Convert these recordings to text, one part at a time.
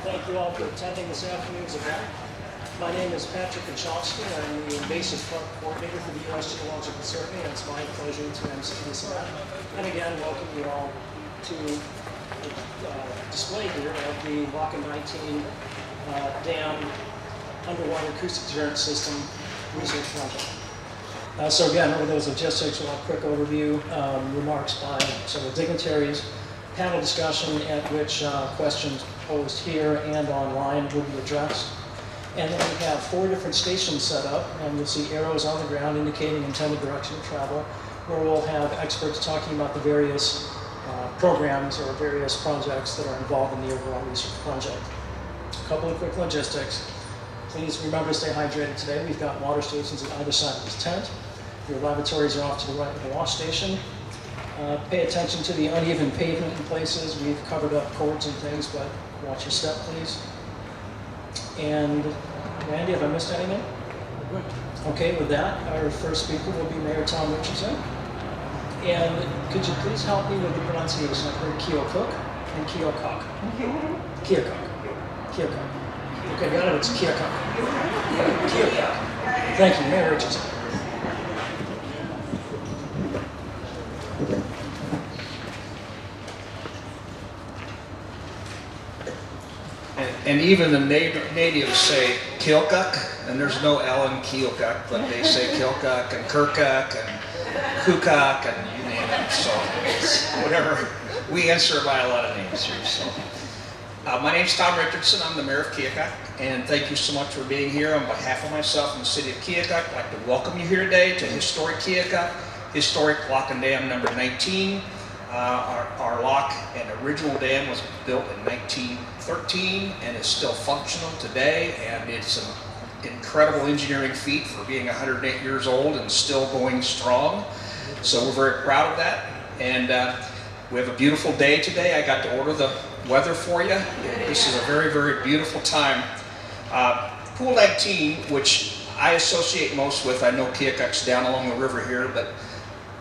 Thank you all for attending this afternoon's event. My name is Patrick Kachowski. I'm the Invasive Carp Coordinator for the U.S. Geological Survey, and it's my pleasure to MC this event. And again, welcome you all to the display here of the Lock 19 Dam Underwater Acoustic Deterrent System Research Project. So again, over those logistics, we'll have a quick overview, remarks by several dignitaries, panel discussion at which questions posed here and online will be addressed. And then we have 4 different stations set up, and you'll see arrows on the ground indicating intended direction of travel, where we'll have experts talking about the various programs or various projects that are involved in the overall research project. A couple of quick logistics. Please remember to stay hydrated today. We've got water stations at either side of this tent. Your lavatories are off to the right of the wash station. Pay attention to the uneven pavement in places. We've covered up cords and things, but watch your step, please. And Randy, have I missed anything? Good. Okay, with that, our first speaker will be Mayor Tom Richardson. And could you please help me with the pronunciation? I've heard Keokuk and Keokuk. Keokuk. Keokuk. Okay, got it. It's Keokuk. Keokuk. Thank you, Mayor Richardson. And even the natives say Keokuk, and there's no L in Keokuk, but they say Keokuk and Kirkuk and Kukuk and you name it. So it's whatever. We answer by a lot of names here. So my name's Tom Richardson. I'm the mayor of Keokuk, and thank you so much for being here. On behalf of myself and the city of Keokuk, I'd like to welcome you here today to historic Keokuk, historic Lock and Dam number 19. Our lock and original dam was built in 1913 and is still functional today, and it's an incredible engineering feat for being 108 years old and still going strong. So we're very proud of that, and we have a beautiful day today. I got to order the weather for you. This is a very, very beautiful time. Pool 19, which I associate most with, I know Keokuk's down along the river here, but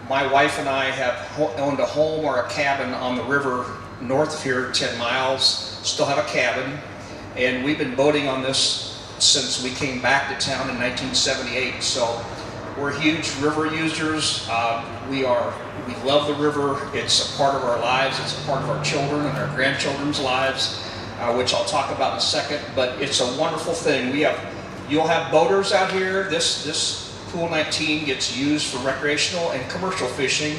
my wife and I have owned a home or a cabin on the river north of here, 10 miles, still have a cabin, and we've been boating on this since we came back to town in 1978. So we're huge river users. We love the river. It's a part of our lives. It's a part of our children and our grandchildren's lives, which I'll talk about in a second, but it's a wonderful thing. You'll have boaters out here. This Pool 19 gets used for recreational and commercial fishing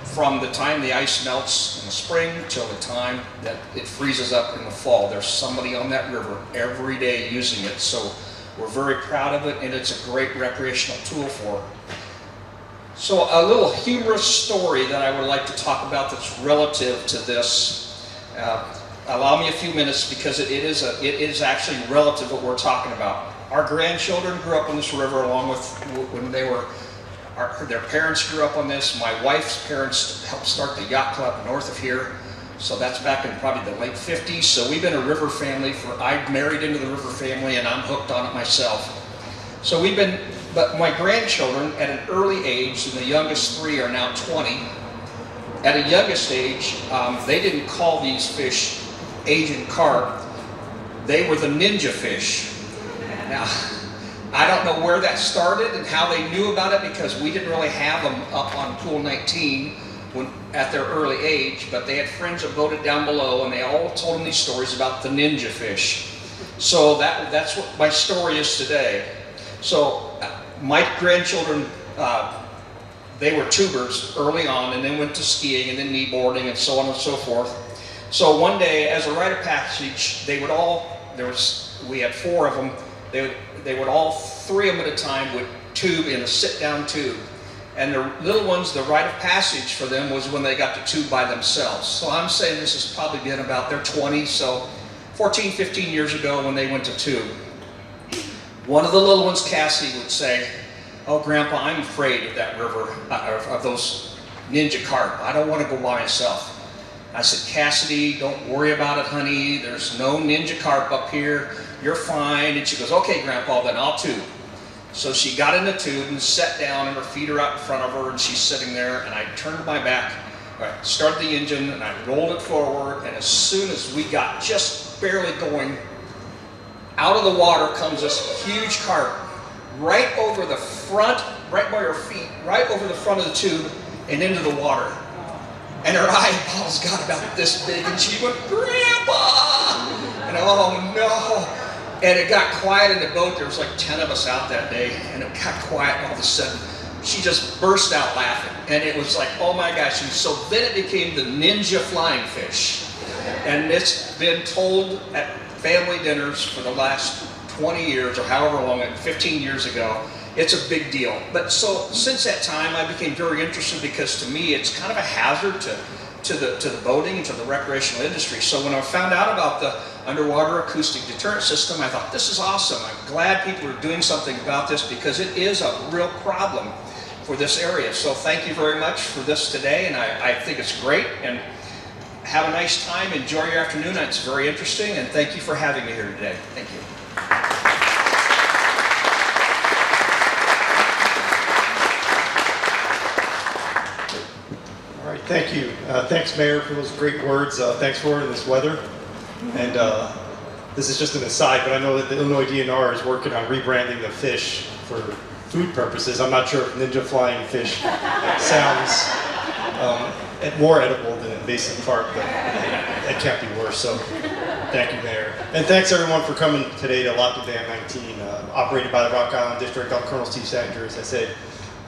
from the time the ice melts in the spring till the time that it freezes up in the fall. There's somebody on that river every day using it, so we're very proud of it, and it's a great recreational tool for it. So a little humorous story that I would like to talk about that's relative to this. Allow me a few minutes because it is actually relative to what we're talking about. Our grandchildren grew up on this river along with when their parents grew up on this. My wife's parents helped start the yacht club north of here. So that's back in probably the late 50s. So we've been a river family I married into the river family, and I'm hooked on it myself. So but my grandchildren at an early age, and the youngest 3 are now 20, at a youngest age, they didn't call these fish Asian carp. They were the ninja fish. Now, I don't know where that started and how they knew about it, because we didn't really have them up on Pool 19 at their early age, but they had friends that boated down below, and they all told them these stories about the ninja fish. So that's what my story is today. So my grandchildren, they were tubers early on, and then went to skiing and then kneeboarding and so on and so forth. So one day, as a rite of passage, we had 4 of them. They would all 3 of them at a time would tube in a sit-down tube. And the little ones, the rite of passage for them was when they got to tube by themselves. So I'm saying this has probably been about their 20s, so 14, 15 years ago when they went to tube. One of the little ones, Cassie, would say, "Oh, Grandpa, I'm afraid of that river, of those ninja carp. I don't want to go by myself." I said, "Cassidy, don't worry about it, honey. There's no ninja carp up here. You're fine." And she goes, "Okay, Grandpa, then I'll tube." So she got in the tube and sat down, and her feet are out in front of her, and she's sitting there, and I turned my back, I started the engine, and I rolled it forward, and as soon as we got just barely going. Out of the water comes this huge carp, right over the front, right by her feet, right over the front of the tube and into the water. And her eyeballs got about this big, and she went, "Grandpa!" And oh no. And it got quiet in the boat. There was like 10 of us out that day, and it got quiet, and all of a sudden, she just burst out laughing. And it was like, oh my gosh. And so then it became the ninja flying fish. And it's been told at family dinners for the last 20 years, or however long, 15 years ago. It's a big deal. But so since that time, I became very interested, because to me, it's kind of a hazard to the boating and to the recreational industry. So when I found out about the underwater acoustic deterrent system, I thought, this is awesome. I'm glad people are doing something about this, because it is a real problem for this area. So thank you very much for this today, and I think it's great. And have a nice time. Enjoy your afternoon. It's very interesting, and thank you for having me here today. Thank you. All right, thank you. Thanks, Mayor, for those great words. Thanks for this weather. And this is just an aside, but I know that the Illinois DNR is working on rebranding the fish for food purposes. I'm not sure if ninja flying fish sounds more edible than invasive carp, but it can't be worse. So thank you, Mayor. And thanks, everyone, for coming today to Lock Dam 19, operated by the Rock Island District. I'm Colonel Steve Sattinger, as I said,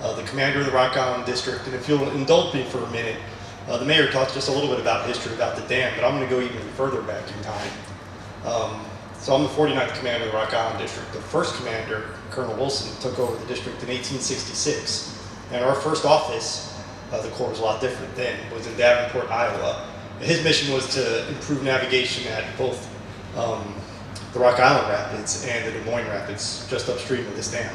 the commander of the Rock Island District. And if you'll indulge me for a minute, the mayor talked just a little bit about history about the dam, but I'm going to go even further back in time. So I'm the 49th commander of the Rock Island District. The first commander, Colonel Wilson, took over the district in 1866. And our first office, the Corps was a lot different then, was in Davenport, Iowa. And his mission was to improve navigation at both the Rock Island Rapids and the Des Moines Rapids, just upstream of this dam.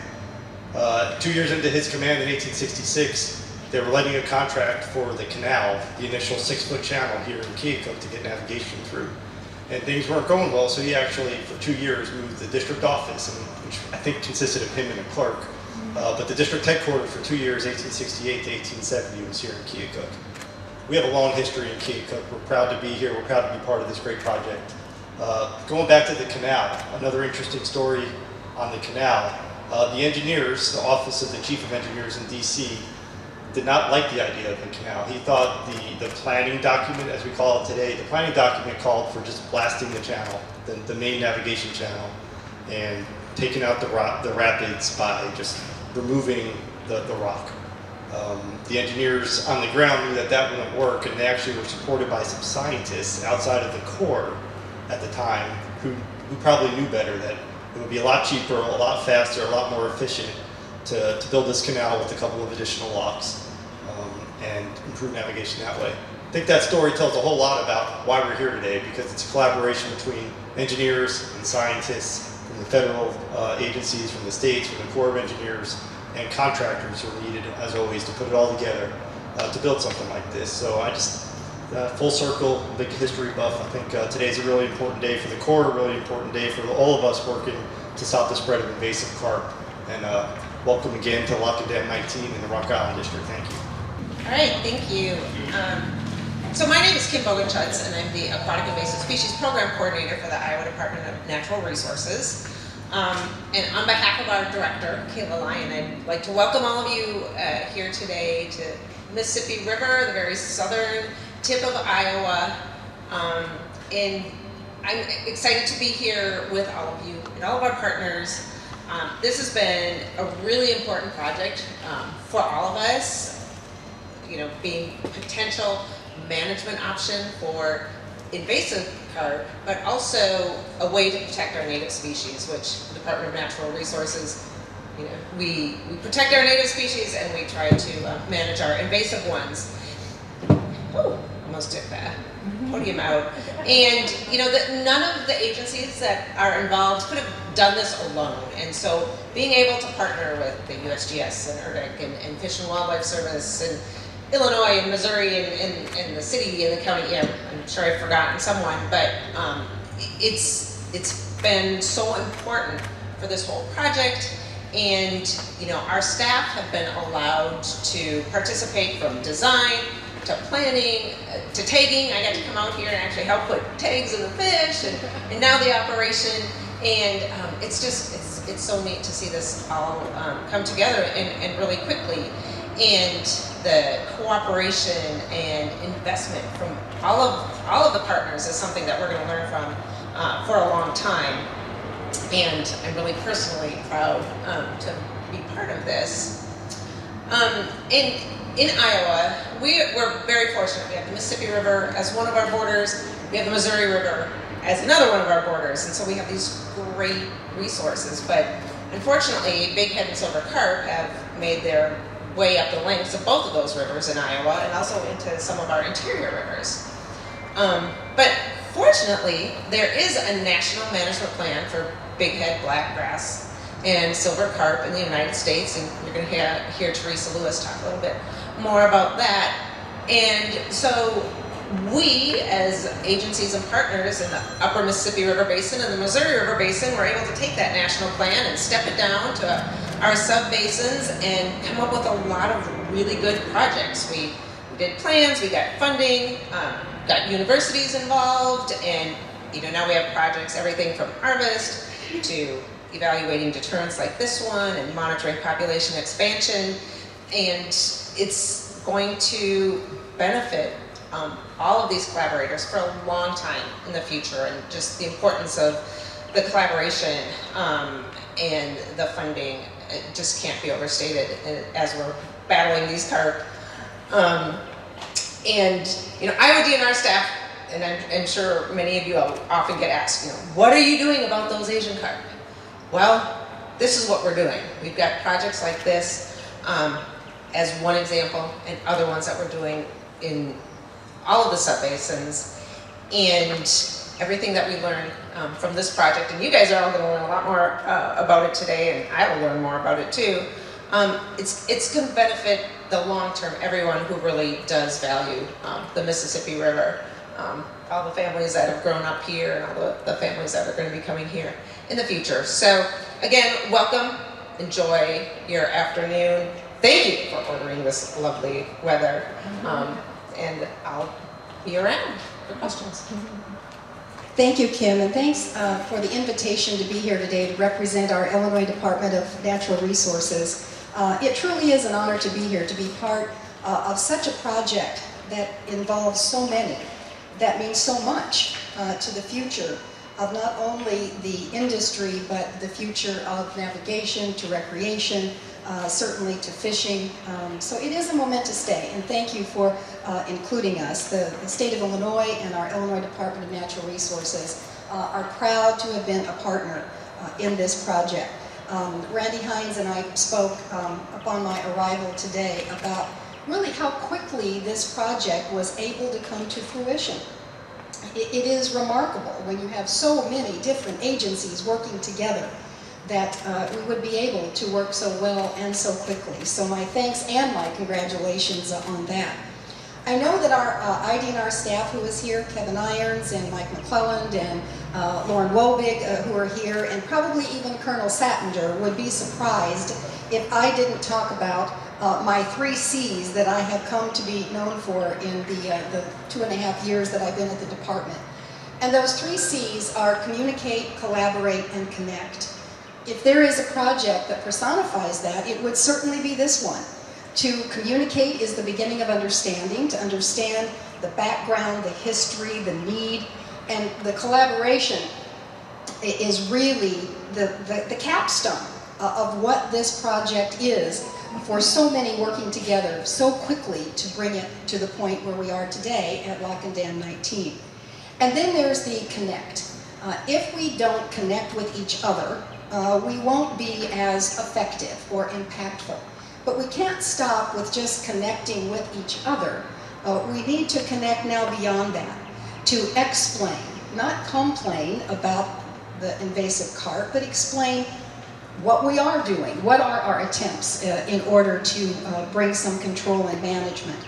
2 years into his command in 1866, they were letting a contract for the canal, the initial 6-foot channel here in Keokuk, to get navigation through. And things weren't going well, so he actually, for 2 years, moved the district office, which I think consisted of him and a clerk. But the district headquarters for 2 years, 1868 to 1870, was here in Keokuk. We have a long history in Keokuk. We're proud to be here. We're proud to be part of this great project. Going back to the canal, another interesting story on the canal. The engineers, the Office of the Chief of Engineers in DC, did not like the idea of the canal. He thought the planning document, as we call it today, the planning document called for just blasting the channel, the main navigation channel, and taking out the rapids by just removing the rock. The engineers on the ground knew that that wouldn't work, and they actually were supported by some scientists outside of the Corps at the time who probably knew better, that it would be a lot cheaper, a lot faster, a lot more efficient to build this canal with a couple of additional locks and improve navigation that way. I think that story tells a whole lot about why we're here today, because it's a collaboration between engineers and scientists from the federal agencies, from the states, from the Corps of Engineers, and contractors who are needed, as always, to put it all together to build something like this. So I just, full circle, big history buff, I think today's a really important day for the Corps, a really important day for all of us working to stop the spread of invasive carp. And welcome again to Lock Dam 19 in the Rock Island District. Thank you. All right, thank you. So my name is Kim Bogenschutz, and I'm the Aquatic Invasive Species Program Coordinator for the Iowa Department of Natural Resources. And on behalf of our director, Kayla Lyon, I'd like to welcome all of you here today to Mississippi River, the very southern tip of Iowa. And I'm excited to be here with all of you and all of our partners. This has been a really important project for all of us, being a potential management option for invasive carp, but also a way to protect our native species, which the Department of Natural Resources, we protect our native species and we try to manage our invasive ones. Oh, almost took that podium out. And none of the agencies that are involved could have done this alone. And so being able to partner with the USGS and URDIC and Fish and Wildlife Service and Illinois and Missouri and the city and the county, I'm sure I've forgotten someone, but it's been so important for this whole project. And our staff have been allowed to participate from design to planning, to tagging. I got to come out here and actually help put tags in the fish, and now the operation. And it's so neat to see this all come together and really quickly. And the cooperation and investment from all of the partners is something that we're going to learn from for a long time. And I'm really personally proud to be part of this. In Iowa, we're very fortunate. We have the Mississippi River as one of our borders. We have the Missouri River as another one of our borders. And so we have these great resources. But unfortunately, Bighead and silver carp have made their way up the lengths of both of those rivers in Iowa and also into some of our interior rivers. But fortunately, there is a national management plan for bighead, blackgrass, and silver carp in the United States, and you're going to hear Teresa Lewis talk a little bit more about that. And so we, as agencies and partners in the upper Mississippi River Basin and the Missouri River Basin, were able to take that national plan and step it down to our sub-basins and come up with a lot of really good projects. We did plans, we got funding, got universities involved, and now we have projects, everything from harvest to evaluating deterrents like this one and monitoring population expansion. And it's going to benefit all of these collaborators for a long time in the future, and just the importance of the collaboration and the funding just can't be overstated as we're battling these carp. And Iowa DNR staff, and I'm sure many of you often get asked, what are you doing about those Asian carp? Well, this is what we're doing. We've got projects like this as one example, and other ones that we're doing in all of the subbasins. And everything that we learn from this project, and you guys are all going to learn a lot more about it today, and I will learn more about it too. It's going to benefit the long term everyone who really does value the Mississippi River. All the families that have grown up here and all the families that are going to be coming here in the future. So again, welcome, enjoy your afternoon. Thank you for ordering this lovely weather, and I'll be around for questions. Thank you, Kim, and thanks for the invitation to be here today to represent our Illinois Department of Natural Resources. It truly is an honor to be here, to be part of such a project that involves so many, that means so much to the future of not only the industry, but the future of navigation, to recreation, certainly to fishing. So it is a momentous day, and thank you for including us. The state of Illinois and our Illinois Department of Natural Resources are proud to have been a partner in this project. Randy Hines and I spoke upon my arrival today about really how quickly this project was able to come to fruition. It is remarkable when you have so many different agencies working together that we would be able to work so well and so quickly. So my thanks and my congratulations on that. I know that our IDNR staff who is here, Kevin Irons and Mike McClelland and Lauren Wobig who are here, and probably even Colonel Sattinger, would be surprised if I didn't talk about my 3 C's that I have come to be known for in the 2.5 years that I've been at the department. And those 3 C's are communicate, collaborate, and connect. If there is a project that personifies that, it would certainly be this one. To communicate is the beginning of understanding, to understand the background, the history, the need, and the collaboration is really the capstone of what this project is for so many working together so quickly to bring it to the point where we are today at Lock and Dam 19. And then there's the connect. If we don't connect with each other, we won't be as effective or impactful. But we can't stop with just connecting with each other. We need to connect now beyond that, to explain, not complain about the invasive carp, but explain what we are doing, what are our attempts in order to bring some control and management.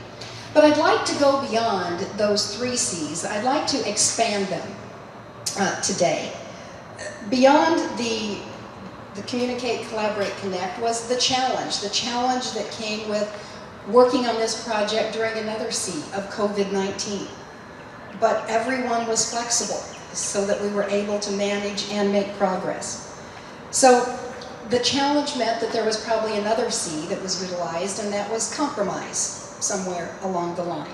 But I'd like to go beyond those 3 C's. I'd like to expand them today. Beyond the communicate, collaborate, connect was the challenge that came with working on this project during another C of COVID-19. But everyone was flexible so that we were able to manage and make progress. So the challenge meant that there was probably another C that was utilized, and that was compromise somewhere along the line.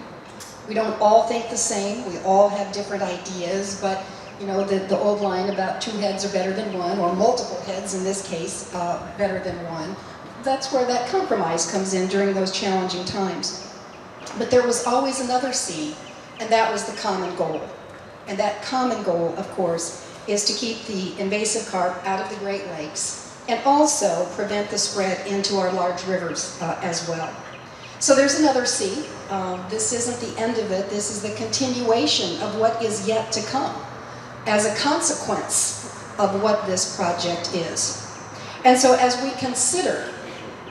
We don't all think the same, we all have different ideas, but you know, the old line about 2 heads are better than 1, or multiple heads in this case, better than 1. That's where that compromise comes in during those challenging times. But there was always another C, and that was the common goal. And that common goal, of course, is to keep the invasive carp out of the Great Lakes and also prevent the spread into our large rivers as well. So there's another C. This isn't the end of it. This is the continuation of what is yet to come as a consequence of what this project is. And so as we consider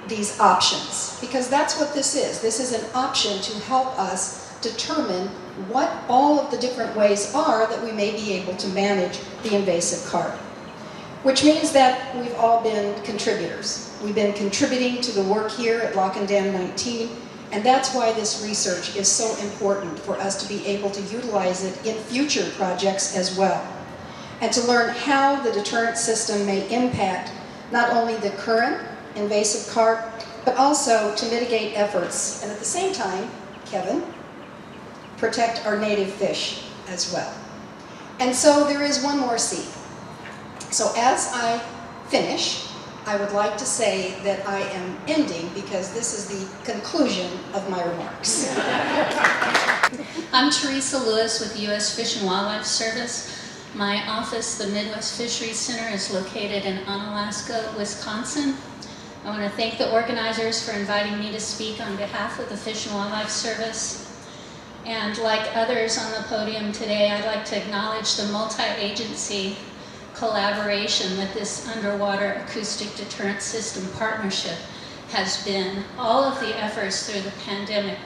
these options, because that's what this is an option to help us determine what all of the different ways are that we may be able to manage the invasive carp. Which means that we've all been contributors. We've been contributing to the work here at Lock and Dam 19, and that's why this research is so important for us to be able to utilize it in future projects as well. And to learn how the deterrent system may impact not only the current invasive carp, but also to mitigate efforts, and at the same time, Kevin, protect our native fish as well. And so there is one more C. So as I finish, I would like to say that I am ending because this is the conclusion of my remarks. I'm Teresa Lewis with the U.S. Fish and Wildlife Service. My office, the Midwest Fisheries Center, is located in Onalaska, Wisconsin. I want to thank the organizers for inviting me to speak on behalf of the Fish and Wildlife Service. And like others on the podium today, I'd like to acknowledge the multi-agency collaboration that this underwater acoustic deterrent system partnership has been. All of the efforts through the pandemic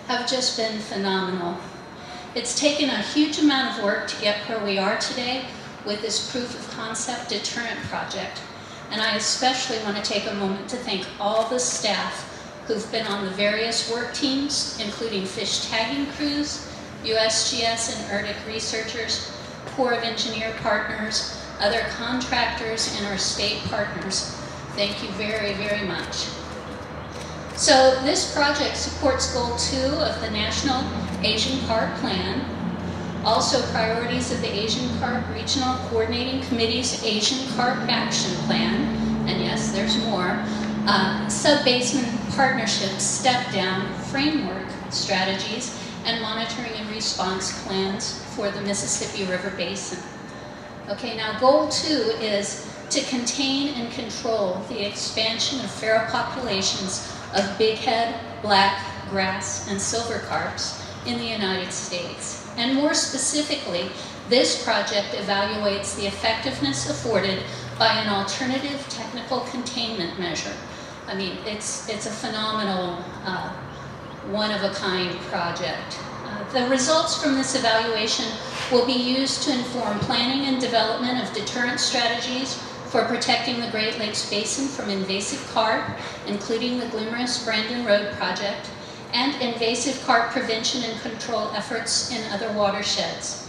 have just been phenomenal. It's taken a huge amount of work to get where we are today with this proof of concept deterrent project. And I especially want to take a moment to thank all the staff who've been on the various work teams, including fish tagging crews, USGS and ERDIC researchers, Corps of Engineer partners, other contractors, and our state partners. Thank you very, very much. So this project supports Goal 2 of the National Asian Carp Plan, also priorities of the Asian Carp Regional Coordinating Committee's Asian Carp Action Plan, and yes, there's more, sub-basin partnerships, step-down framework strategies, and monitoring and response plans for the Mississippi River Basin. Okay, now Goal 2 is to contain and control the expansion of feral populations of bighead, black, grass, and silver carps in the United States. And more specifically, this project evaluates the effectiveness afforded by an alternative technical containment measure. I mean, it's a phenomenal, one-of-a-kind project. The results from this evaluation will be used to inform planning and development of deterrent strategies for protecting the Great Lakes Basin from invasive carp, including the Glimmerous Brandon Road project, and invasive carp prevention and control efforts in other watersheds.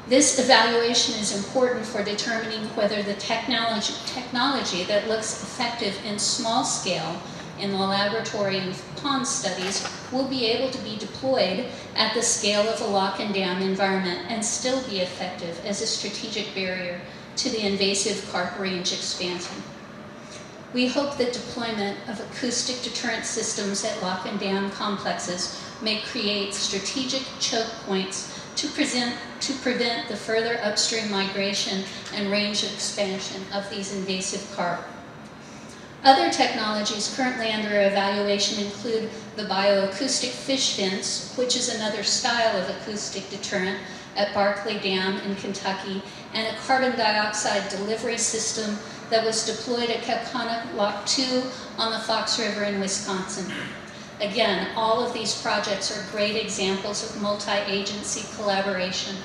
This evaluation is important for determining whether the technology that looks effective in small scale in the laboratory and pond studies will be able to be deployed at the scale of a lock and dam environment and still be effective as a strategic barrier to the invasive carp range expansion. We hope that deployment of acoustic deterrent systems at lock and dam complexes may create strategic choke points to prevent the further upstream migration and range expansion of these invasive carp. Other technologies currently under evaluation include the bioacoustic fish fence, which is another style of acoustic deterrent at Barkley Dam in Kentucky, and a carbon dioxide delivery system that was deployed at Keokuk Lock 2 on the Fox River in Wisconsin. Again, all of these projects are great examples of multi-agency collaboration.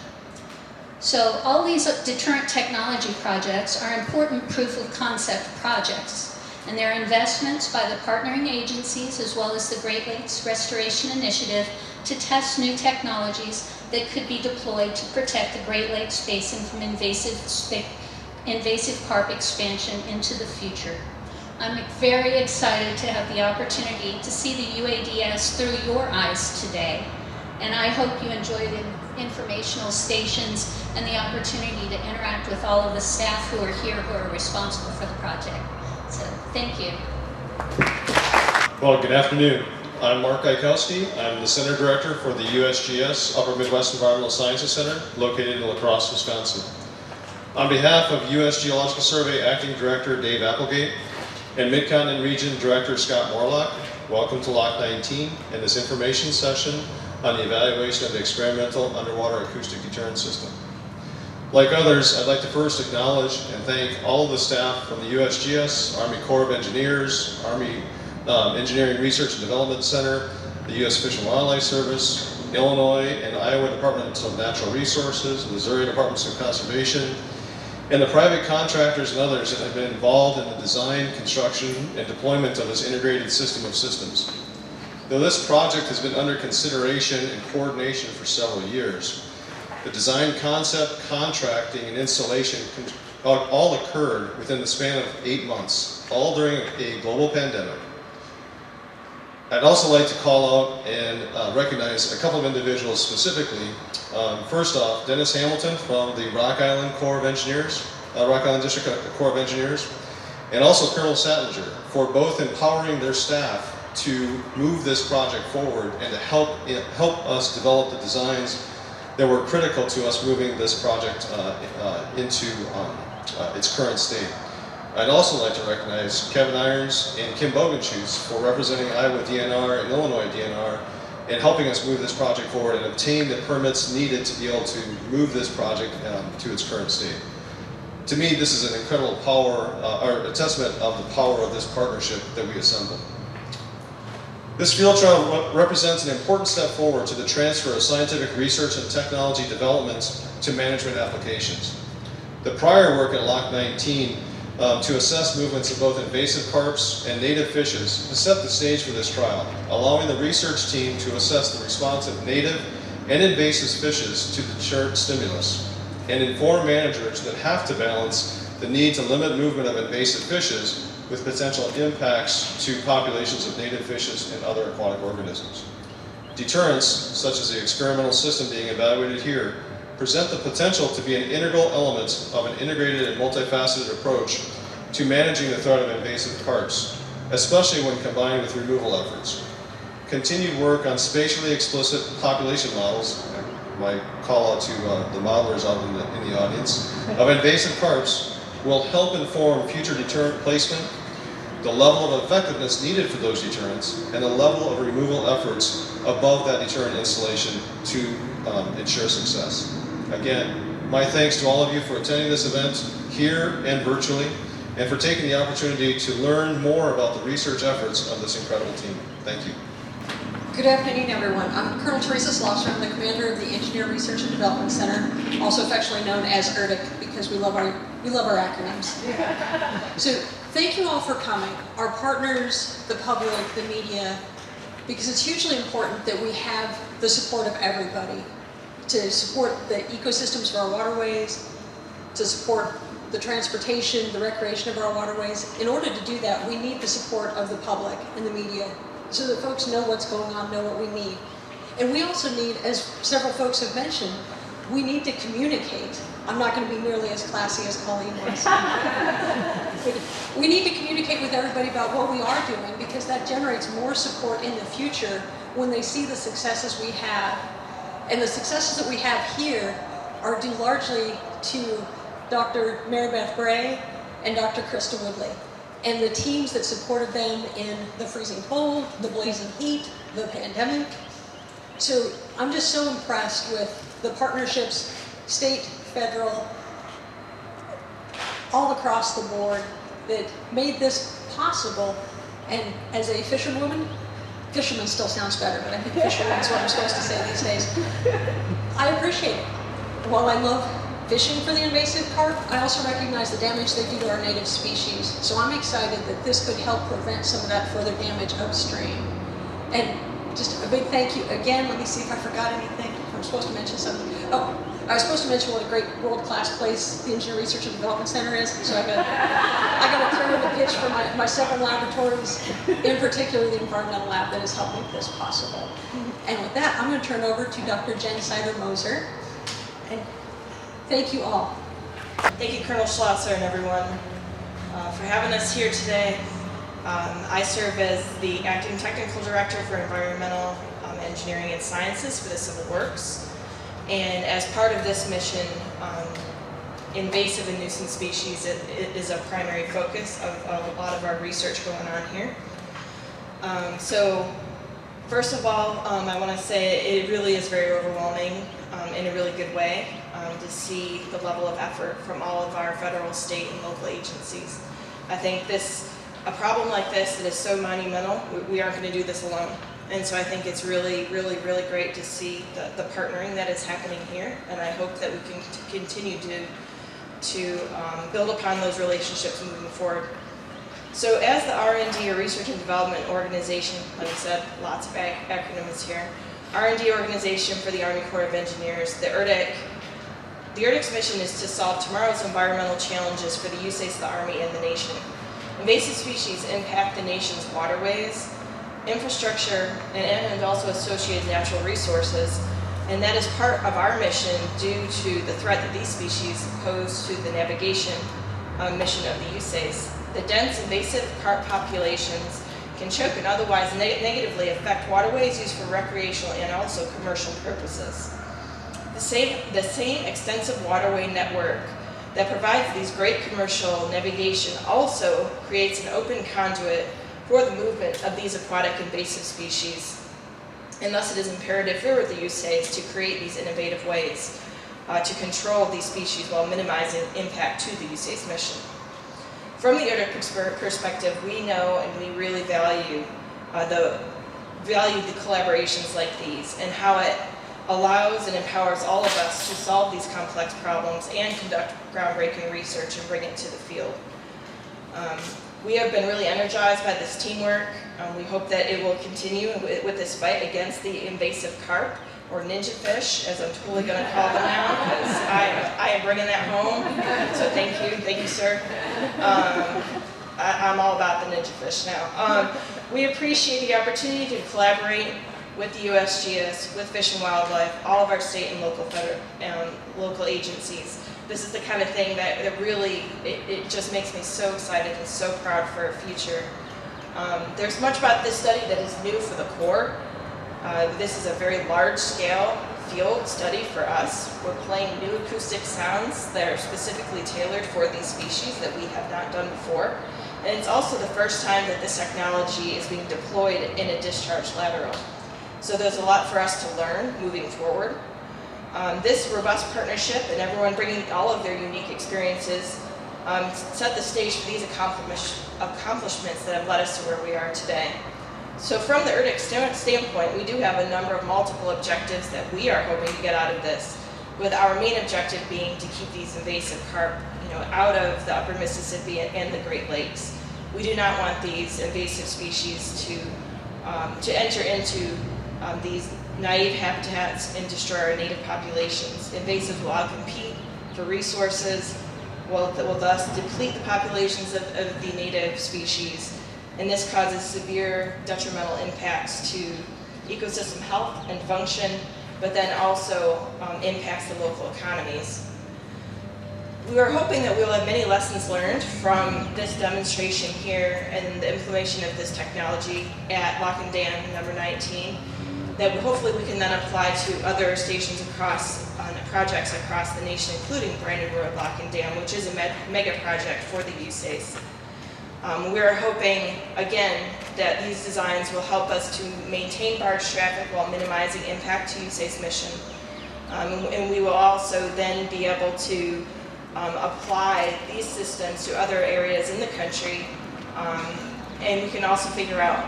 So all these deterrent technology projects are important proof of concept projects. and their investments by the partnering agencies as well as the Great Lakes Restoration Initiative to test new technologies that could be deployed to protect the Great Lakes Basin from invasive carp expansion into the future. I'm very excited to have the opportunity to see the uADS through your eyes today, and I hope you enjoy the informational stations and the opportunity to interact with all of the staff who are here who are responsible for the project. So, thank you. Well, good afternoon. I'm Mark Ikowski. I'm the Center Director for the USGS Upper Midwest Environmental Sciences Center, located in La Crosse, Wisconsin. On behalf of US Geological Survey Acting Director Dave Applegate and Mid-Continent Region Director Scott Morlock, welcome to Lock 19 and this information session on the evaluation of the experimental underwater acoustic deterrent system. Like others, I'd like to first acknowledge and thank all of the staff from the USGS, Army Corps of Engineers, Army Engineering Research and Development Center, the US Fish and Wildlife Service, Illinois and Iowa Departments of Natural Resources, Missouri Departments of Conservation, and the private contractors and others that have been involved in the design, construction, and deployment of this integrated system of systems. Though this project has been under consideration and coordination for several years, the design concept, contracting, and installation all occurred within the span of 8 months, all during a global pandemic. I'd also like to call out and recognize a couple of individuals specifically. First off, Dennis Hamilton from the Rock Island Corps of Engineers, Rock Island District Corps of Engineers, and also Colonel Sattinger for both empowering their staff to move this project forward and to help us develop the designs that were critical to us moving this project into its current state. I'd also like to recognize Kevin Irons and Kim Bogenschutz for representing Iowa DNR and Illinois DNR and helping us move this project forward and obtain the permits needed to be able to move this project to its current state. To me, this is an incredible power, or a testament of the power of this partnership that we assembled. This field trial represents an important step forward to the transfer of scientific research and technology development to management applications. The prior work at Lock 19 to assess movements of both invasive carps and native fishes has set the stage for this trial, allowing the research team to assess the response of native and invasive fishes to deterrent stimulus, and inform managers that have to balance the need to limit movement of invasive fishes with potential impacts to populations of native fishes and other aquatic organisms. Deterrents, such as the experimental system being evaluated here, present the potential to be an integral element of an integrated and multifaceted approach to managing the threat of invasive carps, especially when combined with removal efforts. Continued work on spatially explicit population models, my call out to the modelers out in the audience, of invasive carps will help inform future deterrent placement, the level of effectiveness needed for those deterrents, and the level of removal efforts above that deterrent installation to ensure success. Again, my thanks to all of you for attending this event here and virtually, and for taking the opportunity to learn more about the research efforts of this incredible team. Thank you. Good afternoon, everyone. I'm Colonel Teresa Slosser. I'm the commander of the Engineer Research and Development Center, also affectionately known as ERDIC, because we love our acronyms. So thank you all for coming, our partners, the public, the media, because it's hugely important that we have the support of everybody to support the ecosystems of our waterways, to support the transportation, the recreation of our waterways. In order to do that, we need the support of the public and the media so that folks know what's going on, know what we need. And we also need, as several folks have mentioned, we need to communicate. I'm not going to be nearly as classy as Colleen was. We need to communicate with everybody about what we are doing, because that generates more support in the future when they see the successes we have. And the successes that we have here are due largely to Dr. Mary Beth Bray and Dr. Krista Woodley, and the teams that supported them in the freezing cold, the blazing heat, the pandemic. So I'm just so impressed with the partnerships, state, federal, all across the board that made this possible. And as a fisherwoman still sounds better, but I think fisherwoman is what I'm supposed to say these days. I appreciate it. While I love fishing for the invasive carp, I also recognize the damage they do to our native species. So I'm excited that this could help prevent some of that further damage upstream. And just a big thank you again. Let me see if I forgot anything. I'm supposed to mention something. Oh, I was supposed to mention what a great world-class place the Engineer Research and Development Center is. So I got to throw in the pitch for my 7 laboratories, in particular the environmental lab that has helped make this possible. And with that, I'm going to turn over to Dr. Jen Sider-Moser. And thank you all. Thank you, Colonel Schlosser and everyone, for having us here today. I serve as the Acting Technical Director for Environmental Engineering and Sciences for the Civil Works. And as part of this mission, invasive and nuisance species is a primary focus of a lot of our research going on here. So first of all, I want to say it really is very overwhelming in a really good way to see the level of effort from all of our federal, state, and local agencies. I think a problem like this that is so monumental, we aren't going to do this alone. And so I think it's really, really, really great to see the partnering that is happening here, and I hope that we can continue to build upon those relationships moving forward. So as the R&D, or Research and Development Organization, like I said, lots of acronyms here, R&D organization for the Army Corps of Engineers, the URDIC's mission is to solve tomorrow's environmental challenges for the USACE, the Army, and the nation. Invasive species impact the nation's waterways, infrastructure, and also associated natural resources, and that is part of our mission due to the threat that these species pose to the navigation mission of the USACE. The dense invasive carp populations can choke and otherwise negatively affect waterways used for recreational and also commercial purposes. The same extensive waterway network that provides these great commercial navigation also creates an open conduit for the movement of these aquatic invasive species. And thus it is imperative for the USACE to create these innovative ways to control these species while minimizing impact to the USACE mission. From the URDIC perspective, we know and we really value the collaborations like these and how it allows and empowers all of us to solve these complex problems and conduct groundbreaking research and bring it to the field. We have been really energized by this teamwork. We hope that it will continue with this fight against the invasive carp, or ninja fish, as I'm totally going to call them now, because I am bringing that home. So thank you, sir. I'm all about the ninja fish now. We appreciate the opportunity to collaborate with the USGS, with Fish and Wildlife, all of our state and local agencies. This is the kind of thing that really, it just makes me so excited and so proud for our future. There's much about this study that is new for the Corps. This is a very large-scale field study for us. We're playing new acoustic sounds that are specifically tailored for these species that we have not done before. And it's also the first time that this technology is being deployed in a discharge lateral. So there's a lot for us to learn moving forward. This robust partnership and everyone bringing all of their unique experiences set the stage for these accomplishments that have led us to where we are today. So from the URDIC standpoint, we do have a number of multiple objectives that we are hoping to get out of this, with our main objective being to keep these invasive carp out of the upper Mississippi and the Great Lakes. We do not want these invasive species to enter into these naive habitats and destroy our native populations. Invasives will outcompete for resources, will thus deplete the populations of the native species, and this causes severe detrimental impacts to ecosystem health and function, but then also impacts the local economies. We are hoping that we will have many lessons learned from this demonstration here and the implementation of this technology at Lock and Dam number 19, that hopefully we can then apply to other stations on projects across the nation, including Brandon Road Lock and Dam, which is a mega project for the USACE. We are hoping, again, that these designs will help us to maintain barge traffic while minimizing impact to USACE mission. And we will also then be able to apply these systems to other areas in the country, and we can also figure out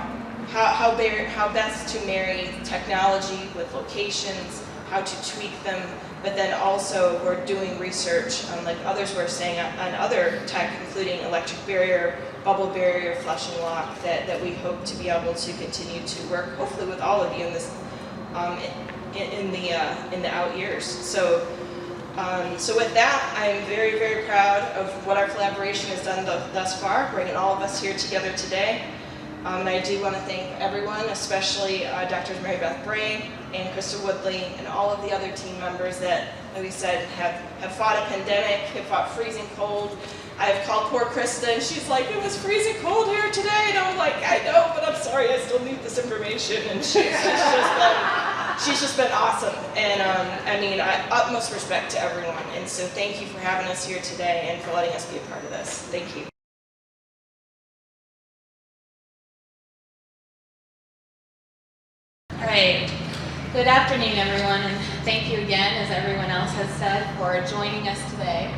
how best to marry technology with locations, how to tweak them, but then also we're doing research, like others were saying, on other tech, including electric barrier, bubble barrier, flush and lock, that we hope to be able to continue to work, hopefully with all of you in this, in the out years. So with that, I'm very, very proud of what our collaboration has done thus far, bringing all of us here together today. And I do want to thank everyone, especially Drs. Mary Beth Bray and Krista Woodley, and all of the other team members that, like we said, have fought a pandemic, have fought freezing cold. I've called poor Krista, and she's like, it was freezing cold here today, and I'm like, I know, but I'm sorry, I still need this information. And she's just been awesome. And I mean, utmost respect to everyone. And so thank you for having us here today and for letting us be a part of this. Thank you. All right. Good afternoon, everyone, and thank you again, as everyone else has said, for joining us today.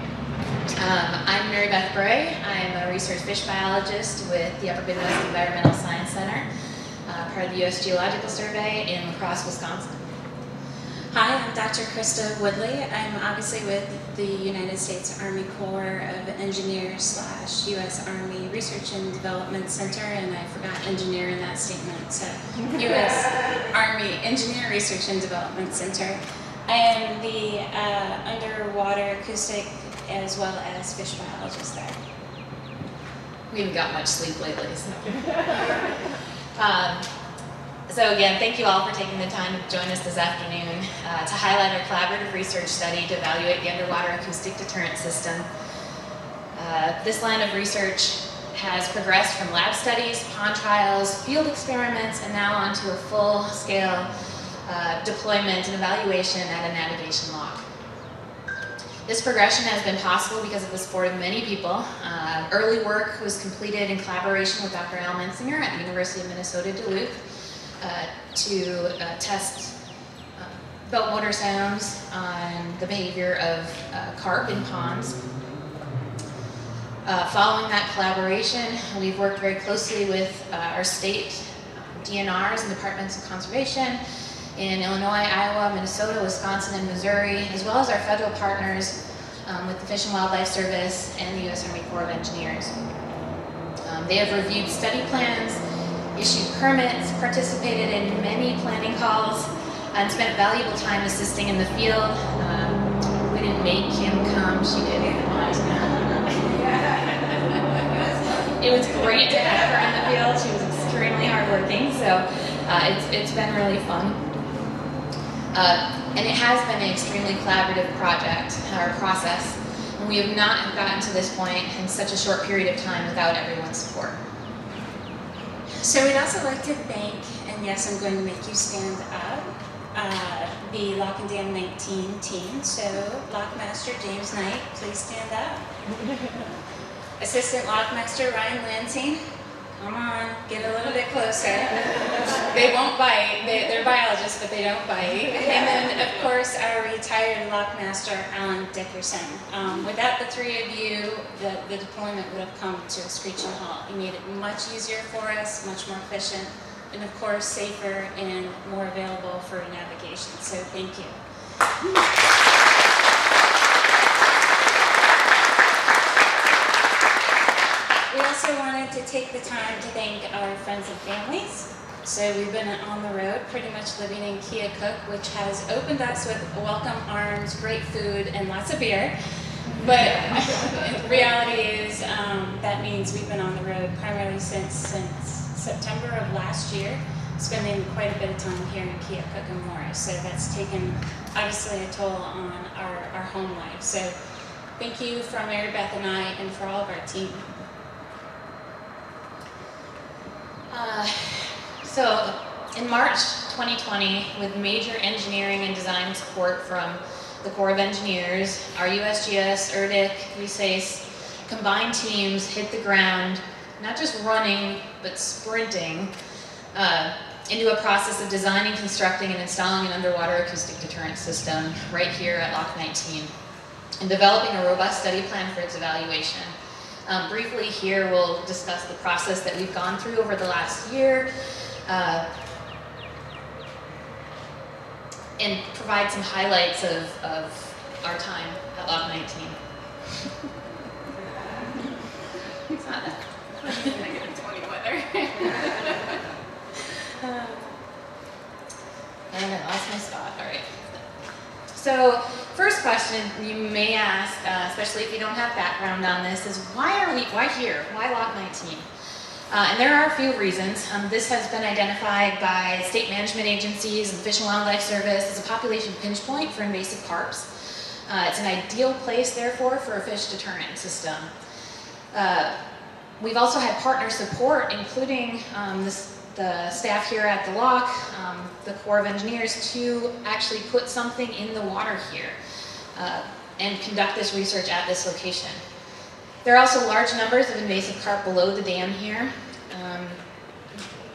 I'm Mary Beth Bray. I'm a research fish biologist with the Upper Midwest Environmental Science Center, part of the US Geological Survey in La Crosse, Wisconsin. Hi, I'm Dr. Krista Woodley. I'm obviously with the United States Army Corps of Engineers / U.S. Army Research and Development Center, and I forgot engineer in that statement, so U.S. Army Engineer Research and Development Center. I am the underwater acoustic as well as fish biologist there. We haven't got much sleep lately, so. So again, thank you all for taking the time to join us this afternoon to highlight our collaborative research study to evaluate the underwater acoustic deterrent system. This line of research has progressed from lab studies, pond trials, field experiments, and now onto a full-scale deployment and evaluation at a navigation lock. This progression has been possible because of the support of many people. Early work was completed in collaboration with Dr. Al Mensinger at the University of Minnesota Duluth to test belt motor sounds on the behavior of carp in ponds. Following that collaboration, we've worked very closely with our state DNRs and Departments of Conservation in Illinois, Iowa, Minnesota, Wisconsin, and Missouri, as well as our federal partners with the Fish and Wildlife Service and the U.S. Army Corps of Engineers. They have reviewed study plans, issued permits, participated in many planning calls, and spent valuable time assisting in the field. We didn't make Kim come, she didn't want to. It was great to have her in the field. She was extremely hardworking, so it's been really fun. And it has been an extremely collaborative project, or process, and we have not gotten to this point in such a short period of time without everyone's support. So we'd also like to thank, and yes, I'm going to make you stand up, the Lock and Dam 19 team. So Lockmaster James Knight, please stand up. Assistant Lockmaster Ryan Lansing, come on, get a little bit closer. They won't bite, they're biologists, but they don't bite. And then, of course, our retired Lockmaster Alan Dickerson. Without the three of you, the deployment would have come to a screeching halt. You made it much easier for us, much more efficient, and of course, safer and more available for navigation. So thank you. We also wanted to take the time to thank our friends and families. So we've been on the road, pretty much living in Keokuk, which has opened us with welcome arms, great food, and lots of beer. But the reality is that means we've been on the road primarily since September of last year, spending quite a bit of time here in Keokuk and Morris. So that's taken, obviously, a toll on our home life. So thank you from Mary Beth and I, and for all of our team. So in March 2020, with major engineering and design support from the Corps of Engineers, our USGS, URDIC, USACE combined teams hit the ground, not just running, but sprinting into a process of designing, constructing, and installing an underwater acoustic deterrent system right here at Lock 19, and developing a robust study plan for its evaluation. Briefly here, we'll discuss the process that we've gone through over the last year. and provide some highlights of our time at Lock 19. It's not that. And I lost my spot. All right. So, first question you may ask, especially if you don't have background on this, is why here? Why Lock 19? And there are a few reasons. This has been identified by state management agencies and Fish and Wildlife Service as a population pinch point for invasive carps. It's an ideal place, therefore, for a fish deterrent system. We've also had partner support, including the staff here at the lock, the Corps of Engineers, to actually put something in the water here and conduct this research at this location. There are also large numbers of invasive carp below the dam here.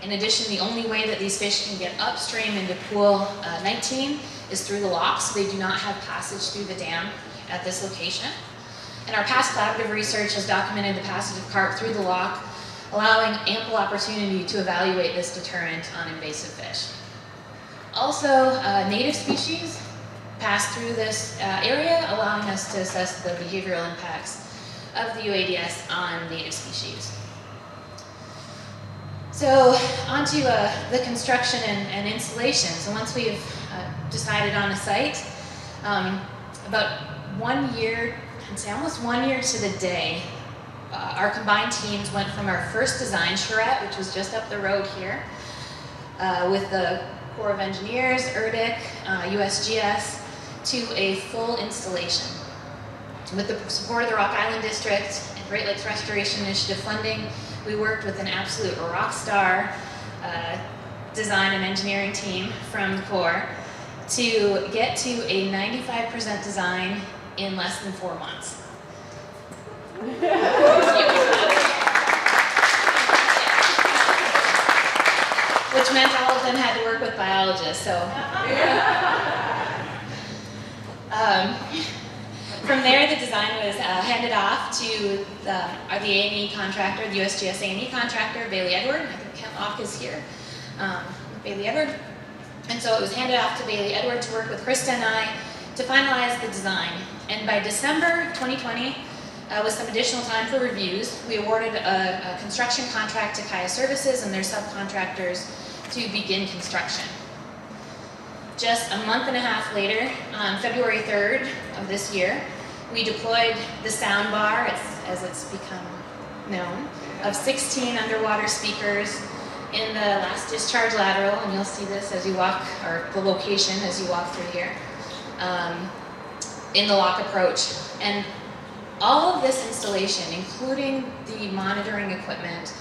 In addition, the only way that these fish can get upstream into pool 19 is through the lock, so they do not have passage through the dam at this location. And our past collaborative research has documented the passage of carp through the lock, allowing ample opportunity to evaluate this deterrent on invasive fish. Also, native species pass through this area, allowing us to assess the behavioral impacts of the uADS on native species. So, onto the construction and installation. So once we've decided on a site, about 1 year, I'd say almost 1 year to the day, our combined teams went from our first design charrette, which was just up the road here, with the Corps of Engineers, URDIC, USGS, to a full installation. With the support of the Rock Island District and Great Lakes Restoration Initiative funding, we worked with an absolute rock star design and engineering team from the Corps to get to a 95% design in less than 4 months. Which meant all of them had to work with biologists, so. From there, the design was handed off to the A&E contractor, the USGS A&E contractor, Bailey Edward. I think Kent Locke is here, Bailey Edward. And so it was handed off to Bailey Edward to work with Krista and I to finalize the design. And by December 2020, with some additional time for reviews, we awarded a construction contract to Kaya Services and their subcontractors to begin construction. Just a month and a half later, on February 3rd of this year, we deployed the soundbar, as it's become known, of 16 underwater speakers in the last discharge lateral, and you'll see this as you walk, or the location as you walk through here, in the lock approach. And all of this installation, including the monitoring equipment,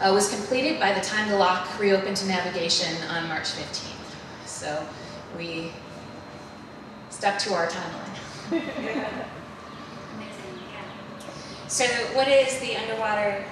was completed by the time the lock reopened to navigation on March 15th. So we stuck to our timeline. So what is the underwater?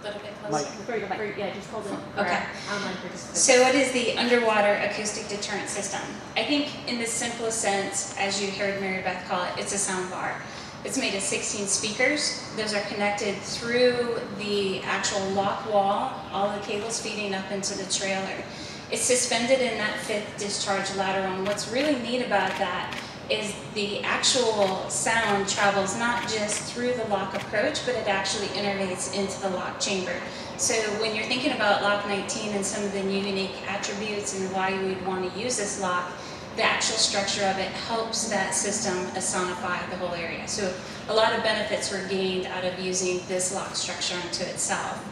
A little bit closer. Before you go back, yeah, just hold it. Okay. Online participants. So what is the underwater acoustic deterrent system? I think in the simplest sense, as you heard Mary Beth call it, it's a sound bar. It's made of 16 speakers. Those are connected through the actual lock wall, all the cables feeding up into the trailer. It's suspended in that 5th discharge lateral, and what's really neat about that is the actual sound travels not just through the lock approach, but it actually innervates into the lock chamber. So when you're thinking about Lock 19 and some of the unique attributes and why you would want to use this lock, the actual structure of it helps that system sonify the whole area. So a lot of benefits were gained out of using this lock structure unto itself.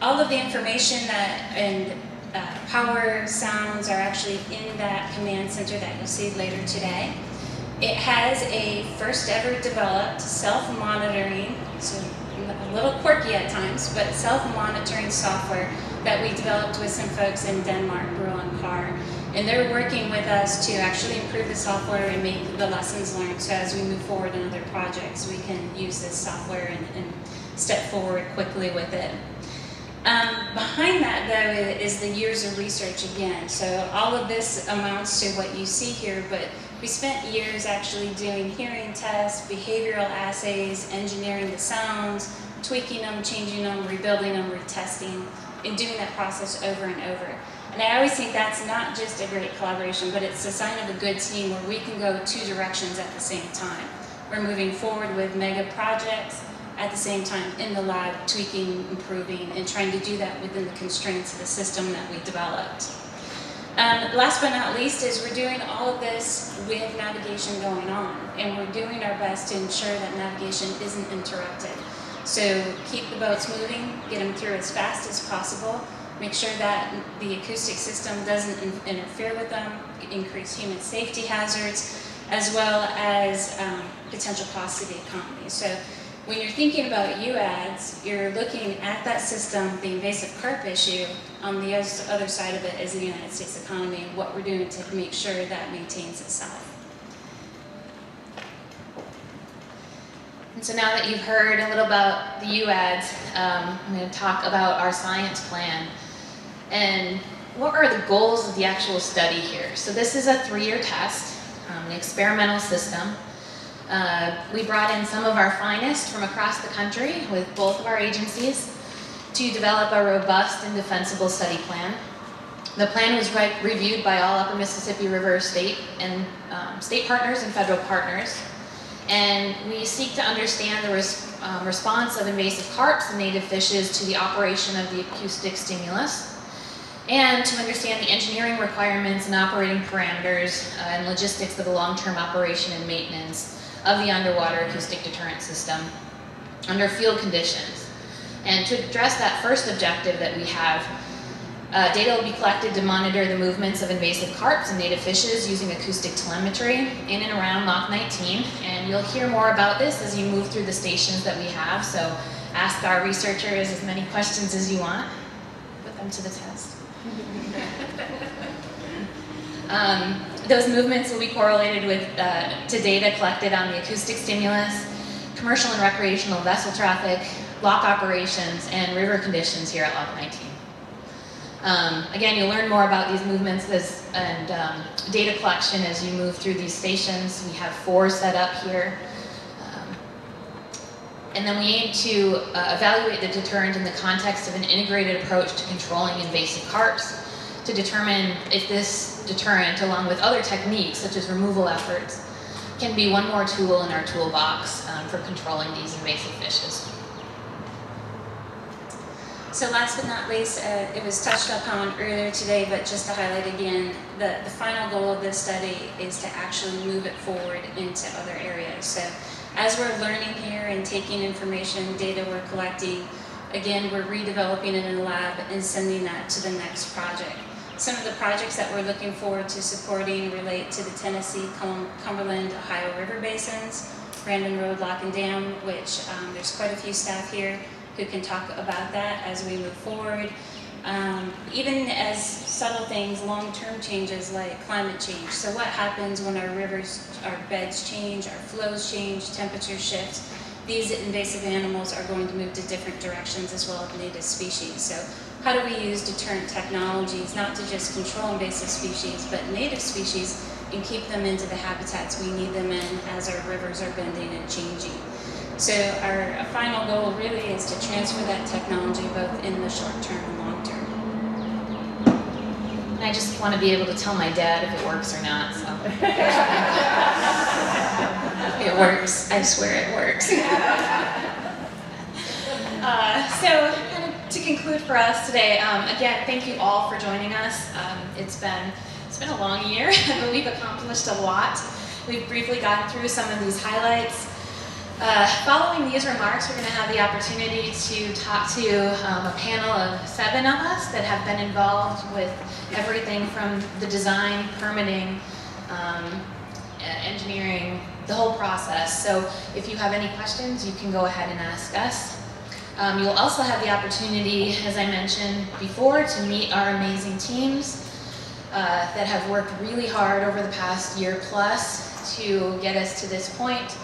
All of the information and power sounds are actually in that command center that you'll see later today. It has a first ever developed self-monitoring, so a little quirky at times, but self-monitoring software that we developed with some folks in Denmark, Bro and Carr. And they're working with us to actually improve the software and make the lessons learned, so as we move forward in other projects, we can use this software and step forward quickly with it. Behind that, though, is the years of research again. So all of this amounts to what you see here, but we spent years actually doing hearing tests, behavioral assays, engineering the sounds, tweaking them, changing them, rebuilding them, retesting, and doing that process over and over. And And I always think that's not just a great collaboration, but it's a sign of a good team where we can go two directions at the same time. We're moving forward with mega projects at the same time in the lab, tweaking, improving, and trying to do that within the constraints of the system that we developed. Last but not least is we're doing all of this with navigation going on, and we're doing our best to ensure that navigation isn't interrupted. So keep the boats moving, get them through as fast as possible, make sure that the acoustic system doesn't interfere with them, increase human safety hazards, as well as potential costs to the economy. So when you're thinking about uADS, you're looking at that system, the invasive carp issue, on the other side of it is the United States economy and what we're doing to make sure that maintains itself. And so now that you've heard a little about the uADS, I'm going to talk about our science plan and what are the goals of the actual study here. So this is a 3-year test, an experimental system. We brought in some of our finest from across the country with both of our agencies to develop a robust and defensible study plan. The plan was reviewed by all Upper Mississippi River state and state partners and federal partners. And we seek to understand the response of invasive carps and native fishes to the operation of the acoustic stimulus, and to understand the engineering requirements and operating parameters and logistics of the long-term operation and maintenance of the underwater acoustic deterrent system under field conditions. And to address that first objective that we have, data will be collected to monitor the movements of invasive carps and native fishes using acoustic telemetry in and around Mach 19. And you'll hear more about this as you move through the stations that we have, so ask our researchers as many questions as you want. Put them to the test. Those movements will be correlated with to data collected on the acoustic stimulus, commercial and recreational vessel traffic, lock operations, and river conditions here at Lock 19. Again, you'll learn more about these movements and data collection as you move through these stations. We have 4 set up here. And then we aim to evaluate the deterrent in the context of an integrated approach to controlling invasive carps to determine if this deterrent, along with other techniques such as removal efforts, can be one more tool in our toolbox for controlling these invasive fishes. So last but not least, it was touched upon earlier today, but just to highlight again, the final goal of this study is to actually move it forward into other areas. So as we're learning here and taking information, data we're collecting, again, we're redeveloping it in the lab and sending that to the next project. Some of the projects that we're looking forward to supporting relate to the Tennessee, Cumberland, Ohio River basins, Brandon Road Lock and Dam, which there's quite a few staff here who can talk about that as we move forward. Even as subtle things, long-term changes like climate change. So what happens when our rivers, our beds change, our flows change, temperature shifts? These invasive animals are going to move to different directions as well as native species. So how do we use deterrent technologies not to just control invasive species, but native species and keep them into the habitats we need them in as our rivers are bending and changing? So our final goal really is to transfer that technology both in the short term and long term. And I just want to be able to tell my dad if it works or not, so. It works, I swear it works. So kind of to conclude for us today, again, thank you all for joining us. It's been a long year, but we've accomplished a lot. We've briefly gotten through some of these highlights. Following these remarks, we're going to have the opportunity to talk to a panel of 7 of us that have been involved with everything from the design, permitting, engineering, the whole process. So if you have any questions, you can go ahead and ask us. You'll also have the opportunity, as I mentioned before, to meet our amazing teams that have worked really hard over the past year plus to get us to this point.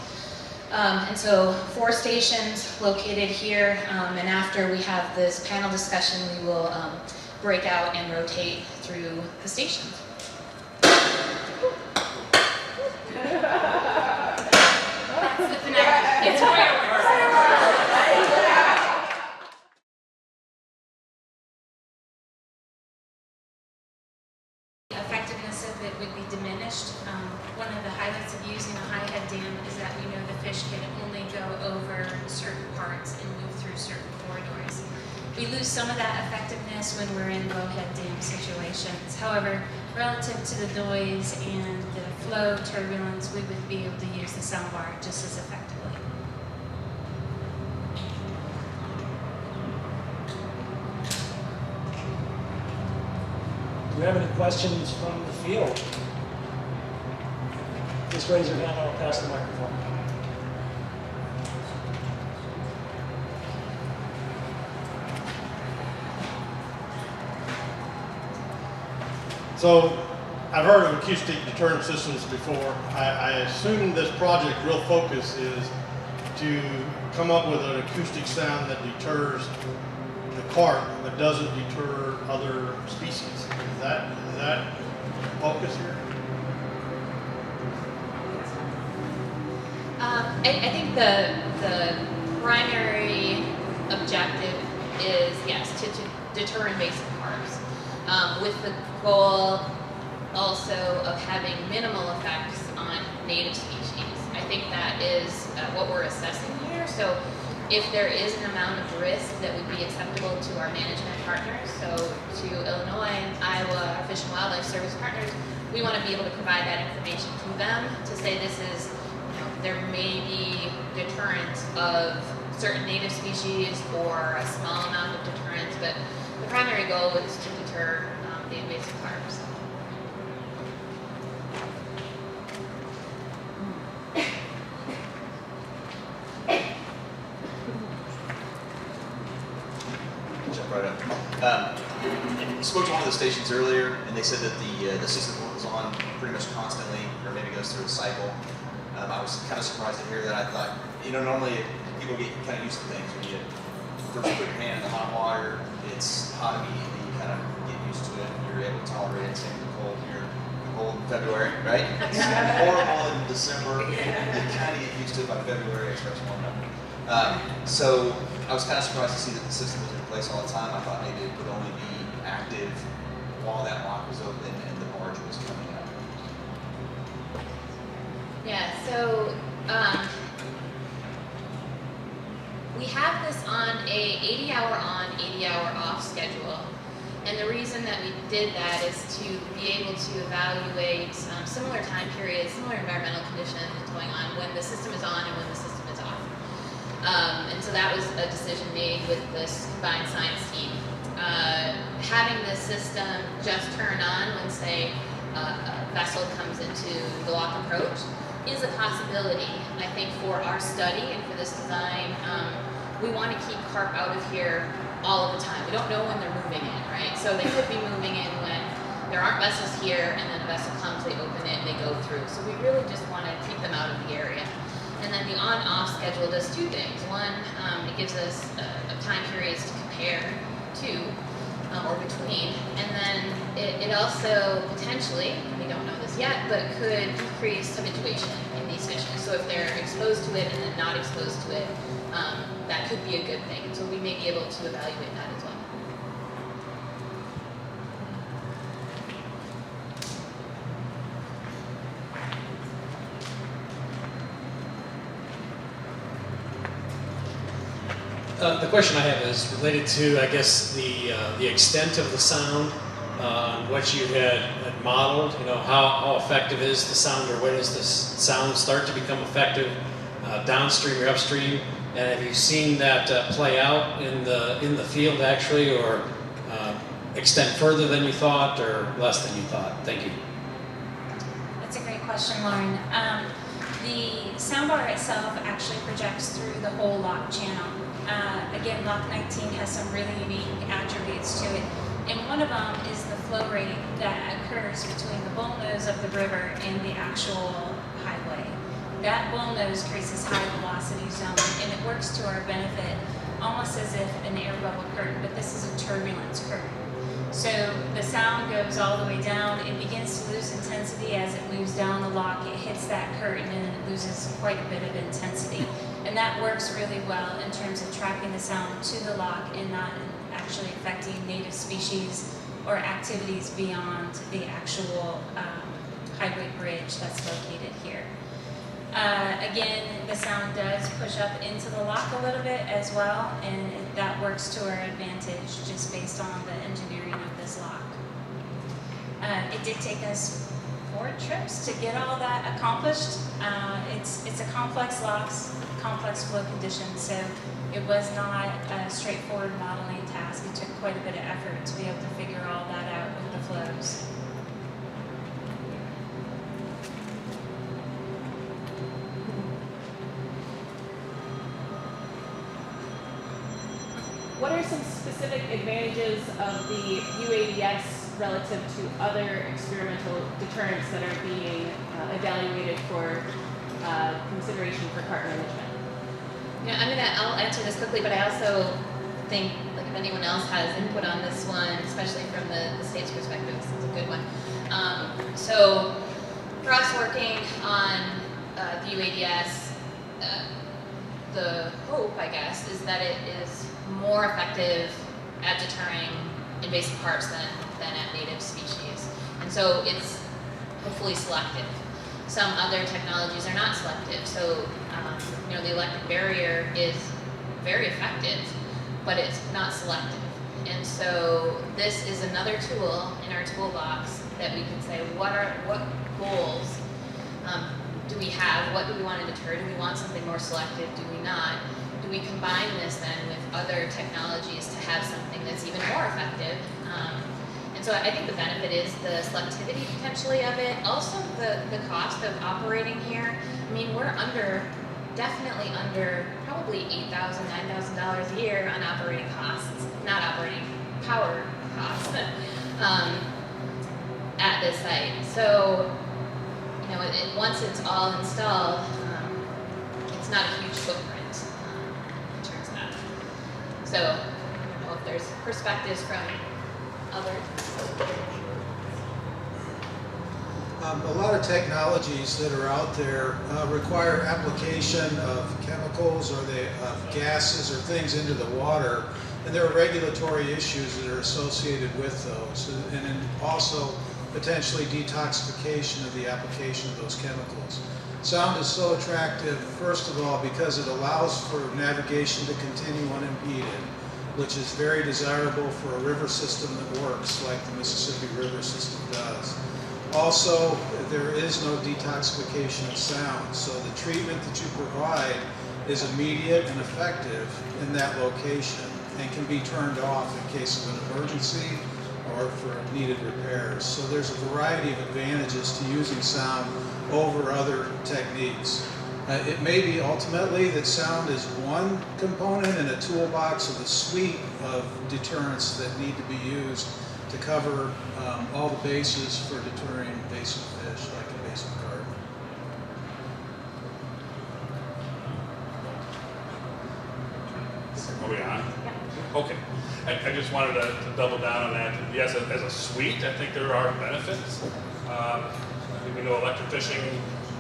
And so 4 stations located here, and after we have this panel discussion, we will break out and rotate through the stations. It's We lose some of that effectiveness when we're in wellhead dam situations. However, relative to the noise and the flow turbulence, we would be able to use the soundbar just as effectively. Do we have any questions from the field? Just raise your hand, I'll pass the microphone. So, I've heard of acoustic deterrent systems before. I assume this project real focus is to come up with an acoustic sound that deters the carp, but doesn't deter other species. Is that focus here? I think the primary objective is, yes, to deter invasive carps, with the goal also of having minimal effects on native species. I think that is what we're assessing here. So if there is an amount of risk that would be acceptable to our management partners, so to Illinois and Iowa, our Fish and Wildlife Service partners, we want to be able to provide that information to them to say this is, there may be deterrence of certain native species or a small amount of deterrence, but the primary goal is to deter the invasive carps. Jump right up. Spoke to one of the stations earlier, and they said that the system was on pretty much constantly, or maybe goes through a cycle. I was kind of surprised to hear that. I thought, normally people get kind of used to things. When you first put your hand in the hot water, it's hot immediately. You kind of get used to it, and you're able to tolerate it. Same with the cold here. The cold in February, right? It's horrible in December. You kind of get used to it by February. It starts warming up. So I was kind of surprised to see that the system was in place all the time. I thought maybe it would only be active while that lock was open and the barge was coming up. Yeah, so we have this on a 80-hour on, 80-hour off schedule. And the reason that we did that is to be able to evaluate similar time periods, similar environmental conditions going on when the system is on and when the system is off. And so that was a decision made with this combined science team. Having the system just turn on when, say, a vessel comes into the lock approach is a possibility. I think for our study and for this design, we want to keep carp out of here all of the time. We don't know when they're moving in, right? So they could be moving in when there aren't vessels here, and then a vessel comes, they open it, and they go through. So we really just want to keep them out of the area. And then the on-off schedule does two things. One, it gives us time periods to compare to, or between, and then it also potentially, we don't know this yet, but could decrease habituation in these fishes. So if they're exposed to it and then not exposed to it, that could be a good thing. So we may be able to evaluate that as well. The question I have is related to, I guess, the extent of the sound, what you had modeled. How effective is the sound, or when does the sound start to become effective, downstream or upstream? And have you seen that play out in the field actually, or extend further than you thought, or less than you thought? Thank you. That's a great question, Lauren. The soundbar itself actually projects through the whole lock channel. Again, Lock 19 has some really unique attributes to it, and one of them is the flow rate that occurs between the bullnose of the river and the actual highway. That bullnose creates this high velocity zone, and it works to our benefit, almost as if an air bubble curtain, but this is a turbulence curtain. So the sound goes all the way down, it begins to lose intensity as it moves down the lock, it hits that curtain, and it loses quite a bit of intensity. And that works really well in terms of trapping the sound to the lock and not actually affecting native species or activities beyond the actual highway bridge that's located here. Again, the sound does push up into the lock a little bit as well, and that works to our advantage just based on the engineering of this lock. It did take us 4 trips to get all that accomplished. It's a complex lock, complex flow conditions, so it was not a straightforward modeling task. It took quite a bit of effort to be able to figure all that out with the flows. What are some specific advantages of the uADS relative to other experimental deterrents that are being evaluated for consideration for carp management? Yeah, I'll answer this quickly, but I also think, like, if anyone else has input on this one, especially from the state's perspective, this is a good one. So for us working on the uADS, the hope, I guess, is that it is more effective at deterring invasive carps than at native species. And so it's hopefully selective. Some other technologies are not selective. So, the electric barrier is very effective, but it's not selective. And so this is another tool in our toolbox that we can say, what goals do we have? What do we want to deter? Do we want something more selective? Do we not? Do we combine this then with other technologies to have something that's even more effective? And so I think the benefit is the selectivity potentially of it. Also the cost of operating here. I mean, we're definitely under probably $8,000, $9,000 a year on operating costs, not operating power costs at this site. So, once it's all installed, it's not a huge footprint in terms of that. So, I don't know if there's perspectives from others. A lot of technologies that are out there require application of chemicals or of gases or things into the water, and there are regulatory issues that are associated with those, and then also potentially detoxification of the application of those chemicals. Sound is so attractive, first of all, because it allows for navigation to continue unimpeded, which is very desirable for a river system that works like the Mississippi River system does. Also, there is no detoxification of sound, so the treatment that you provide is immediate and effective in that location and can be turned off in case of an emergency or for needed repairs. So there's a variety of advantages to using sound over other techniques. It may be ultimately that sound is one component in a toolbox of a suite of deterrents that need to be used to cover all the bases for deterring invasive fish like invasive carp. Are we on? Okay. I just wanted to double down on that. Yes, as a suite, I think there are benefits. I think we know electric fishing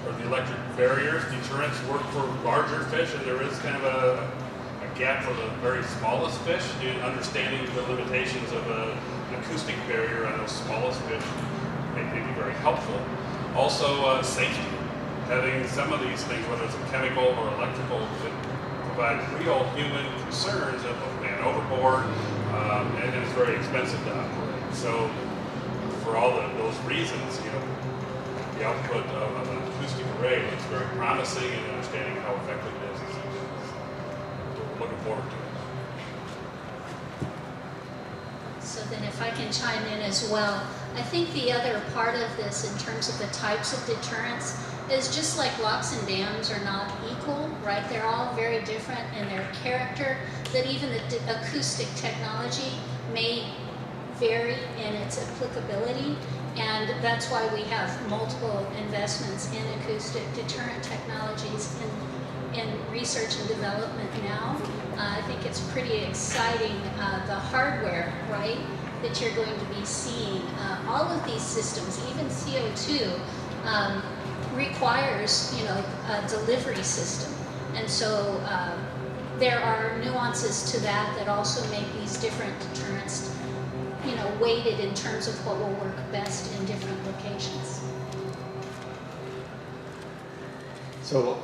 or the electric barriers, deterrents work for larger fish, and there is kind of a gap for the very smallest fish. Understanding the limitations of an acoustic barrier on those smallest fish may be very helpful. Also, safety. Having some of these things, whether it's a chemical or electrical, that provide real human concerns of a man overboard, and it's very expensive to operate. So, for all those reasons, the output of an acoustic array looks very promising, and understanding how effective it is we're looking forward to it. So then if I can chime in as well, I think the other part of this in terms of the types of deterrents is just like locks and dams are not equal, right? They're all very different in their character, that even the acoustic technology may vary in its applicability, and that's why we have multiple investments in acoustic deterrent technologies in research and development now. I think it's pretty exciting, the hardware, right, that you're going to be seeing. All of these systems, even CO2, requires, a delivery system. And so there are nuances to that also make these different deterrents, weighted in terms of what will work best in different locations. So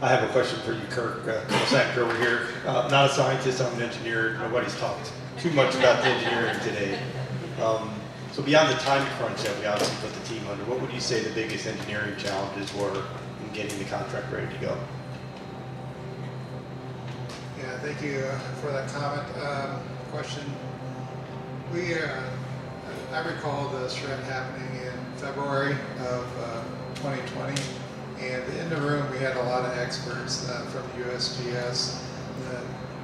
I have a question for you, Kirk. Sector over here. Not a scientist, I'm an engineer. Nobody's talked too much about the engineering today. So beyond the time crunch that we obviously put the team under, what would you say the biggest engineering challenges were in getting the contract ready to go? Yeah, thank you for that comment. Question. I recall the shred happening in February of 2020, and in the room we had a lot of experts from the USGS,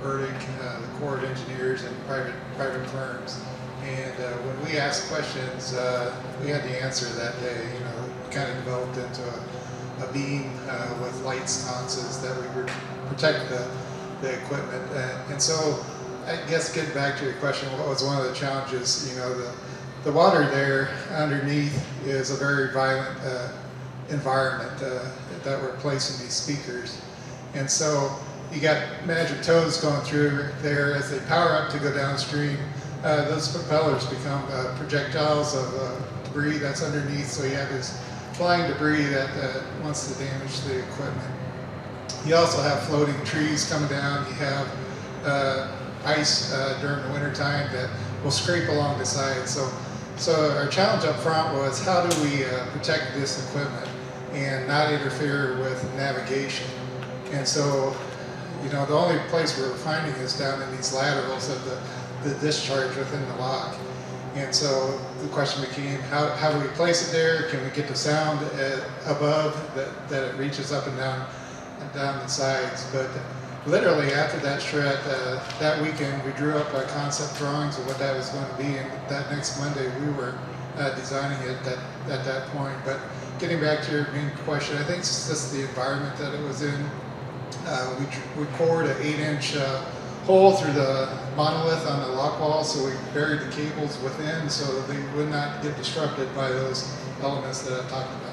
ERDIC, the Corps of Engineers, and private firms. And when we asked questions, we had the answer that day. You know, it kind of developed into a beam with light sconces that we would protect the equipment. And so, I guess getting back to your question, what was one of the challenges? You know, the water there underneath is a very violent environment that we're placing these speakers. And so you got magic tows going through there as they power up to go downstream. Those propellers become projectiles of debris that's underneath, so you have this flying debris that wants to damage the equipment. You also have floating trees coming down. You have ice during the wintertime that will scrape along the sides. So our challenge up front was, how do we protect this equipment and not interfere with navigation? And so, you know, the only place we were finding is down in these laterals of the discharge within the lock. And so the question became, how do we place it there? Can we get the sound above that it reaches up and down the sides? But literally after that shred, that weekend, we drew up concept drawings of what that was going to be, and that next Monday we were designing it at that point. But getting back to your main question, I think it's just the environment that it was in. We cored an 8-inch hole through the monolith on the lock wall, so we buried the cables within so that they would not get disrupted by those elements that I talked about.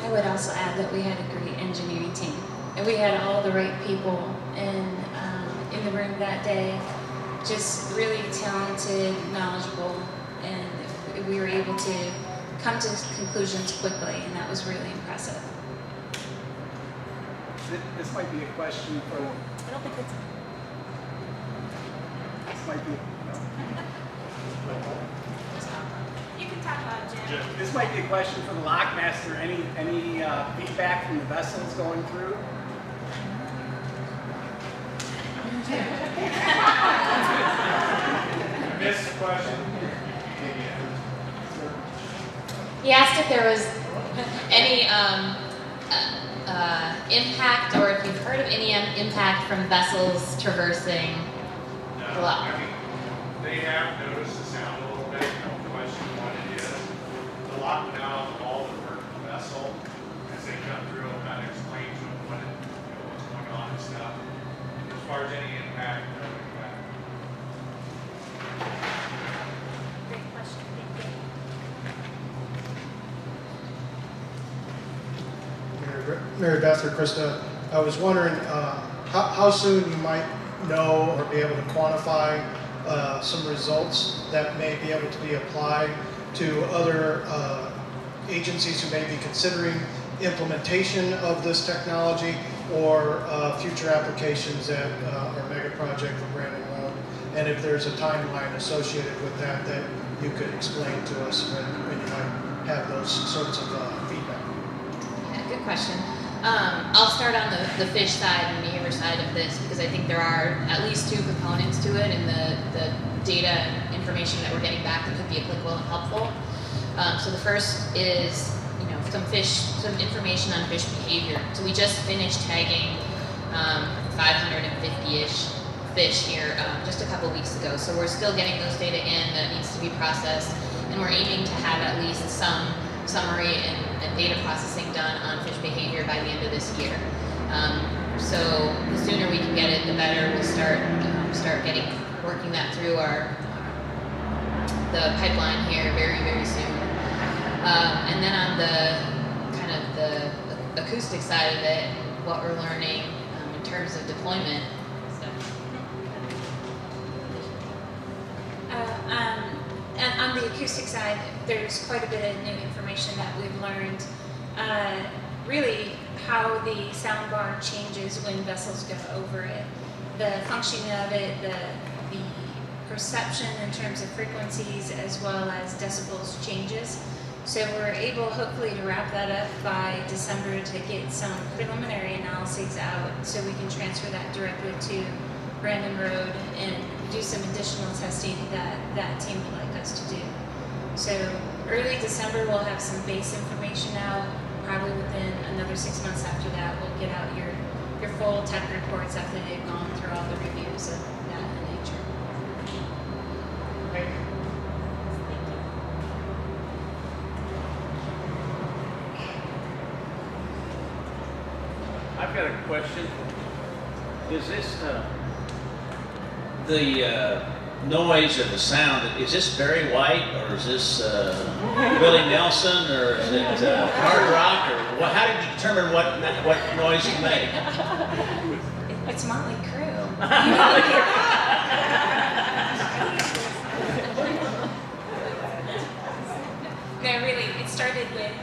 I would also add that we had a great engineering team, and we had all the right people in the room that day, just really talented, knowledgeable, and we were able to come to conclusions quickly, and that was really impressive. This might be a question for... I don't think it's... This might be... You can talk about it, Jim. This might be a question for the lockmaster. Any feedback from the vessels going through? Missed the question. He asked if there was any impact, or if you've heard of any impact from vessels traversing the lock. I mean, they have noticed the sound a little bit, no question what it is. The lockdown of all the work of the vessel, as they come through, and kind of explain to them what's going on and stuff. As far as any impact, no impact. Great question. Thank you. Mary Beth or Krista, I was wondering how soon you might know or be able to quantify some results that may be able to be applied to other agencies who may be considering implementation of this technology, or future applications at our mega project for Brandon Road, and if there's a timeline associated with that that you could explain to us when you might have those sorts of feedback. Yeah, good question. I'll start on the fish side and behavior side of this, because I think there are at least two components to it, and the data and information that we're getting back that could be applicable and helpful. So the first is, some information on fish behavior. So we just finished tagging 550-ish fish here just a couple weeks ago. So we're still getting those data in that needs to be processed, and we're aiming to have at least some summary and data processing done on fish behavior by the end of this year. So the sooner we can get it, the better. We'll start working that through the pipeline here very, very soon. And then on the kind of the acoustic side of it, what we're learning in terms of deployment. So. acoustic side, there's quite a bit of new information that we've learned. Really, how the soundbar changes when vessels go over it, the functioning of it, the perception in terms of frequencies as well as decibels changes. So we're able, hopefully, to wrap that up by December to get some preliminary analyses out so we can transfer that directly to Brandon Road and do some additional testing that that team would like us to do. So early December, we'll have some base information out. Probably within another 6 months after that, we'll get out your full tech reports after they've gone through all the reviews of that nature. Thank you. I've got a question. Is this the noise or the sound, is this Barry White or is this Willie Nelson or is it hard rock or what, how did you determine what noise you make? It's Motley Crue. No, really, it started with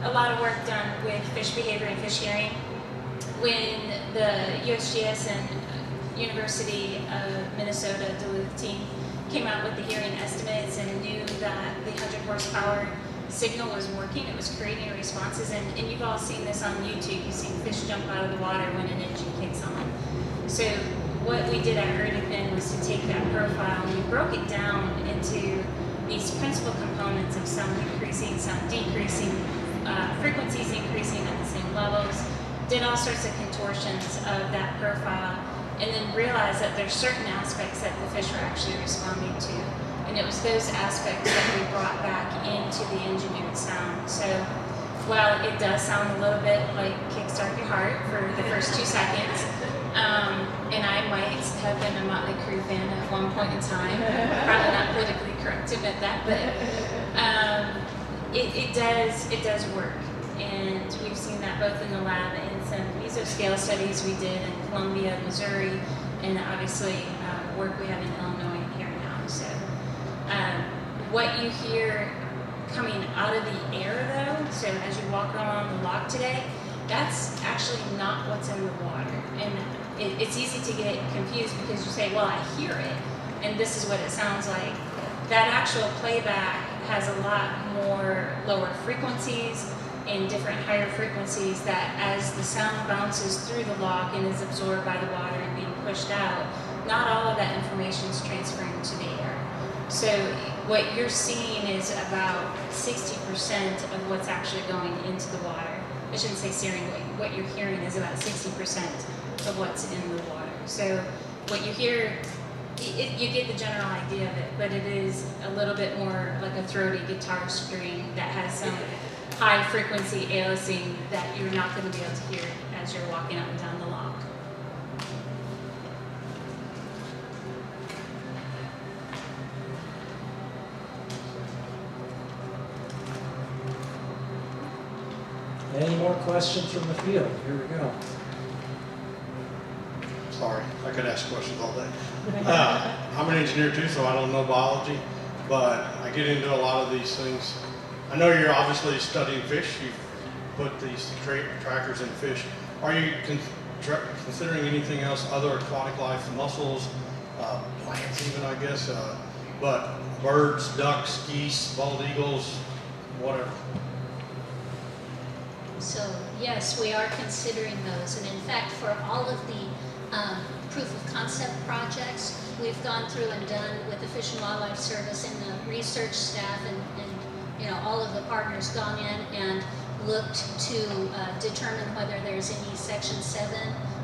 a lot of work done with fish behavior and fish hearing. When the USGS and University of Minnesota Duluth team came out with the hearing estimates and knew that the 100 horsepower signal was working, it was creating responses, and you've all seen this on YouTube, you've seen fish jump out of the water when an engine kicks on. So what we did at Erdekman was to take that profile and we broke it down into these principal components of sound increasing, sound decreasing, frequencies increasing at the same levels, did all sorts of contortions of that profile, and then realized that there's certain aspects that the fish are actually responding to. And it was those aspects that we brought back into the engineered sound. So while it does sound a little bit like Kickstart Your Heart for the first 2 seconds, and I might have been a Motley Crue fan at one point in time, probably not politically correct to admit that, but it does work. And we've seen that both in the lab and some mesoscale studies we did in Columbia, Missouri, and obviously work we have in Illinois here now. So what you hear coming out of the air though, so as you walk around the lock today, that's actually not what's in the water. And it's easy to get confused because you say, well, I hear it, and this is what it sounds like. That actual playback has a lot more lower frequencies and different higher frequencies that as the sound bounces through the lock and is absorbed by the water and being pushed out, not all of that information is transferring to the air. So what you're seeing is about 60% of what's actually going into the water. I shouldn't say searing, what you're hearing is about 60% of what's in the water. So what you hear, you get the general idea of it, but it is a little bit more like a throaty guitar string that has some high frequency aliasing that you're not going to be able to hear as you're walking up and down the lock. Any more questions from the field? Here we go. Sorry, I could ask questions all day. I'm an engineer too, so I don't know biology, but I get into a lot of these things. I know you're obviously studying fish. You've put these trackers in fish. Are you considering anything else, other aquatic life, mussels, plants even, I guess, but birds, ducks, geese, bald eagles, whatever? So yes, we are considering those, and in fact, for all of the proof of concept projects we've gone through and done with the Fish and Wildlife Service and the research staff and all of the partners gone in and looked to determine whether there's any Section 7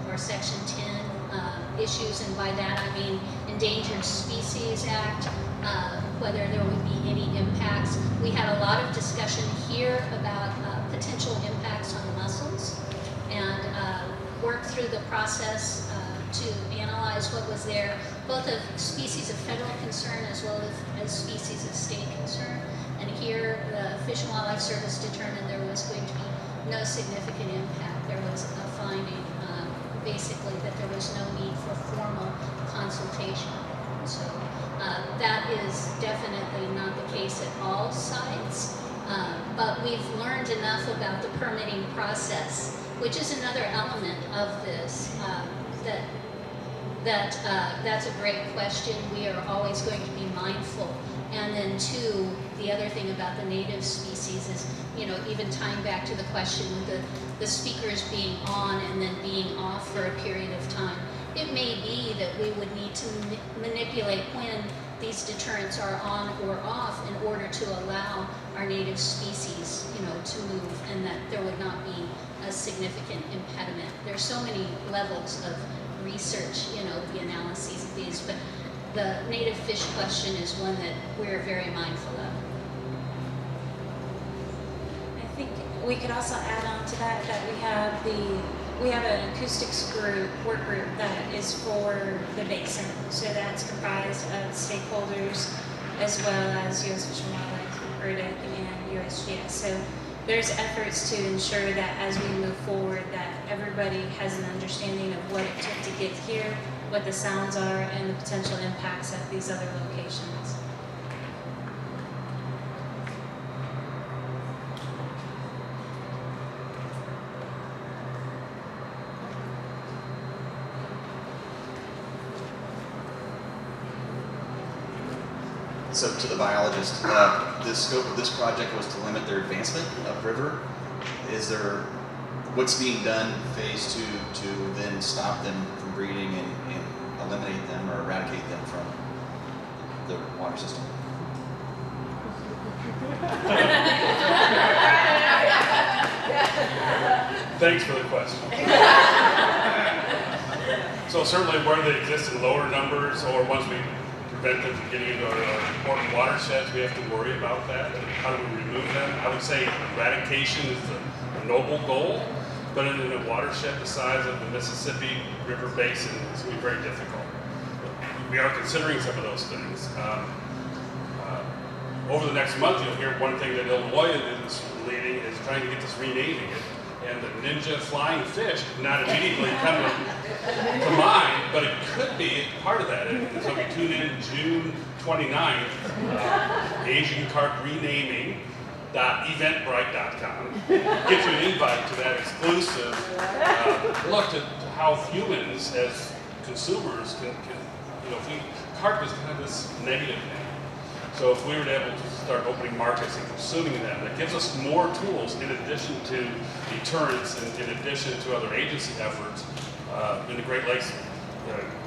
or Section 10 issues, and by that I mean Endangered Species Act, whether there would be any impacts. We had a lot of discussion here about potential impacts on mussels and worked through the process to analyze what was there, both of species of federal concern as well as species of state concern. And here the Fish and Wildlife Service determined there was going to be no significant impact. There was a finding basically that there was no need for formal consultation. So that is definitely not the case at all sites. But we've learned enough about the permitting process, which is another element of this, that's a great question. We are always going to be mindful. And then two, the other thing about the native species is, you know, even tying back to the question with the speakers being on and then being off for a period of time. It may be that we would need to manipulate when these deterrents are on or off in order to allow our native species, you know, to move, and that there would not be a significant impediment. There's so many levels of research, you know, the analyses of these, but the native fish question is one that we're very mindful of. I think we could also add on to that we have an acoustics work group that is for the basin. So that's comprised of stakeholders as well as U.S. Fish and Wildlife, URDIC, and USGS. So there's efforts to ensure that as we move forward that everybody has an understanding of what it took to get here, what the sounds are, and the potential impacts at these other locations. So to the biologist, the scope of this project was to limit their advancement upriver. Is there, what's being done phase 2 to then stop them from breeding and eliminate them or eradicate them from the water system? Thanks for the question. So certainly where they exist in lower numbers, or once we prevent them from getting into our important watersheds, we have to worry about that. And how do we remove them? I would say eradication is a noble goal, but in a watershed the size of the Mississippi River Basin, it's going to be very difficult. We are considering some of those things. Over the next month, you'll hear one thing that Illinois is leading is trying to get this renaming. And the ninja flying fish did not immediately come to mind, but it could be part of that. And so we tune in June 29th, Asian Carp Renaming .eventbrite.com. Get you an invite to that exclusive look to how humans as consumers can you know, carp is kind of this negative thing. So if we were able to start opening markets and consuming them, that gives us more tools in addition to deterrence and in addition to other agency efforts. In the Great Lakes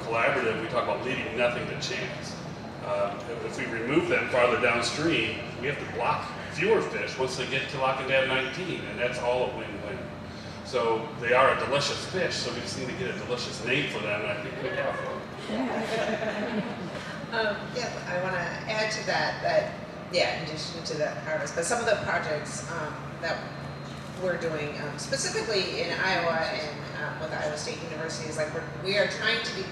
Collaborative, we talk about leaving nothing to chance. If we remove them farther downstream, we have to block fewer fish once they get to Loch and Dam 19, and that's all a win-win. So they are a delicious fish, so we just need to get a delicious name for them, and I think we have one. Yeah, I want to add to that, yeah, in addition to that harvest, but some of the projects that we're doing, specifically in Iowa and with Iowa State University, is like we are trying to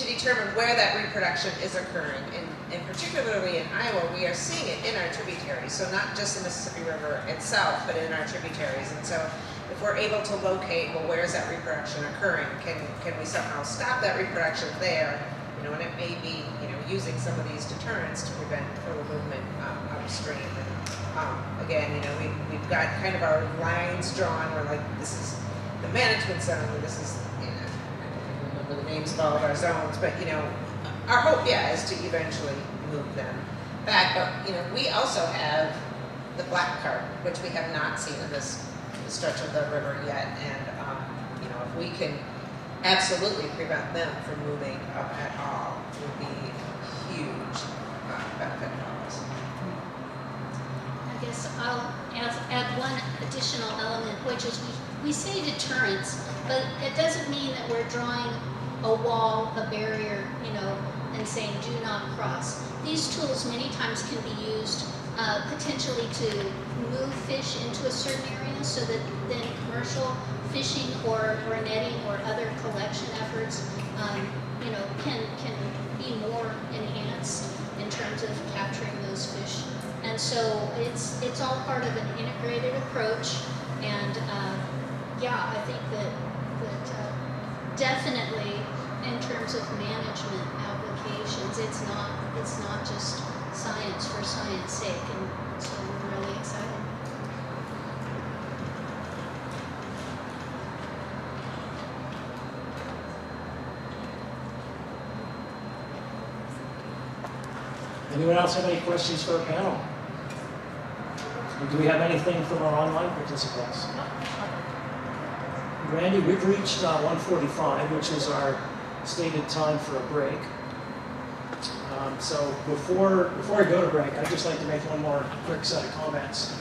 determine where that reproduction is occurring, and particularly in Iowa, we are seeing it in our tributaries, so not just the Mississippi River itself, but in our tributaries, and so if we're able to locate, well, where is that reproduction occurring? Can we somehow stop that reproduction there? You know, and it may be, you know, using some of these deterrents to prevent further movement upstream. And again, you know, we've got kind of our lines drawn. We're like, this is the management zone. This is, you know, I don't remember the names of all of our zones, but you know, our hope, yeah, is to eventually move them back. But you know, we also have the black carp, which we have not seen in this stretch of the river yet, and you know, if we can absolutely prevent them from moving up at all, would be a huge benefit for us. I guess I'll add one additional element, which is we say deterrence, but it doesn't mean that we're drawing a wall, a barrier, you know, and saying do not cross. These tools many times can be used potentially to move fish into a certain area so that then commercial fishing or netting or other collection efforts, you know, can be more enhanced in terms of capturing those fish. And so it's all part of an integrated approach. And yeah, I think that definitely, in terms of management applications. It's not just science for science sake, and so we're really excited. Anyone else have any questions for our panel? Do we have anything from our online participants? Randy, we've reached 1:45, which is our stated time for a break. So before I go to break, I'd just like to make one more quick set of comments.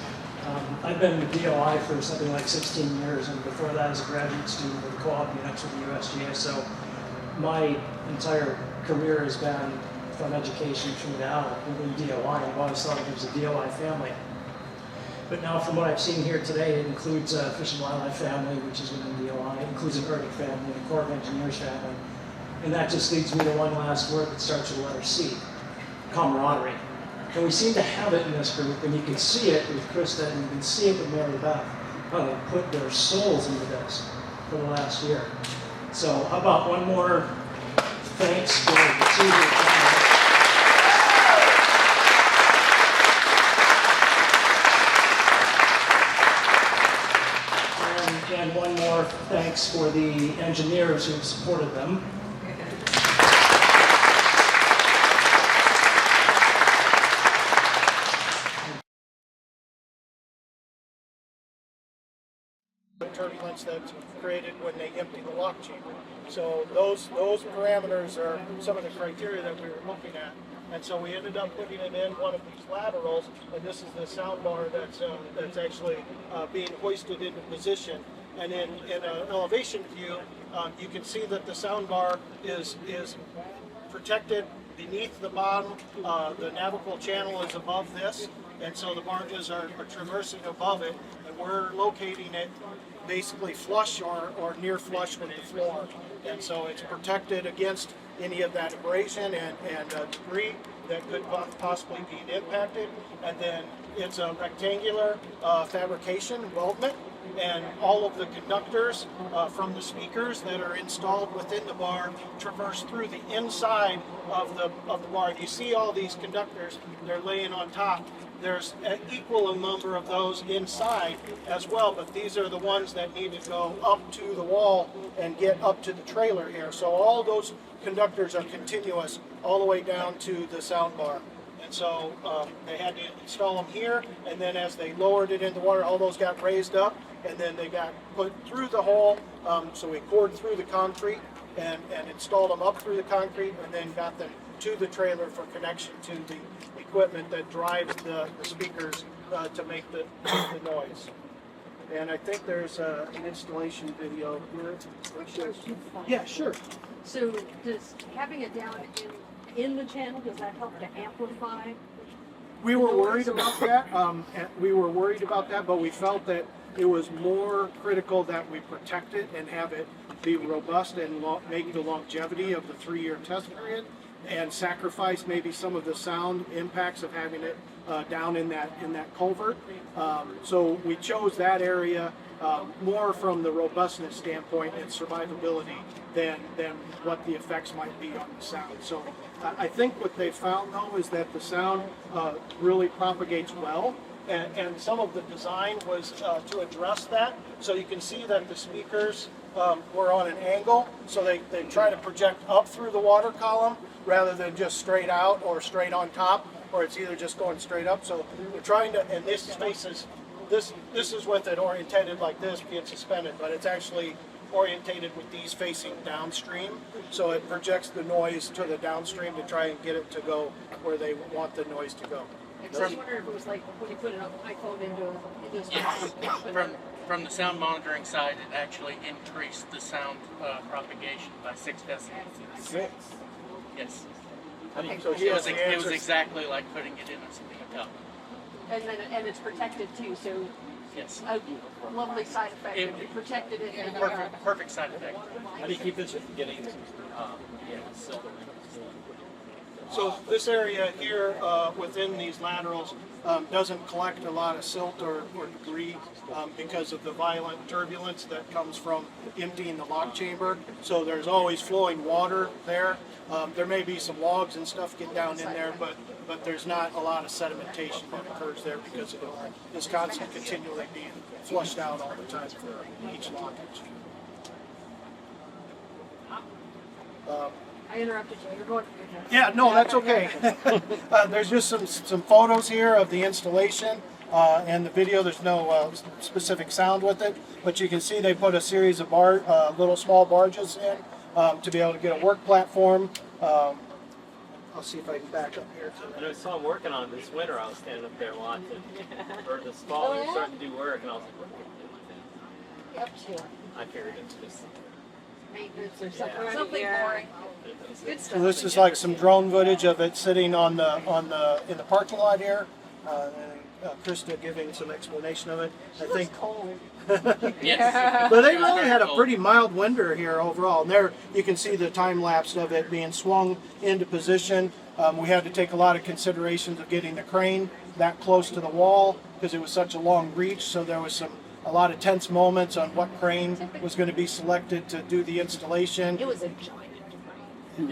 I've been with DOI for something like 16 years, and before that as a graduate student with the co-op units with the USGS. So my entire career has been from education through now in DOI. I've always thought of it as a DOI family. But now from what I've seen here today, it includes a Fish and Wildlife family, which is within DOI. It includes an ERDIC family, a Corps of Engineers family. And that just leads me to one last word that starts with the letter C, camaraderie. And we seem to have it in this group, and you can see it with Krista, and you can see it with Mary Beth, how they put their souls into this for the last year. So how about one more thanks to the two of you. And one more thanks for the engineers who supported them. The turbulence that's created when they empty the lock chamber. So those parameters are some of the criteria that we were looking at. And so we ended up putting it in one of these laterals, and this is the soundbar that's actually being hoisted into position. And in an elevation view, you can see that the soundbar is protected beneath the bottom. The navigational channel is above this, and so the barges are traversing above it, and we're locating it basically flush or near flush with the floor. And so it's protected against any of that abrasion and debris that could possibly be impacted. And then it's a rectangular fabrication weldment, and all of the conductors from the speakers that are installed within the bar traverse through the inside of the bar. You see all these conductors, they're laying on top. There's an equal number of those inside as well, but these are the ones that need to go up to the wall and get up to the trailer here. So all those conductors are continuous all the way down to the sound bar. And so they had to install them here, and then as they lowered it into water, all those got raised up, and then they got put through the hole. So we cored through the concrete and installed them up through the concrete, and then got them to the trailer for connection to the equipment that drives the speakers to make the noise. And I think there's an installation video here. Yeah, sure. So does having it down in the channel, does that help to amplify? We were worried about that. But we felt that it was more critical that we protect it and have it be robust and make the longevity of the 3-year test period, and sacrifice maybe some of the sound impacts of having it down in that culvert. So we chose that area more from the robustness standpoint and survivability than what the effects might be on the sound. So I think what they found though is that the sound really propagates well. And some of the design was to address that. So you can see that the speakers were on an angle, so they try to project up through the water column rather than just straight out or straight on top, or it's either just going straight up. So we're trying to, and this faces, this is with it orientated like this, being suspended, but it's actually orientated with these facing downstream, so it projects the noise to the downstream to try and get it to go where they want the noise to go. I was wondering if it was like when you put an iPhone into From the sound monitoring side, it actually increased the sound propagation by 6 decibels. 6? Yes. Okay. So it was exactly like putting it in a cup. And it's protected too, so yes. A lovely side effect. It protected it. And perfect side effect. How do you keep this from getting silver? So this area here within these laterals doesn't collect a lot of silt or debris because of the violent turbulence that comes from emptying the lock chamber. So there's always flowing water there. There may be some logs and stuff get down in there, but there's not a lot of sedimentation that occurs there because of this constant continually being flushed out all the time for each lockage. I interrupted you. You're going. Yeah, no, that's okay. There's just some photos here of the installation and the video. There's no specific sound with it, but you can see they put a series of little small barges in to be able to get a work platform. I'll see if I can back up here. And I saw him working on it this winter. I was standing up there watching. Or this fall, we were starting to do work, and I was like, what are you up to? I figured it's just maintenance or something boring. Good stuff. So this is like some drone footage of it sitting in the parking lot here. Krista giving some explanation of it. I think cold. Yes. But they really had a pretty mild winter here overall. And there you can see the time lapse of it being swung into position. We had to take a lot of considerations of getting the crane that close to the wall because it was such a long reach. So there was a lot of tense moments on what crane was going to be selected to do the installation. It was a giant.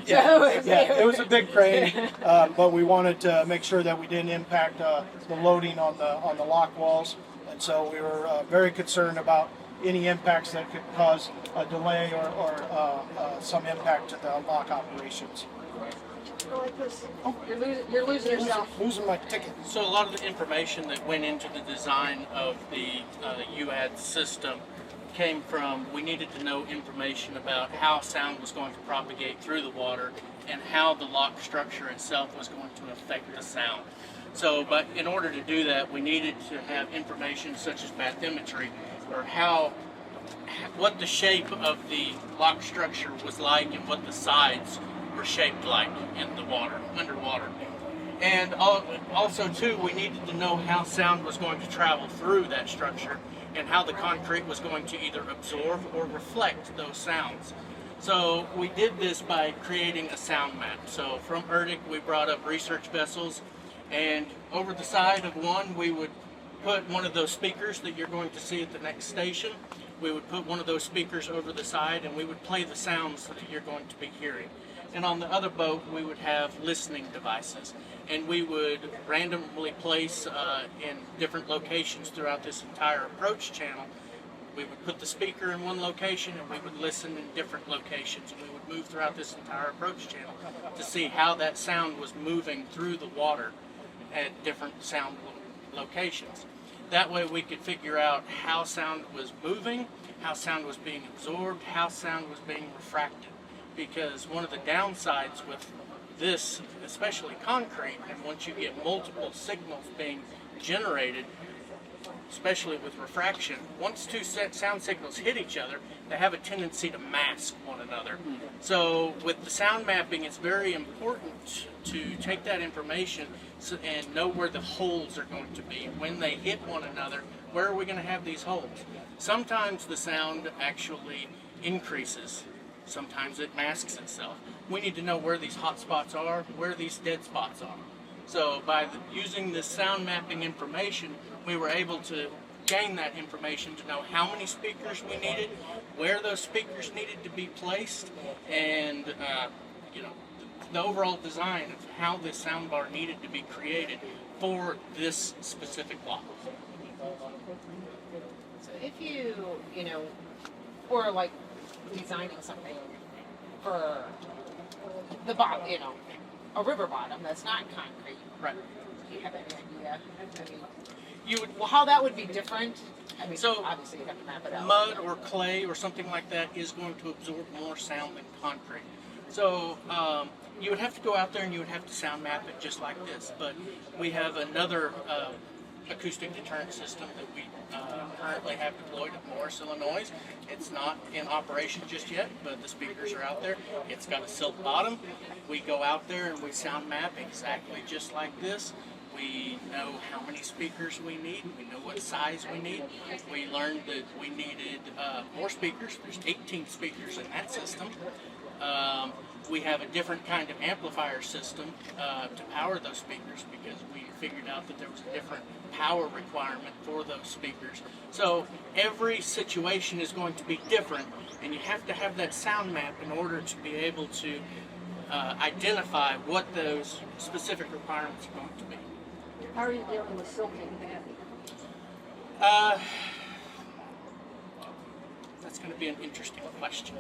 Yeah, it was a big crane, but we wanted to make sure that we didn't impact the loading on the lock walls, and so we were very concerned about any impacts that could cause a delay or some impact to the lock operations. Like this. You're losing yourself. Losing my ticket. So a lot of the information that went into the design of the uADS system came from, we needed to know information about how sound was going to propagate through the water and how the lock structure itself was going to affect the sound. So, but in order to do that, we needed to have information such as bathymetry, or what the shape of the lock structure was like and what the sides were shaped like in the water, underwater. And also too, we needed to know how sound was going to travel through that structure and how the concrete was going to either absorb or reflect those sounds. So we did this by creating a sound map. So from URDIC we brought up research vessels, and over the side of one we would put one of those speakers that you're going to see at the next station. We would put one of those speakers over the side and we would play the sounds that you're going to be hearing. And on the other boat we would have listening devices, and we would randomly place in different locations throughout this entire approach channel. We would put the speaker in one location and we would listen in different locations, and we would move throughout this entire approach channel to see how that sound was moving through the water at different sound locations. That way we could figure out how sound was moving, how sound was being absorbed, how sound was being refracted. Because one of the downsides with this, especially concrete, and once you get multiple signals being generated, especially with refraction, once two sound signals hit each other, they have a tendency to mask one another. So with the sound mapping, it's very important to take that information and know where the holes are going to be. When they hit one another, where are we going to have these holes? Sometimes the sound actually increases. Sometimes it masks itself. We need to know where these hot spots are, where these dead spots are. So by using this sound mapping information, we were able to gain that information to know how many speakers we needed, where those speakers needed to be placed, and the overall design of how this soundbar needed to be created for this specific lock. So if you or like designing something for the bottom, a river bottom that's not concrete. Right. Do you have any idea? How that would be different? I mean, so obviously you have to map it out. Mud or clay or something like that is going to absorb more sound than concrete. So you would have to go out there and you would have to sound map it just like this. But we have another acoustic deterrent system that we currently have deployed at Morris, Illinois. It's not in operation just yet, but the speakers are out there. It's got a silt bottom. We go out there and we sound map exactly just like this. We know how many speakers we need. We know what size we need. We learned that we needed more speakers. There's 18 speakers in that system. We have a different kind of amplifier system to power those speakers because we figured out that there was a different power requirement for those speakers. So every situation is going to be different, and you have to have that sound map in order to be able to identify what those specific requirements are going to be. How are you dealing with silting? That's going to be an interesting question.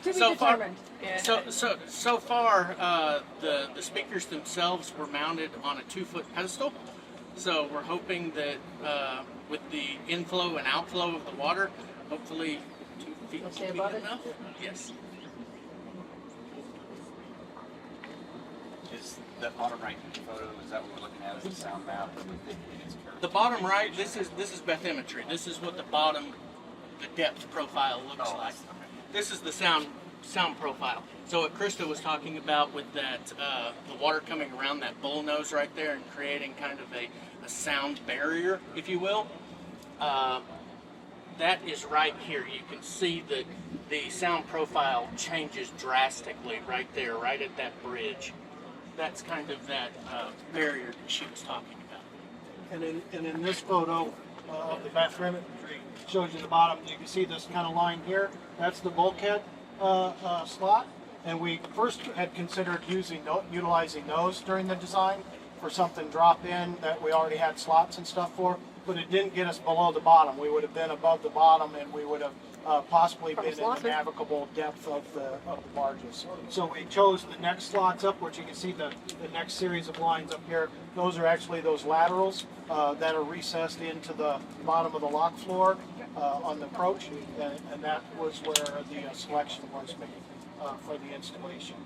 To be So far, determined. so far, the speakers themselves were mounted on a 2-foot pedestal. So we're hoping that with the inflow and outflow of the water, hopefully 2 feet will be enough. Yes. Is the bottom right photo, is that what we're looking at as the sound map? The bottom right, this is bathymetry. This is what the depth profile looks like. This is the sound profile. So what Krista was talking about with that, the water coming around that bull nose right there and creating kind of a sound barrier, if you will. That is right here. You can see that the sound profile changes drastically right there, right at that bridge. That's kind of that barrier that she was talking about. And in this photo of the bathymetry, shows you the bottom. You can see this kind of line here. That's the bulkhead slot. And we first had considered utilizing those during the design for something drop-in that we already had slots and stuff for. But it didn't get us below the bottom. We would have been above the bottom, and we would have possibly been in the navigable depth of the barges. So we chose the next slots up, which you can see the next series of lines up here. Those are actually those laterals that are recessed into the bottom of the lock floor on the approach, and that was where the selection was made for the installation.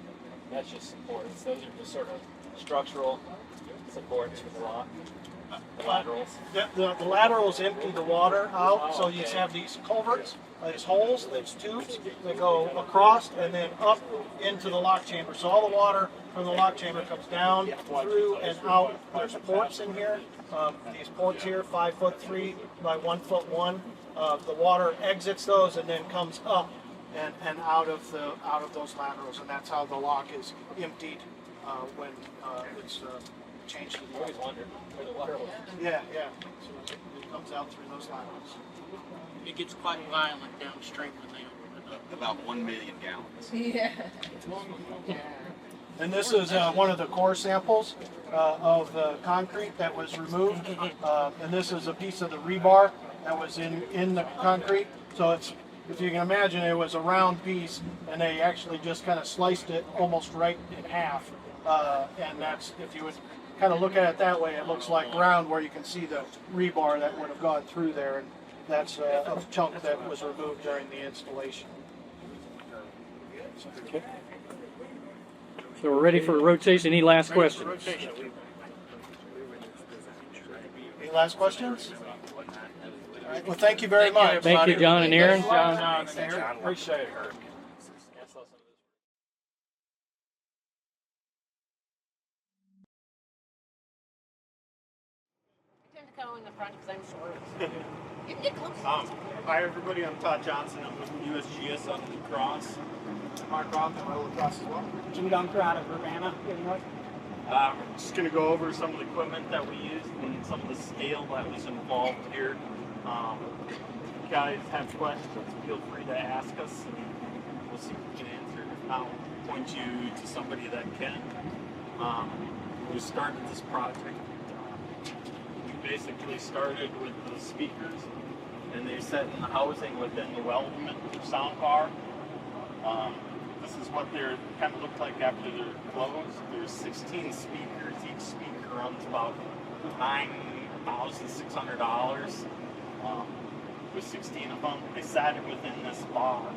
That's just supports. Those are just sort of structural supports for the lock. The laterals. The laterals empty the water out, so you have these culverts, these holes, these tubes that go across and then up into the lock chamber. So all the water from the lock chamber comes down, through, and out. There's ports in here. These ports here, 5'3" by 1'1". The water exits those and then comes up and out of those laterals, and that's how the lock is emptied when it's changed to the I always wondered where the water was. Yeah. So it comes out through those laterals. It gets quite violent downstream when they open it up. About 1 million gallons. Yeah. And this is one of the core samples of the concrete that was removed. And this is a piece of the rebar that was in the concrete. So it's, if you can imagine, it was a round piece, and they actually just kind of sliced it almost right in half. And that's, if you would kind of look at it that way, it looks like ground where you can see the rebar that would have gone through there. And that's a chunk that was removed during the installation. Okay. So we're ready for rotation. Any last questions? Any last questions? All right. Well, thank you very much. Thank you, John and Aaron. John and Aaron. Appreciate it. Go in the front because I'm short. You can get close. Hi everybody, I'm Todd Johnson. I'm with USGS on the Cross. Mark Roth, I'm Cross as well. Jim Dunker out of Urbana, Illinois. We're just going to go over some of the equipment that we used and some of the scale that was involved here. If you guys have questions, feel free to ask us and we'll see if we can answer. If not, we'll point you to somebody that can. We started this project. Basically started with the speakers, and they set in the housing within the weldment soundbar. This is what they kind of looked like after they're closed. There's 16 speakers. Each speaker runs about $9,600. With 16 of them, they sat it within this bar.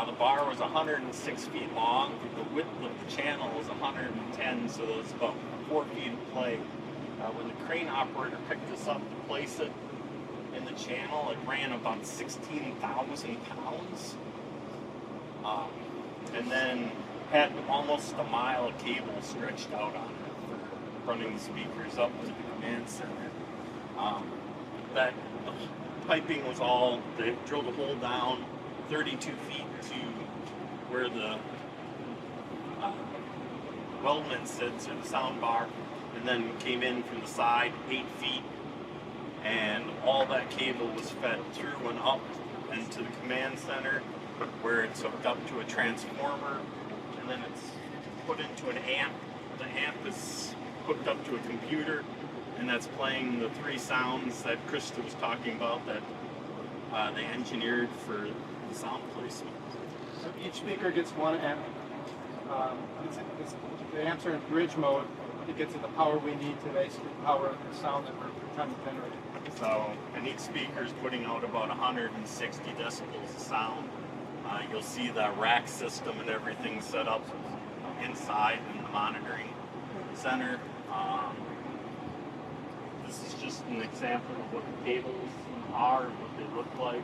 The bar was 106 feet long. The width of the channel was 110, so it was about 4 feet of play. When the crane operator picked this up to place it in the channel, it ran about 16,000 pounds. And then had almost a mile of cable stretched out on it for running the speakers up to the command center. The piping was all, they drilled a hole down 32 feet to where the weldment sits, or the sound bar, and then came in from the side 8 feet, and all that cable was fed through and up into the command center, where it's hooked up to a transformer, and then it's put into an amp. The amp is hooked up to a computer, and that's playing the 3 sounds that Krista was talking about that they engineered for the sound placement. So each speaker gets 1 amp. The amps are in bridge mode. It gets the power we need to basically power the sound that we're trying to generate. So, and each speaker is putting out about 160 decibels of sound. You'll see the rack system and everything set up inside in the monitoring center. This is just an example of what the cables are and what they look like.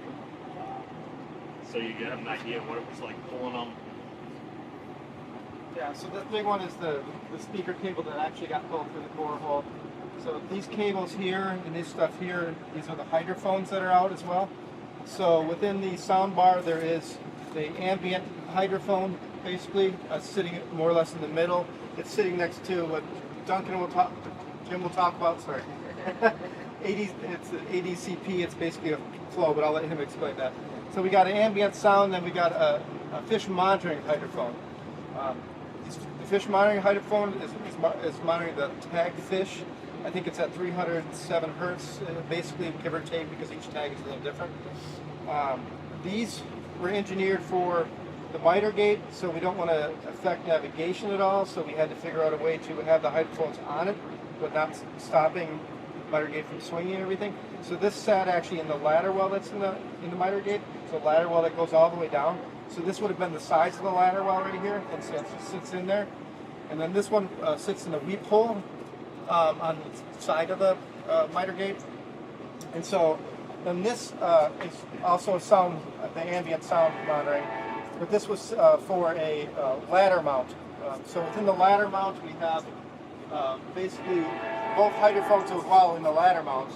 So you get an idea of what it was like pulling them. Yeah, so this big one is the speaker cable that actually got pulled through the borehole. So these cables here and this stuff here, these are the hydrophones that are out as well. So within the sound bar there is the ambient hydrophone, basically sitting more or less in the middle. It's sitting next to what Jim will talk about, sorry. It's ADCP, it's basically a flow, but I'll let him explain that. So we got an ambient sound, then we got a fish monitoring hydrophone. The fish monitoring hydrophone is monitoring the tagged fish. I think it's at 307 hertz, basically, give or take, because each tag is a little different. These were engineered for the miter gate, so we don't want to affect navigation at all, so we had to figure out a way to have the hydrophones on it, but not stopping miter gate from swinging and everything. So this sat actually in the ladder well that's in the miter gate, so ladder well that goes all the way down. So this would have been the size of the ladder well right here, and so it sits in there. And then this one sits in the weep hole on the side of the miter gate. And so then this is also sound, the ambient sound monitoring, but this was for a ladder mount. So within the ladder mount we have basically both hydrophones as well in the ladder mount.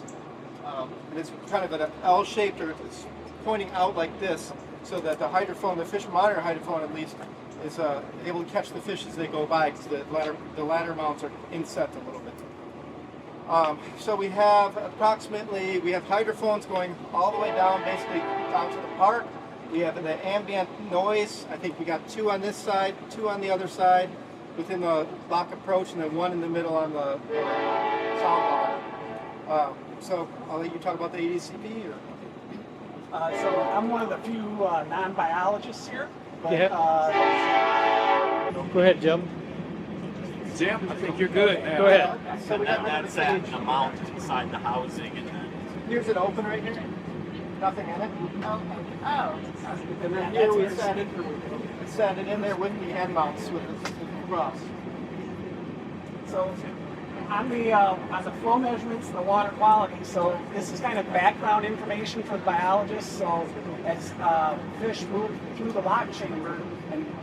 And it's kind of an L-shaped, or it's pointing out like this, so that the hydrophone, the fish monitor hydrophone at least, is able to catch the fish as they go by, because the ladder mounts are inset a little bit. So we have we have hydrophones going all the way down, basically down to the park. We have the ambient noise. I think we got 2 on this side, 2 on the other side within the lock approach, and then 1 in the middle on the sound bar. So I'll let you talk about the ADCP. So I'm one of the few non-biologists here. But, Go ahead, Jim. Jim, I think you're good now. Go ahead. So That's that amount inside the housing, and then here's it open right here. Nothing in it. Okay. Oh. And then here we sat it in there with the end mounts with the cross. So on the flow measurements, the water quality, so this is kind of background information for the biologists. So as fish move through the lock chamber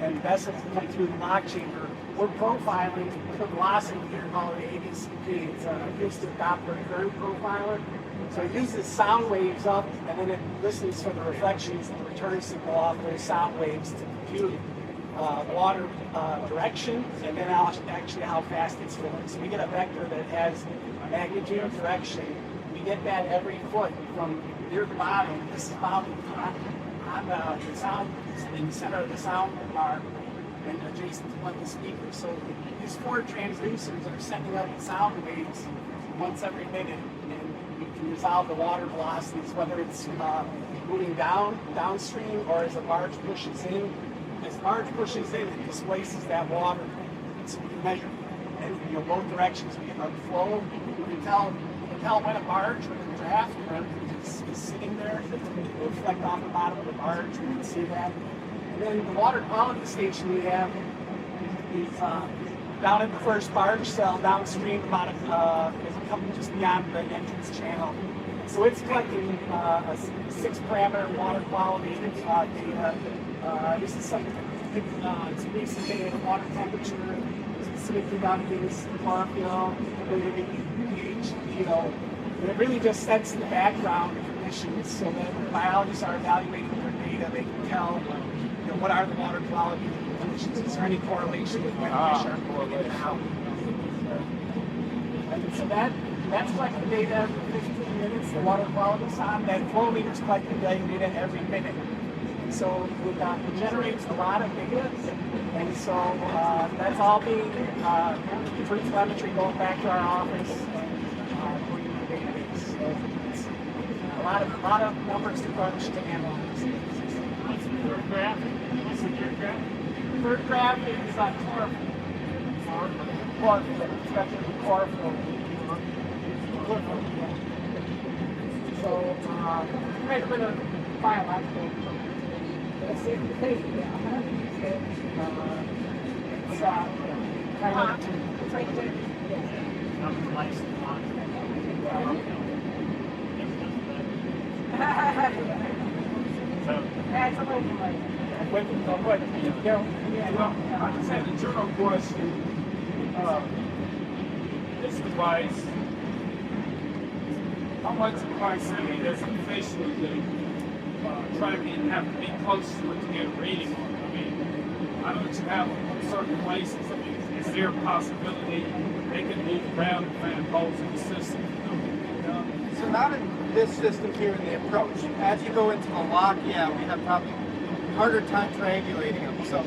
and vessels come through the lock chamber, we're profiling the velocity here called the ADCP. It's an acoustic Doppler current profiler. So it uses sound waves up, and then it listens for the reflections and the return signal off those sound waves to compute water direction, and then actually how fast it's flowing. So we get a vector that has magnitude of direction. We get that every foot from near the bottom. This is mounted on the sound, in the center of the sound bar and adjacent to one of the speakers. So these 4 transducers are sending up sound waves once every minute, and we can resolve the water velocities, whether it's moving downstream, or as a barge pushes in. As the barge pushes in, it displaces that water, so we can measure in both directions. We get our flow. We can tell when a barge, when a draft is sitting there. It will reflect off the bottom of the barge. We can see that. And then the water quality station we have is down at the first barge cell downstream, about coming just beyond the entrance channel. So it's collecting a 6-parameter water quality data. This is something it's basic data, water temperature, specific conductance, chlorophyll, pH, and it really just sets the background conditions so that biologists are evaluating their data, they can tell, you know, what are the water quality conditions. Is there any correlation with when fish are going in and out? And so that's collecting data every 15 minutes. The water quality sound, that flow meter is collecting data every minute. So it generates a lot of data, and so that's all being for telemetry going back to our office and putting in the database. So it's a lot of numbers to crunch to analyze. What's the third graph? What's the third graph? Third graph is chlorophyll. Chlorophyll, especially chlorophyll. So quite a bit of biological. Let's see the tape. It's right there. That's a little light. Well, I just had a general question. This device, how much proximity does a fish need to try to have to be close to it to get a reading on it? I mean, I know that you have certain places. I mean, is there a possibility they can move around and find holes in the system? So not in this system here in the approach. As you go into the lock, yeah, we have probably harder time triangulating them. So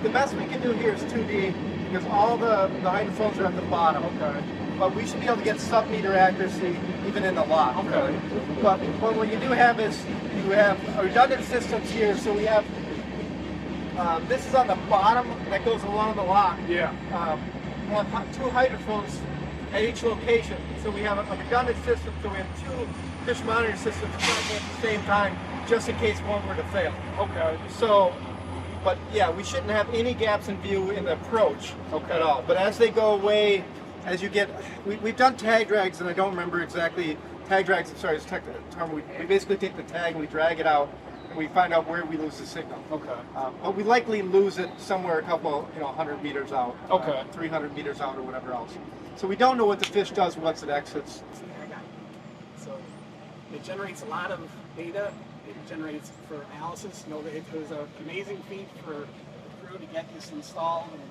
the best we can do here is 2D because all the hydrophones are at the bottom. Okay. But we should be able to get sub-meter accuracy even in the lock. Okay. But what you do have is you have redundant systems here. So we have this is on the bottom that goes along the lock. Yeah. We'll have 2 hydrophones at each location. So we have a redundant system. So we have 2 fish monitoring systems running at the same time, just in case one were to fail. Okay. So, but yeah, we shouldn't have any gaps in view in the approach at all. But as they go away, as you get, we've done tag drags, and I don't remember exactly tag drags. I'm sorry, it's technical term. We basically take the tag and we drag it out, and we find out where we lose the signal. Okay. But we likely lose it somewhere a couple, 100 meters out. Okay. 300 meters out or whatever else. So we don't know what the fish does once it exits. So it generates a lot of data. It generates for analysis. You know, it was an amazing feat for the crew to get this installed and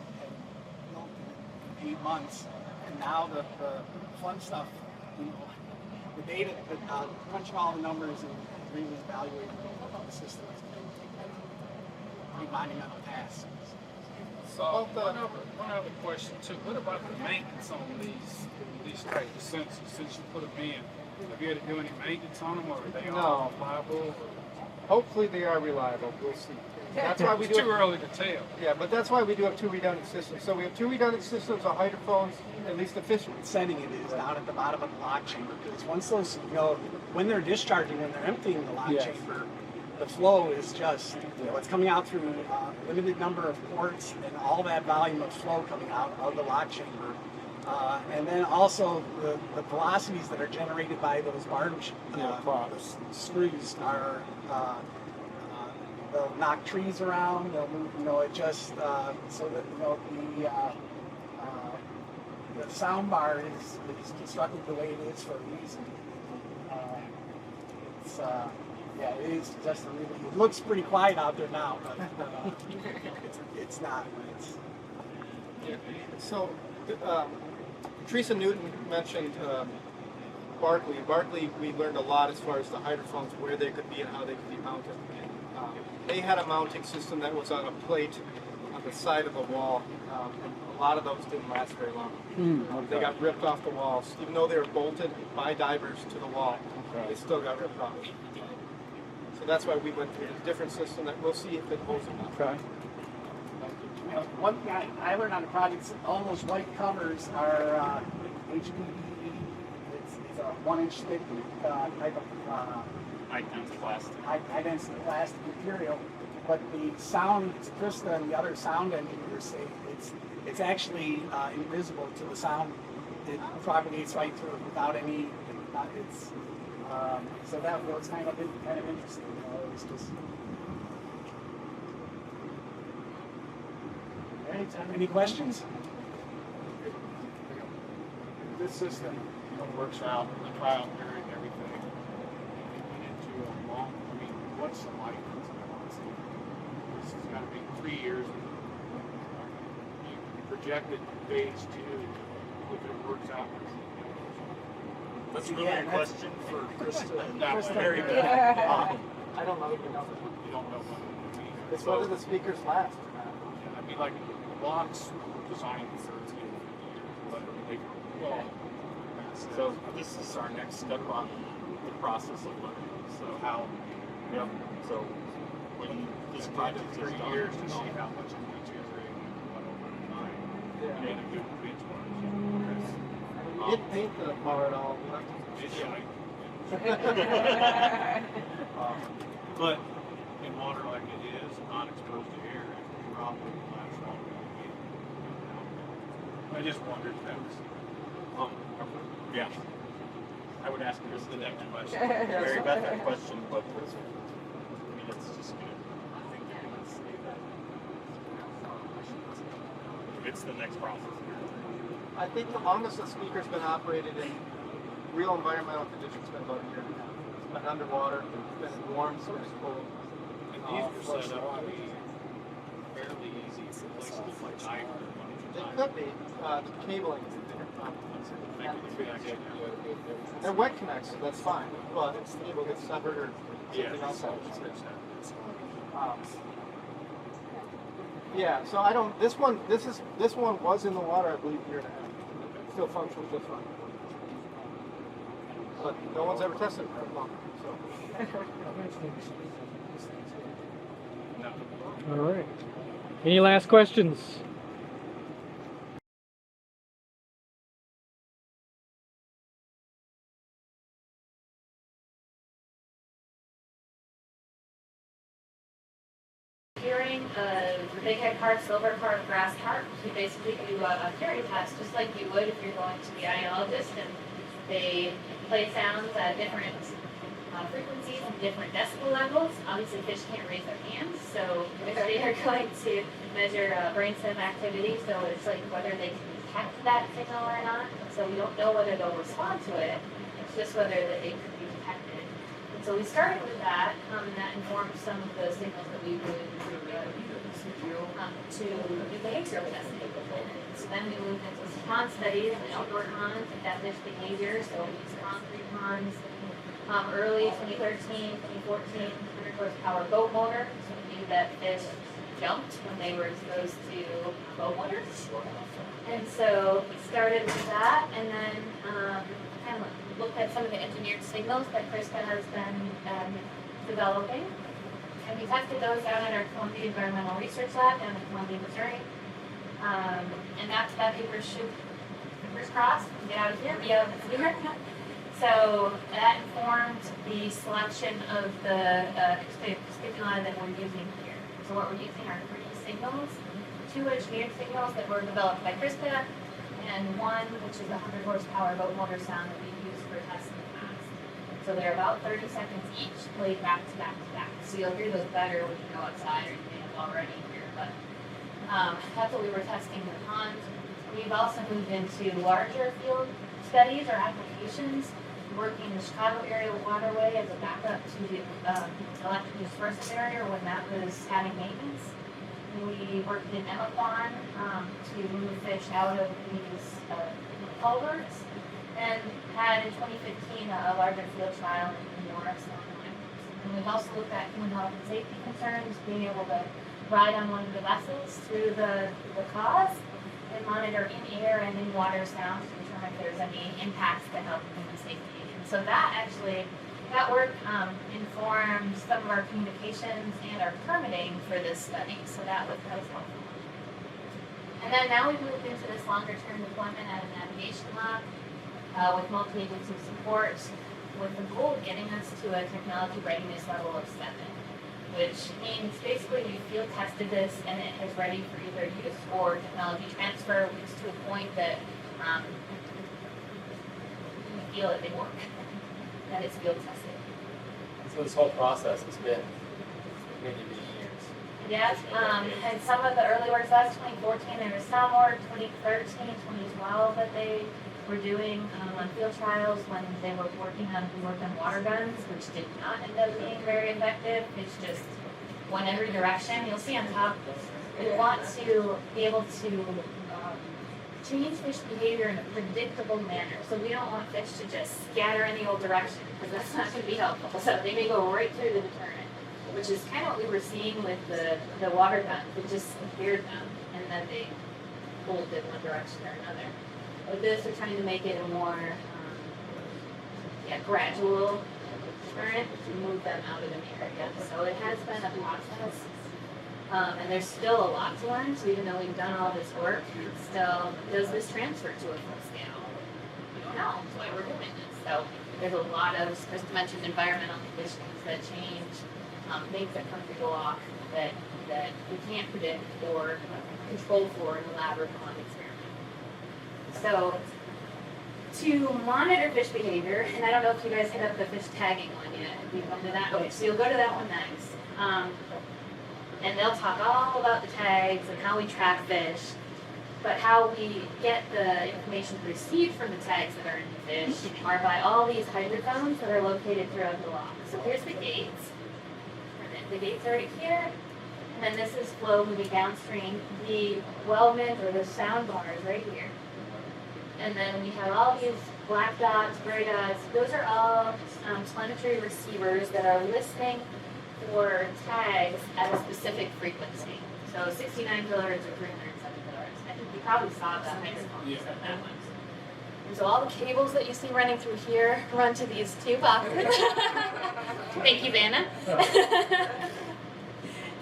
built in 8 months. And now the fun stuff, you know, the data, crunching all the numbers and really evaluating the system is a pretty monumental task. So one other question too. What about the maintenance on these type of sensors? Since you put them in, have you had to do any maintenance on them, or are they all reliable? Hopefully they are reliable. We'll see. That's why we do. It's too early to tell. Yeah, but that's why we do have 2 redundant systems. So we have 2 redundant systems of hydrophones, at least officially. Setting it is down at the bottom of the lock chamber, because once those, when they're discharging, when they're emptying the lock chamber, the flow is just, it's coming out through a limited number of ports, and all that volume of flow coming out of the lock chamber. And then also the velocities that are generated by those barge screws are, they'll knock trees around, they'll move, it just, so that, the soundbar is constructed the way it is for a reason. It is just it looks pretty quiet out there now, but it's not. So, Teresa Newton mentioned Barkley. Barkley, we learned a lot as far as the hydrophones, where they could be and how they could be mounted. They had a mounting system that was on a plate on the side of the wall, and a lot of those didn't last very long. They got ripped off the walls. Even though they were bolted by divers to the wall, they still got ripped off. So that's why we went through a different system that we'll see if it holds or not. Okay. One thing I learned on the project, all those white covers are HDPE. It's a 1-inch thick type of high-density plastic. High-density plastic material. But the sound, Krista and the other sound engineers say it's actually invisible to the sound. It propagates right through without any. So that was kind of interesting. It was just. Any questions? This system works out in the trial period and everything. Into a long, what's the life expectancy? This has got to be 3 years. Projected phase 2, if it works out. That's really a question for Krista. That was very good. I don't know. You don't know what it would be. It's whether the speakers last. I mean, like, blocks were designed for 10 years, but they well. So this is our next step on the process of learning. So how, yep. So when this project is 3 done, years to see how much it deteriorated and what over time. Made a good benchmark. You didn't paint the bar at all. But in water like it is, not exposed to air, it probably lasts longer than it. I just wondered if that was. Yeah. I would ask Chris the next question. Mary Beth that question, but I mean, it's just good. I think they're going to say that. It's the next process. I think the longest the speaker's been operated in real environmental conditions has been about a year and a half. It's been underwater, it's been warm, so it's cold. And these are set up to be fairly easy for places like Niagara. It could be. The cabling. They're wet connects, so that's fine. But if the cable gets severed or something else happens. Yeah, so I don't. This one was in the water, I believe, a year and a half. It still functions just fine. But no one's ever tested it for long. So. All right. Any last questions? Hearing the Bighead carp, silver carp, grass carp, you basically do a hearing test just like you would if you're going to the audiologist, and they play sounds at different frequencies and different decibel levels. Obviously fish can't raise their hands, so they are going to measure brainstem activity, so it's like whether they can detect that signal or not. So we don't know whether they'll respond to it, it's just whether it could be detected. And so we started with that, and that informed some of the signals that we would to do behavioral testing. So then we moved into pond studies and outdoor ponds and that fish behavior. So we used concrete ponds. Early 2013, 2014, 100 horsepower boat motor. So we knew that fish jumped when they were exposed to boat motors. And so we started with that, and then kind of looked at some of the engineered signals that Krista has been developing. And we tested those out in our Columbia Environmental Research Lab down in Columbia, Missouri. And that paper should, fingers crossed, get out of here, be out of here. So that informed the selection of the stimuli that we're using here. So what we're using are 3 signals, 2 engineered signals that were developed by Krista, and 1 which is a 100 horsepower boat motor sound that we've used for tests in the past. So they're about 30 seconds each, played back to back to back. So you'll hear those better when you go outside, or you may have already here. But that's what we were testing in the pond. We've also moved into larger field studies or applications, working in the Chicago area waterway as a backup to the electric dispersal area when that was having maintenance. We worked in Emaquan to move fish out of these culverts, and had in 2015 a larger field trial in Morris, Illinois. And we've also looked at human health and safety concerns, being able to ride on one of the vessels through the cause and monitor in air and in water sounds to determine if there's any impacts to health and human safety. And so that work informed some of our communications and our permitting for this study. So that was helpful. And then now we've moved into this longer term deployment at a navigation lab with multi-agency support, with the goal of getting us to a technology readiness level of 7, which means basically we field tested this and it is ready for either use or technology transfer, which is to a point that we feel that they work, that it's field tested. So this whole process has been many, many years. Yes, and some of the early work, so that's 2014, there was some work, 2013, 2012 that they were doing on field trials when they were working on water guns, which did not end up being very effective. It's just one every direction. You'll see on top, we want to be able to change fish behavior in a predictable manner. So we don't want fish to just scatter in the old direction, because that's not going to be helpful. So they may go right through the deterrent, which is kind of what we were seeing with the water guns. It just scared them, and then they pulled in one direction or another. With this, we're trying to make it a more gradual deterrent to move them out of the area. So it has been a process. And there's still a lot to learn, so even though we've done all this work, still, does this transfer to a full scale? We don't know, that's why we're doing this. So there's a lot of, as Krista mentioned, environmental conditions that change, things that come through the lock that we can't predict or control for in a lab or pond experiment. So to monitor fish behavior, and I don't know if you guys hit up the fish tagging one yet. Have you gone to that? Okay, so you'll go to that one next. And they'll talk all about the tags and how we track fish, but how we get the information received from the tags that are in the fish are by all these hydrophones that are located throughout the lock. So here's the gates. The gates are right here, and then this is flow moving downstream. The weldment or the soundbar is right here. And then we have all these black dots, gray dots. Those are all telemetry receivers that are listening for tags at a specific frequency. So 69 kilohertz or 307 kilohertz. I think you probably saw that microphone. Yeah. That one. And so all the cables that you see running through here run to these two boxes. Thank you, Vanna.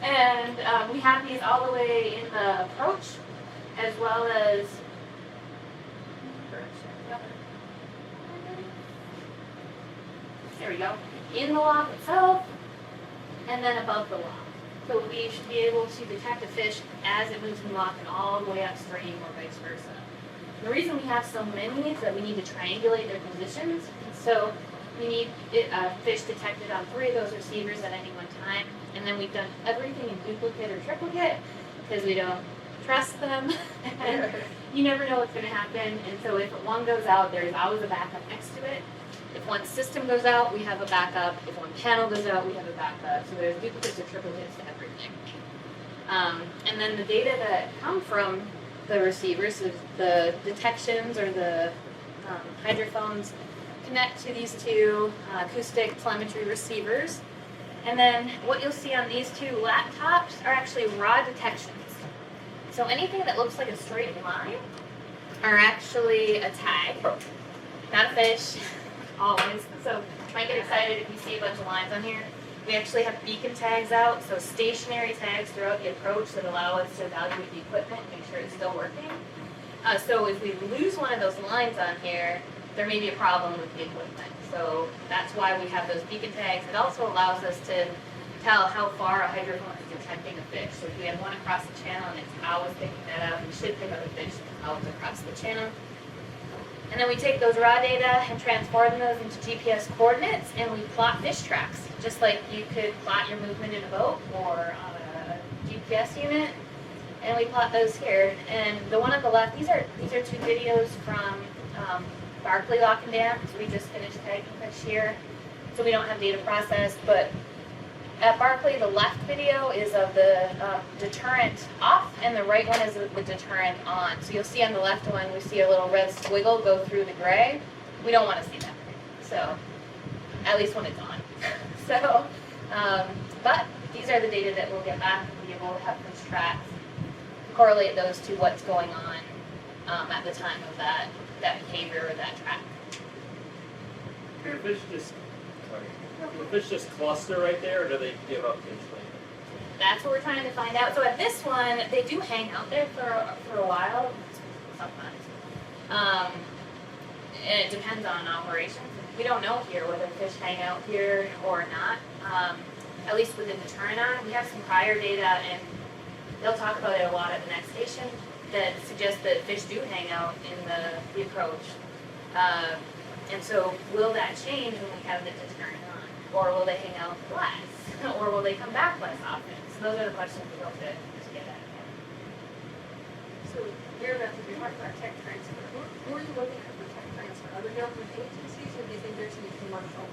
And we have these all the way in the approach, as well as there we go, in the lock itself, and then above the lock. So we should be able to detect a fish as it moves in the lock and all the way upstream or vice versa. The reason we have so many is that we need to triangulate their positions. So we need fish detected on 3 of those receivers at any one time. And then we've done everything in duplicate or triplicate because we don't trust them. And you never know what's going to happen. And so if one goes out, there's always a backup next to it. If one system goes out, we have a backup. If one panel goes out, we have a backup. So there's duplicates or triplicates to everything. And then the data that come from the receivers, so the detections or the hydrophones, connect to these 2 acoustic telemetry receivers. And then what you'll see on these 2 laptops are actually raw detections. So anything that looks like a straight line are actually a tag, not a fish. Always. So you might get excited if you see a bunch of lines on here. We actually have beacon tags out, so stationary tags throughout the approach that allow us to evaluate the equipment and make sure it's still working. So if we lose one of those lines on here, there may be a problem with the equipment. So that's why we have those beacon tags. It also allows us to tell how far a hydrophone is detecting a fish. So if we have one across the channel and it's always picking that up, we should pick up a fish always across the channel. And then we take those raw data and transform those into GPS coordinates, and we plot fish tracks, just like you could plot your movement in a boat or on a GPS unit. And we plot those here. And the one on the left, these are 2 videos from Barkley Lock and Dam. So we just finished tagging fish here, so we don't have data processed. But at Barkley, the left video is of the deterrent off, and the right one is the deterrent on. So you'll see on the left one, we see a little red squiggle go through the gray. We don't want to see that. So, at least when it's on. So, but these are the data that we'll get back and be able to have fish tracks, correlate those to what's going on at the time of that behavior or that track. Do the fish just cluster right there, or do they give up instantly? That's what we're trying to find out. So at this one, they do hang out there for a while, sometimes. And it depends on operations. We don't know here whether fish hang out here or not. At least within the turn-on, we have some prior data, and they'll talk about it a lot at the next station, that suggests that fish do hang out in the approach. And so will that change when we have the deterrent on? Or will they hang out less? Or will they come back less often? So those are the questions we hope to get at. So you're about to do our tech transfer. Who are you looking at for other government agencies, or do you think there's any commercial?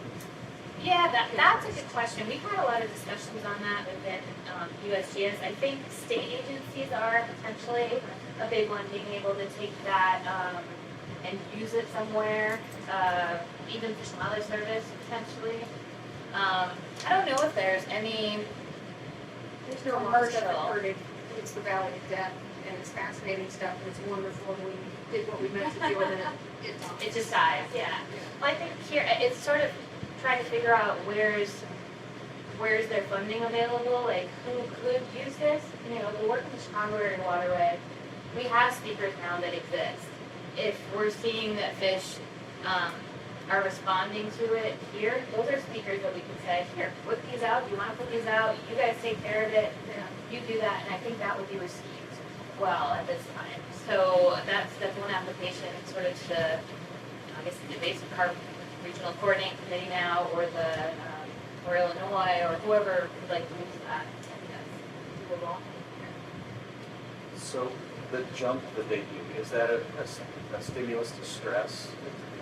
Yeah, that's a good question. We've had a lot of discussions on that within USGS. I think state agencies are potentially a big one, being able to take that and use it somewhere, even Fish and Wildlife Service potentially. I don't know if there's any. There's no commercial. I've heard it's the Valley of Death, and it's fascinating stuff, and it's wonderful, and we did what we meant to do, and then it just dies, yeah. Well, I think here it's sort of trying to figure out where's their funding available, like who could use this. You know, the work in the Chicago area waterway, we have speakers now that exist. If we're seeing that fish are responding to it here, those are speakers that we can say, here, put these out, you want to put these out, you guys take care of it, you do that, and I think that would be received well at this time. So that's one application, sort of to, I guess, the Invasive Carp Regional Coordinating Committee now, or the or Illinois, or whoever would like to use that. I think that's doable. So the jump that they do, is that a stimulus to stress?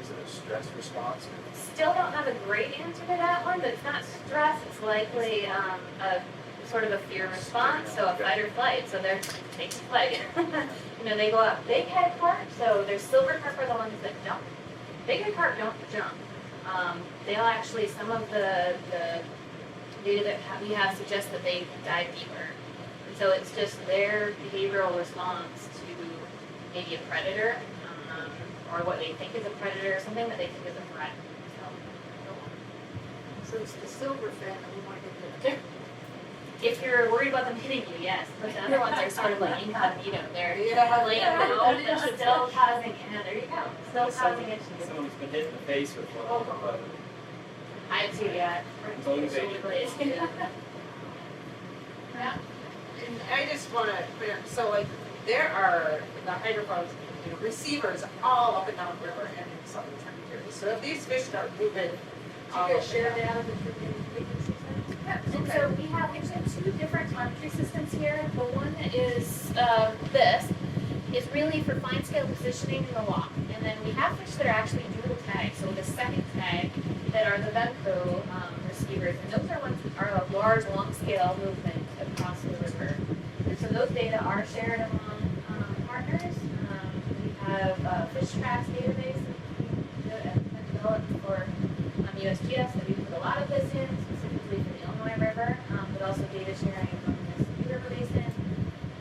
Is it a stress response? Still don't have a great answer to that one, but it's not stress. It's likely a sort of a fear response, so a fight or flight. So they're taking flight. You know, they go up. Bighead carp, so their silver carp are the ones that jump. Bighead carp don't jump. They'll actually, some of the data that we have suggests that they dive deeper. And so it's just their behavioral response to maybe a predator, or what they think is a predator, or something that they think is a threat. So it's the silverfin that we want to get to. If you're worried about them hitting you, yes. But the other ones are sort of like incognito. They're laying low, but still causing, there you go. Still causing issues. Someone's been hit in the face with one. I too, yeah. Yeah. And I just want to clear, so like there are the hydrophones, receivers all up and down the river and in southern tributaries. So if these fish start moving, Do you guys share data between frequency systems? Yep. And so we have actually two different telemetry systems here. The one is this is really for fine scale positioning in the lock. And then we have fish that are actually dual tag. So the second tag that are the Venco receivers. And those are ones that are a large, long scale movement across the river. And so those data are shared among partners. We have a fish tracks database that has been developed for USGS that we put a lot of this in, specifically for the Illinois River, but also data sharing from the Mississippi River Basin.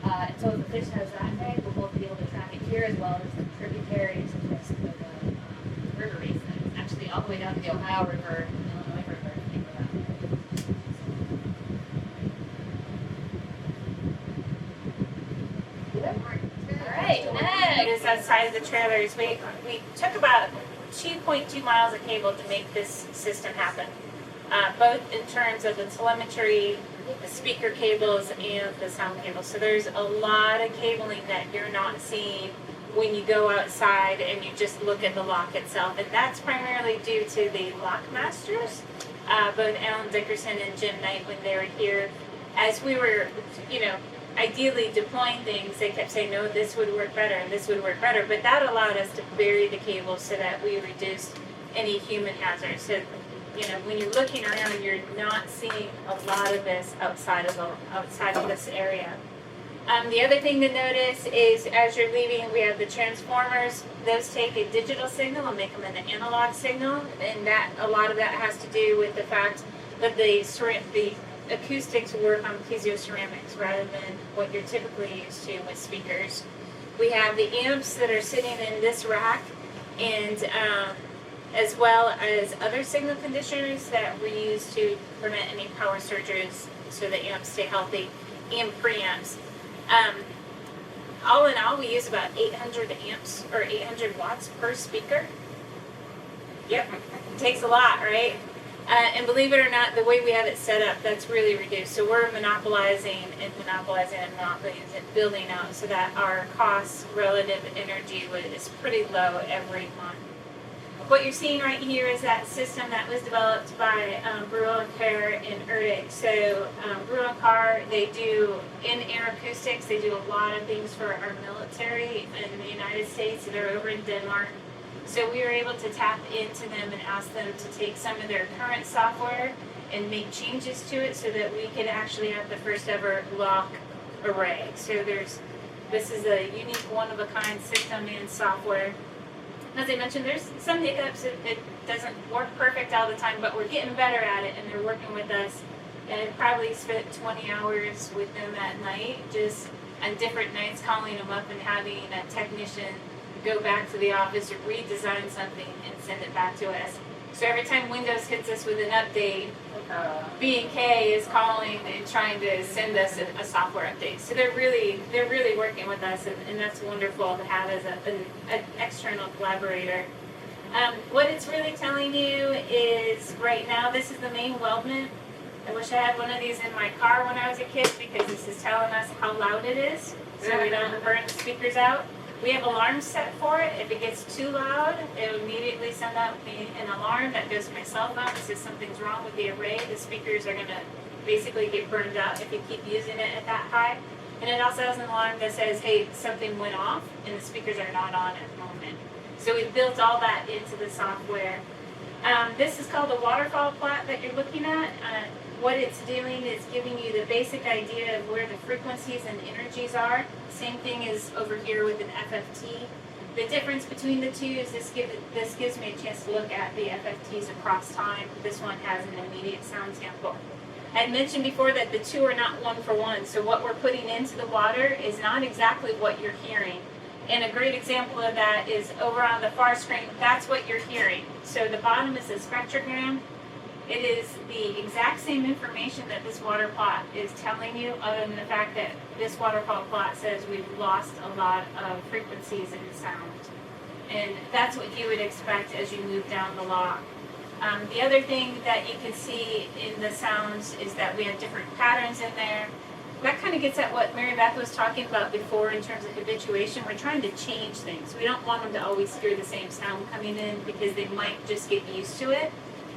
And so if the fish has that tag, we'll both be able to track it here as well as the tributaries of the river basin. Actually, all the way down to the Ohio River and the Illinois River. All right, next. Outside of the trailers, we took about 2.2 miles of cable to make this system happen, both in terms of the telemetry, the speaker cables, and the sound cables. So there's a lot of cabling that you're not seeing when you go outside and you just look at the lock itself. And that's primarily due to the lock masters, both Alan Dickerson and Jim Knight, when they were here. As we were, ideally deploying things, they kept saying, no, this would work better, and this would work better. But that allowed us to bury the cables so that we reduced any human hazards. So, when you're looking around, you're not seeing a lot of this outside of this area. The other thing to notice is as you're leaving, we have the transformers. Those take a digital signal and make them an analog signal, and a lot of that has to do with the fact that the acoustics work on piezoceramics rather than what you're typically used to with speakers. We have the amps that are sitting in this rack, and as well as other signal conditioners that we use to prevent any power surges so the amps stay healthy, and preamps. All in all, we use about 800 amps or 800 watts per speaker. Yep, it takes a lot, right? And believe it or not, the way we have it set up, that's really reduced. So we're monopolizing and building out so that our cost relative energy is pretty low every month. What you're seeing right here is that system that was developed by Brule and Kerr and Erdig. So Brule and Kerr, they do in-air acoustics. They do a lot of things for our military in the United States. They're over in Denmark. So we were able to tap into them and ask them to take some of their current software and make changes to it so that we could actually have the first ever lock array. So this is a unique, one-of-a-kind system and software. As I mentioned, there's some hiccups. It doesn't work perfect all the time, but we're getting better at it, and they're working with us. And I probably spent 20 hours with them at night, just on different nights, calling them up and having a technician go back to the office or redesign something and send it back to us. So every time Windows hits us with an update, B&K is calling and trying to send us a software update. So they're really working with us, and that's wonderful to have as an external collaborator. What it's really telling you is right now this is the main weldment. I wish I had one of these in my car when I was a kid, because this is telling us how loud it is, so we don't burn the speakers out. We have alarms set for it. If it gets too loud, it will immediately send out an alarm that goes to my cell phone. It says something's wrong with the array. The speakers are going to basically get burned out if you keep using it at that high. And it also has an alarm that says, hey, something went off and the speakers are not on at the moment. So we've built all that into the software. This is called the waterfall plot that you're looking at. What it's doing is giving you the basic idea of where the frequencies and energies are. Same thing as over here with an FFT. The difference between the two is this gives me a chance to look at the FFTs across time. This one has an immediate sound sample. I had mentioned before that the two are not one for one, so what we're putting into the water is not exactly what you're hearing. And a great example of that is over on the far screen. That's what you're hearing. So the bottom is a spectrogram. It is the exact same information that this water plot is telling you, other than the fact that this waterfall plot says we've lost a lot of frequencies in sound. And that's what you would expect as you move down the lock. The other thing that you can see in the sounds is that we have different patterns in there. That kind of gets at what Mary Beth was talking about before in terms of habituation. We're trying to change things. We don't want them to always hear the same sound coming in because they might just get used to it.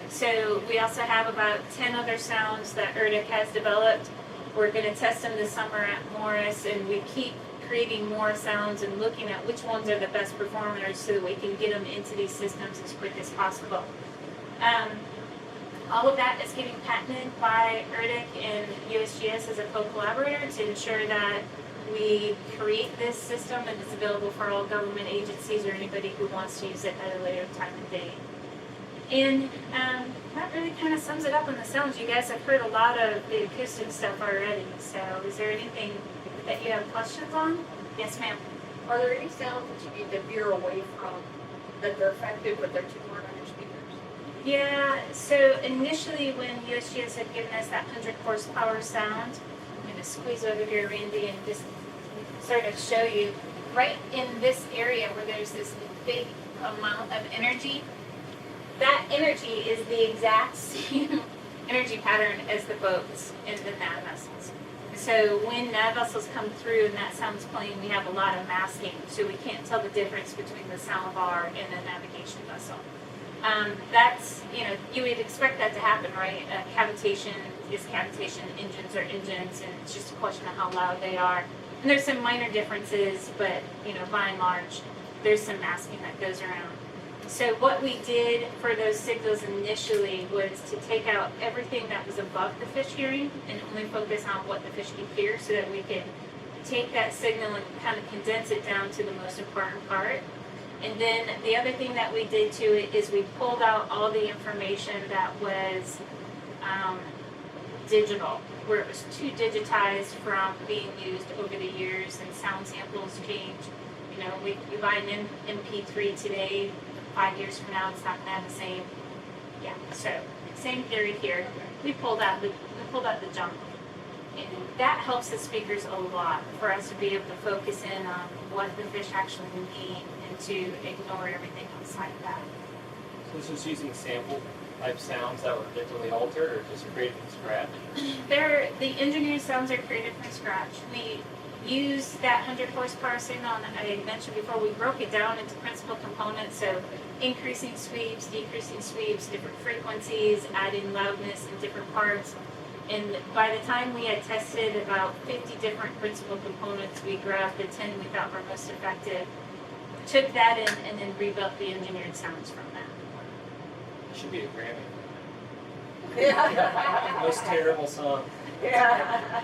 So we also have about 10 other sounds that ERDIC has developed. We're going to test them this summer at Morris, and we keep creating more sounds and looking at which ones are the best performers so that we can get them into these systems as quick as possible. All of that is getting patented by ERDIC and USGS as a co-collaborator to ensure that we create this system and it's available for all government agencies or anybody who wants to use it at a later time and date. And that really kind of sums it up in the sounds. You guys have heard a lot of the acoustic stuff already, so is there anything that you have questions on? Yes, ma'am. Are there any sounds that you need to veer away from that they're effective but they're too hard on your speakers? Yeah, so initially when USGS had given us that 100 horsepower sound, I'm going to squeeze over here, Randy, and just sort of show you right in this area where there's this big amount of energy. That energy is the exact same energy pattern as the boats and the nav vessels. So when nav vessels come through and that sound's playing, we have a lot of masking, so we can't tell the difference between the soundbar and the navigation vessel. That's, you would expect that to happen, right? Cavitation is cavitation, engines are engines, and it's just a question of how loud they are. And there's some minor differences, but, by and large, there's some masking that goes around. So what we did for those signals initially was to take out everything that was above the fish hearing and only focus on what the fish can hear so that we could take that signal and kind of condense it down to the most important part. And then the other thing that we did to it is we pulled out all the information that was digital, where it was too digitized from being used over the years, and sound samples change. We buy an MP3 today, 5 years from now it's not going to have the same. Yeah, so same theory here. We pulled out the junk, and that helps the speakers a lot for us to be able to focus in on what the fish actually need and to ignore everything outside of that. So this is using sample type sounds that were digitally altered or just created from scratch? The engineered sounds are created from scratch. We use that 100 horsepower signal, and I mentioned before, we broke it down into principal components, so increasing sweeps, decreasing sweeps, different frequencies, adding loudness in different parts. And by the time we had tested about 50 different principal components, we grabbed the 10 we thought were most effective took that and then rebuilt the engineered sounds from that. Should be a Grammy. Yeah. Most terrible song. Yeah.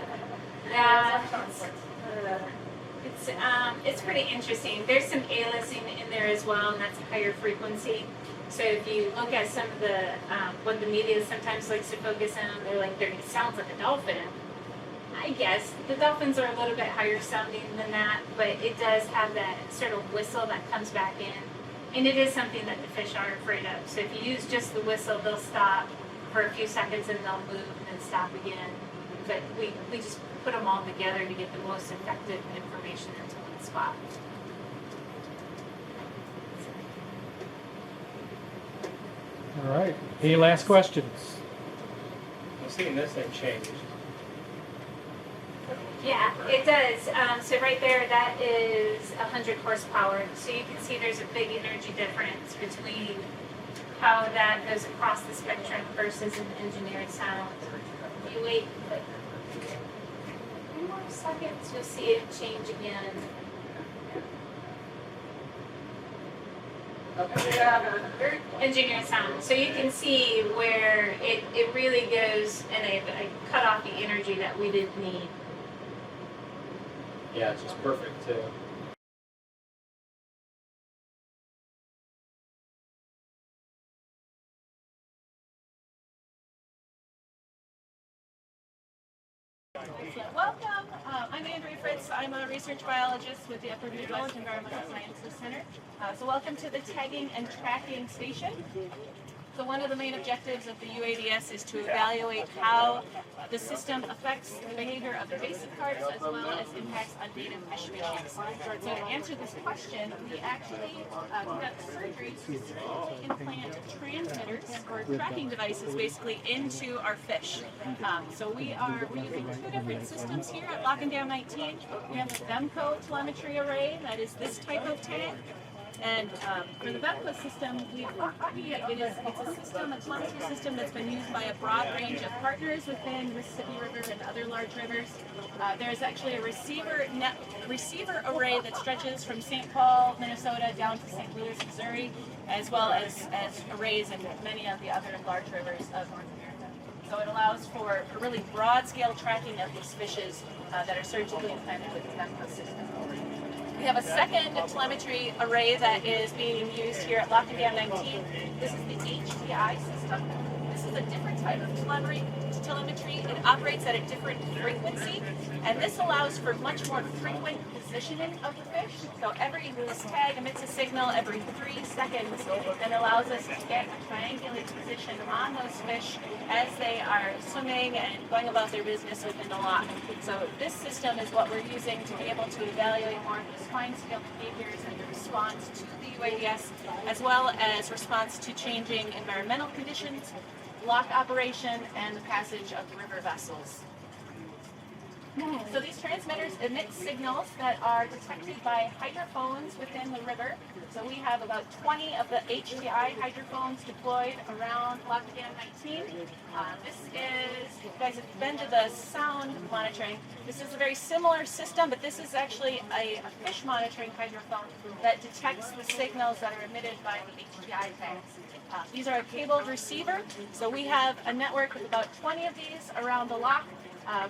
It's pretty interesting. There's some aliasing in there as well, and that's higher frequency. So if you look at some of the what the media sometimes likes to focus on, they're like, it sounds like a dolphin. I guess the dolphins are a little bit higher sounding than that, but it does have that sort of whistle that comes back in, and it is something that the fish are afraid of. So if you use just the whistle, they'll stop for a few seconds and they'll move and then stop again. But we just put them all together to get the most effective information into one spot. All right. Any last questions? I'm seeing this thing change. Yeah, it does. So right there, that is 100 horsepower. So you can see there's a big energy difference between how that goes across the spectrum versus an engineered sound. If you wait a few more seconds, you'll see it change again. Engineered sound. So you can see where it really goes, and I cut off the energy that we didn't need. Yeah, it's just perfect too. Welcome. I'm Andrea Fritz. I'm a research biologist with the Upper Midwest Environmental Sciences Center. So welcome to the tagging and tracking station. So one of the main objectives of the uADS is to evaluate how the system affects the behavior of invasive carps as well as impacts on native fish species. So to answer this question, we actually conduct surgeries to implant transmitters or tracking devices basically into our fish. So we're using two different systems here at Lock and Dam 19. We have a Vemco telemetry array that is this type of tag. And for the Vemco system, it's a system, a telemetry system that's been used by a broad range of partners within the Mississippi River and other large rivers. There's actually a receiver array that stretches from St. Paul, Minnesota, down to St. Louis, Missouri, as well as arrays in many of the other large rivers of North America. So it allows for really broad-scale tracking of these fishes that are surgically implanted with the Vemco system. We have a second telemetry array that is being used here at Lock and Dam 19. This is the HDI system. This is a different type of telemetry. It operates at a different frequency, and this allows for much more frequent positioning of the fish. So this tag emits a signal every 3 seconds and allows us to get a triangulated position on those fish as they are swimming and going about their business within the lock. So this system is what we're using to be able to evaluate more of those fine-scale behaviors and the response to the uADS, as well as response to changing environmental conditions, lock operation, and the passage of river vessels. So these transmitters emit signals that are detected by hydrophones within the river. So we have about 20 of the HDI hydrophones deployed around Lock and Dam 19. This is, you guys have been to the sound monitoring. This is a very similar system, but this is actually a fish monitoring hydrophone that detects the signals that are emitted by the HDI tags. These are a cabled receiver, so we have a network of about 20 of these around the lock.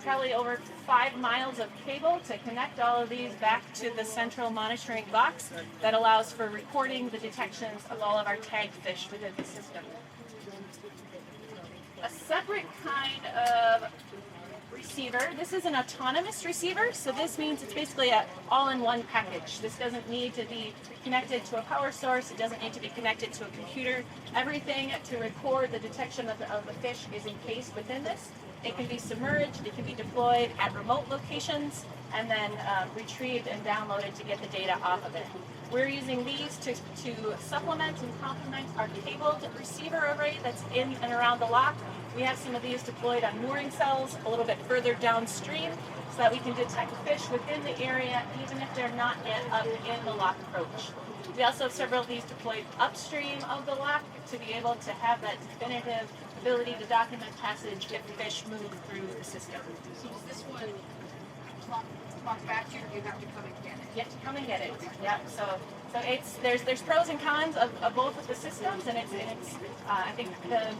Probably over 5 miles of cable to connect all of these back to the central monitoring box that allows for recording the detections of all of our tagged fish within the system. A separate kind of receiver, this is an autonomous receiver, so this means it's basically an all-in-one package. This doesn't need to be connected to a power source, it doesn't need to be connected to a computer. Everything to record the detection of the fish is encased within this. It can be submerged, it can be deployed at remote locations, and then retrieved and downloaded to get the data off of it. We're using these to supplement and complement our cabled receiver array that's in and around the lock. We have some of these deployed on mooring cells a little bit further downstream so that we can detect fish within the area even if they're not yet up in the lock approach. We also have several of these deployed upstream of the lock to be able to have that definitive ability to document passage if fish move through the system. So is this one walk back here, or you have to come and get it? You have to come and get it. Yep. So So there's pros and cons of both of the systems, and I think the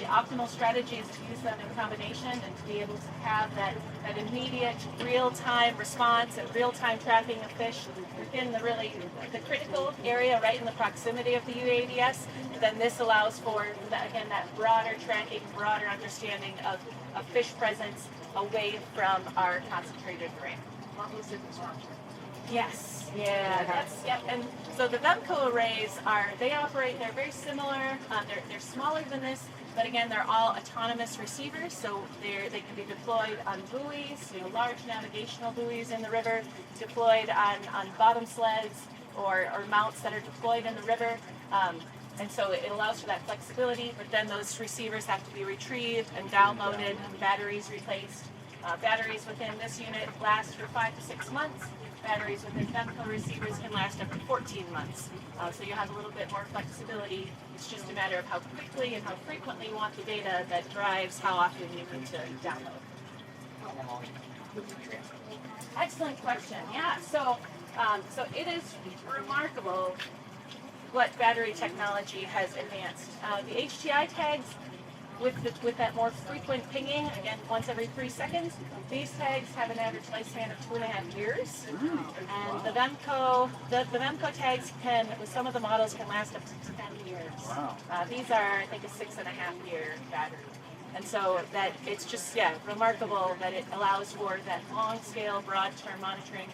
optimal strategy is to use them in combination and to be able to have that immediate real-time response and real-time tracking of fish within the critical area, right in the proximity of the uADS. Then this allows for that broader tracking, broader understanding of fish presence away from our concentrated frame. Yes, yeah, yep. And so the VEMCO arrays they're very similar. They're smaller than this, but again, they're all autonomous receivers. So they can be deployed on buoys, large navigational buoys in the river, deployed on bottom sleds or mounts that are deployed in the river. And so it allows for that flexibility, but then those receivers have to be retrieved and downloaded and batteries replaced. Batteries within this unit last for 5 to 6 months. Batteries within VEMCO receivers can last up to 14 months. So you have a little bit more flexibility. It's just a matter of how quickly and how frequently you want the data that drives how often you need to download. Excellent question. Yeah, so it is remarkable what battery technology has advanced. The HTI tags, with that more frequent pinging, again, once every 3 seconds, these tags have an average lifespan of 2.5 years. And the VEMCO tags with some of the models can last up to 10 years. Wow. These are, I think, a 6.5-year battery. And so it's just, remarkable that it allows for that long-scale, broad-term monitoring.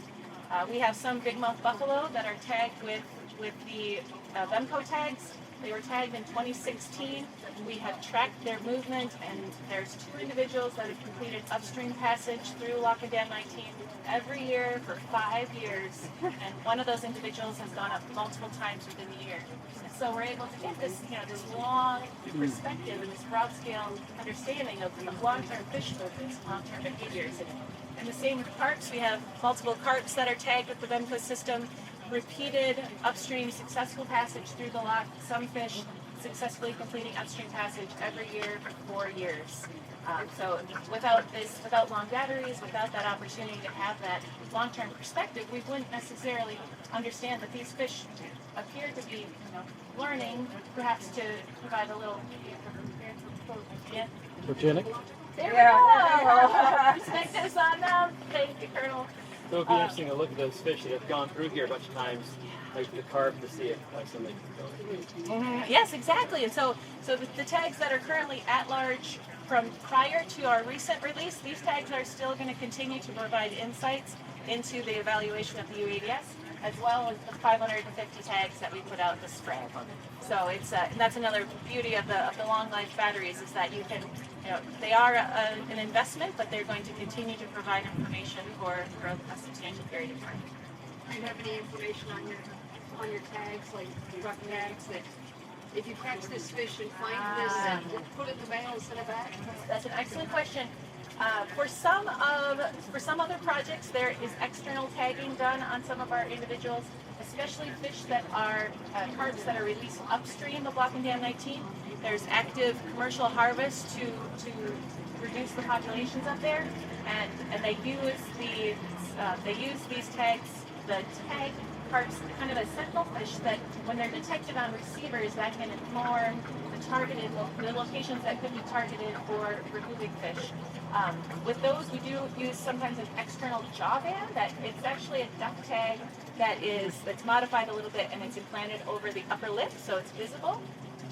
We have some bigmouth buffalo that are tagged with the VEMCO tags. They were tagged in 2016. We have tracked their movement, and there's 2 individuals that have completed upstream passage through Lac Dam 19 every year for 5 years, and one of those individuals has gone up multiple times within the year. And so we're able to get this, this long perspective and this broad-scale understanding of long-term fish movements, long-term behaviors. And the same with carps. We have multiple carps that are tagged with the VEMCO system. Repeated upstream successful passage through the loch, some fish successfully completing upstream passage every year for 4 years. So without long batteries, without that opportunity to have that long-term perspective, we wouldn't necessarily understand that these fish appear to be learning, perhaps to provide a little Progenic? There we go! Perspectives on them. Thank you, Colonel. So it'd be interesting to look at those fish that have gone through here a bunch of times, like the carp, to see if something can go. Yes, exactly. And so the tags that are currently at large from prior to our recent release, these tags are still going to continue to provide insights into the evaluation of the uADS, as well as the 550 tags that we put out this spring. So it's and that's another beauty of the long life batteries, is that you can, they are an investment, but they're going to continue to provide information for a substantial period of time. Do you have any information on your tags, like truck tags, that if you catch this fish and find this and put it in the mail and send it back? That's an excellent question. For some other projects, there is external tagging done on some of our individuals, especially fish that are carps that are released upstream of Lac Dam 19. There's active commercial harvest to reduce the populations up there, and they use these tags, the tag carps, kind of as sentinel fish that when they're detected on receivers, that can inform the locations that could be targeted for removing fish. With those, we do use sometimes an external jaw band. That it's actually a duck tag that's modified a little bit, and it's implanted over the upper lip, so it's visible.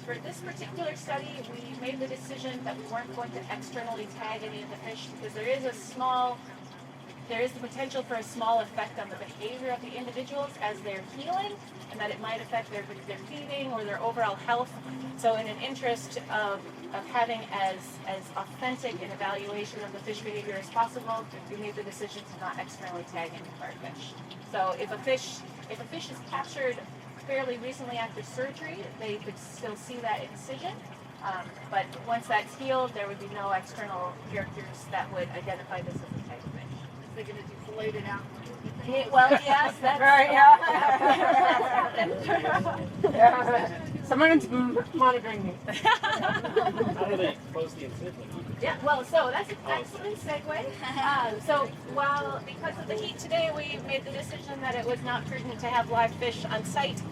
For this particular study, we made the decision that we weren't going to externally tag any of the fish because there is the potential for a small effect on the behavior of the individuals as they're healing, and that it might affect their feeding or their overall health. So in an interest of having as authentic an evaluation of the fish behavior as possible, we made the decision to not externally tag any of our fish. So if a fish is captured fairly recently after surgery, they could still see that incision. But once that's healed, there would be no external characters that would identify this as a tag fish. They're going to deflate it out. Well, yes, that's right. yeah. Someone's monitoring me. How do they close the incision? Yeah, well, so that's an excellent segue. So because of the heat today, we made the decision that it was not prudent to have live fish on site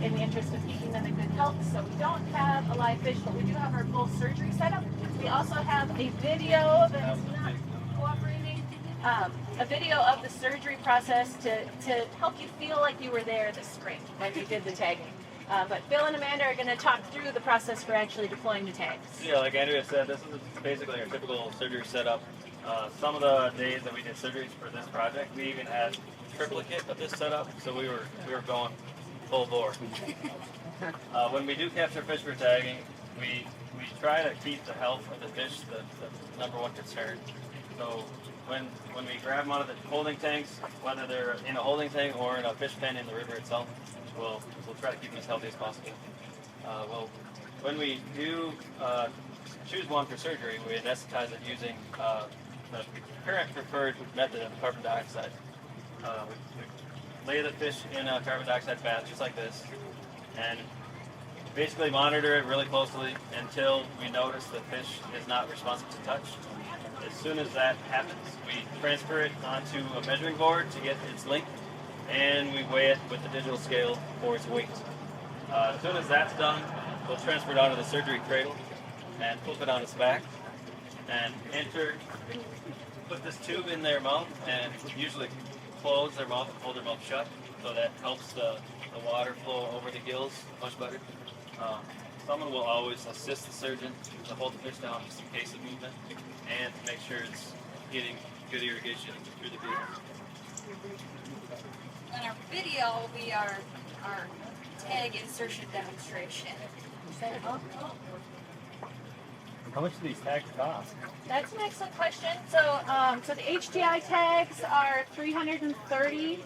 in the interest of keeping them in good health. So we don't have a live fish, but we do have our full surgery setup. We also have a video that is not cooperating, a video of the surgery process to help you feel like you were there this spring when we did the tagging. But Bill and Amanda are going to talk through the process for actually deploying the tags. Yeah, like Andrea said, this is basically our typical surgery setup. Some of the days that we did surgeries for this project, we even had triplicate of this setup, so we were going full bore. When we do capture fish for tagging, we try to keep the health of the fish the number one concern. So when we grab them out of the holding tanks, whether they're in a holding tank or in a fish pen in the river itself, we'll try to keep them as healthy as possible. When we do choose one for surgery, we anesthetize it using the current preferred method of carbon dioxide. We lay the fish in a carbon dioxide bath just like this, and basically monitor it really closely until we notice the fish is not responsive to touch. As soon as that happens, we transfer it onto a measuring board to get its length, and we weigh it with the digital scale for its weight. As soon as that's done, we'll transfer it onto the surgery cradle and flip it on its back and put this tube in their mouth and usually close their mouth and hold their mouth shut, so that helps the water flow over the gills much better. Someone will always assist the surgeon to hold the fish down just in case of movement and to make sure it's getting good irrigation through the gills. In our video will be our tag insertion demonstration. How much do these tags cost? That's an excellent question. So the HDI tags are $330.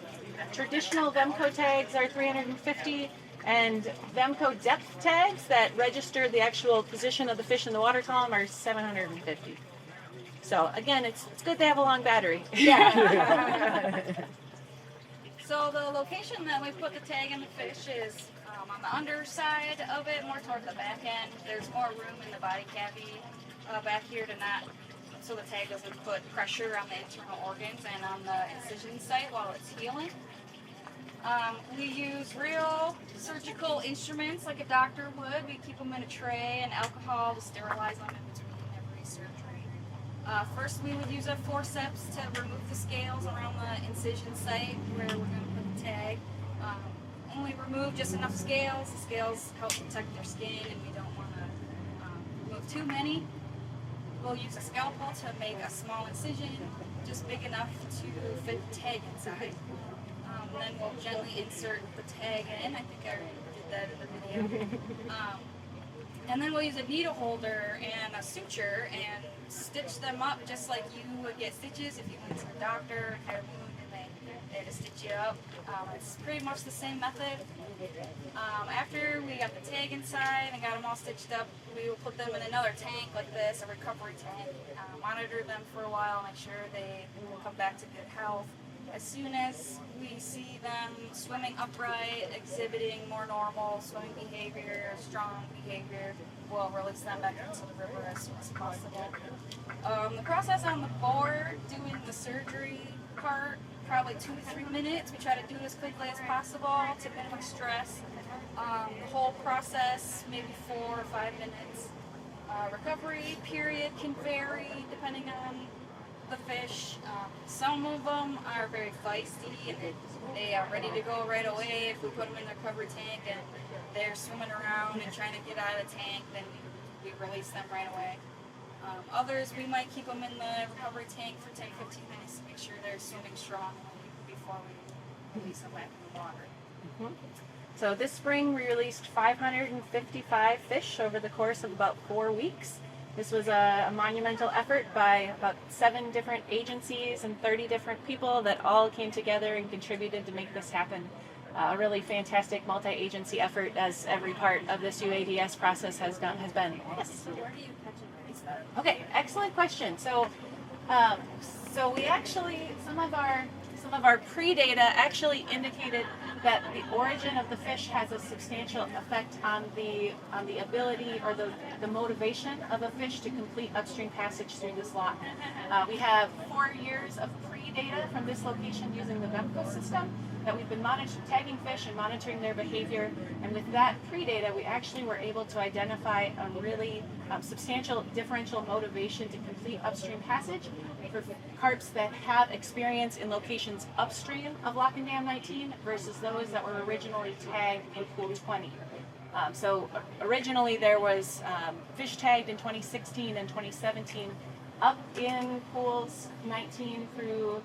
Traditional Vemco tags are $350. And Vemco depth tags that register the actual position of the fish in the water column are $750. So again, it's good to have a long battery. Yeah. So the location that we put the tag in the fish is on the underside of it, more toward the back end. There's more room in the body cavity back here to not, so the tag doesn't put pressure on the internal organs and on the incision site while it's healing. We use real surgical instruments like a doctor would. We keep them in a tray and alcohol to sterilize them in between every surgery. First, we would use a forceps to remove the scales around the incision site where we're going to put the tag. Only remove just enough scales. The scales help protect their skin, and we don't want to remove too many. We'll use a scalpel to make a small incision, just big enough to fit the tag inside. And then we'll gently insert the tag in. I think I already did that in the video. And then we'll use a needle holder and a suture and stitch them up just like you would get stitches if you went to the doctor, had a wound, and they had to stitch you up. It's pretty much the same method. After we got the tag inside and got them all stitched up, we will put them in another tank like this, a recovery tank, monitor them for a while, make sure they will come back to good health. As soon as we see them swimming upright, exhibiting more normal swimming behavior, strong behavior, we'll release them back into the river as soon as possible. The process on the board, doing the surgery part, probably 2 to 3 minutes. We try to do it as quickly as possible to minimize stress. The whole process, maybe 4 or 5 minutes. Recovery period can vary depending on the fish. Some of them are very feisty and they are ready to go right away. If we put them in the recovery tank and they're swimming around and trying to get out of the tank, then we release them right away. Others, we might keep them in the recovery tank for 10-15 minutes to make sure they're swimming strong before we release them back in the water. Mm-hmm. So this spring we released 555 fish over the course of about 4 weeks. This was a monumental effort by about 7 different agencies and 30 different people that all came together and contributed to make this happen. A really fantastic multi-agency effort, as every part of this uADS process has been. Yes. So where do you catch and release them? Okay, excellent question. So we actually some of some of our pre-data actually indicated that the origin of the fish has a substantial effect on the ability or the motivation of a fish to complete upstream passage through this lock. We have 4 years of pre-data from this location using the VEMCO system that we've been tagging fish and monitoring their behavior, and with that pre-data we actually were able to identify a really substantial differential motivation to complete upstream passage for carps that have experience in locations upstream of Lock and Dam 19 versus those that were originally tagged in pool 20. So originally there was fish tagged in 2016 and 2017 up in pools 19 through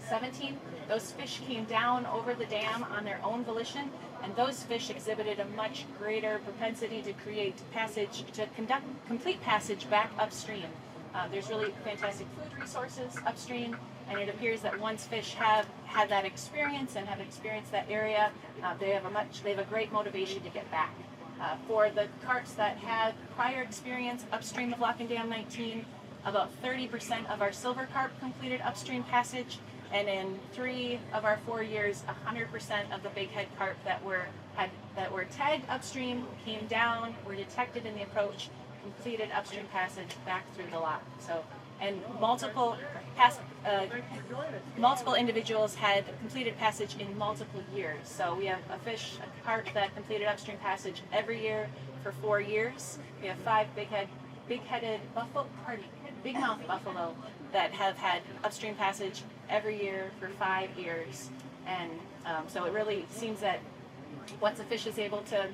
17. Those fish came down over the dam on their own volition, and those fish exhibited a much greater propensity to create passage, to conduct complete passage back upstream. There's really fantastic food resources upstream, and it appears that once fish have had that experience and have experienced that area, they have a great motivation to get back. For the carps that had prior experience upstream of Lock and Dam 19, about 30% of our silver carp completed upstream passage, and in 3 of our 4 years, 100% of the bighead carp that were tagged upstream came down, were detected in the approach, completed upstream passage back through the lock. So, and multiple individuals had completed passage in multiple years. So we have a carp that completed upstream passage every year for 4 years. We have 5 bigmouth buffalo that have had upstream passage every year for 5 years. And so it really seems that once a fish is able to,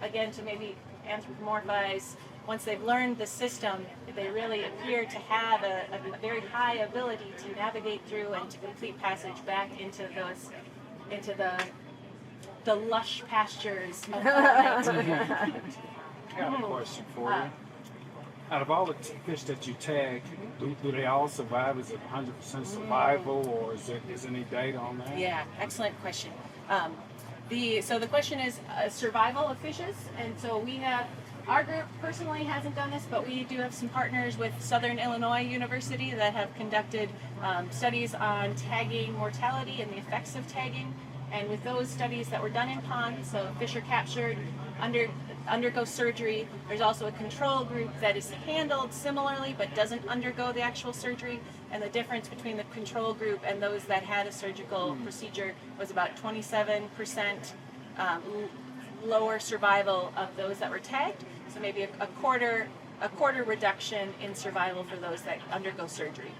again, to maybe anthropomorphize, once they've learned the system, they really appear to have a very high ability to navigate through and to complete passage back into the lush pastures of the I have a question for you. Out of all the fish that you tag, do they all survive? Is it 100% survival, or is there any data on that? Yeah, excellent question. So the question is survival of fishes, and so we have, our group personally hasn't done this, but we do have some partners with Southern Illinois University that have conducted studies on tagging mortality and the effects of tagging. And with those studies that were done in ponds, so fish are captured, undergo surgery. There's also a control group that is handled similarly but doesn't undergo the actual surgery. And the difference between the control group and those that had a surgical procedure was about 27% lower survival of those that were tagged. So maybe a quarter reduction in survival for those that undergo surgery.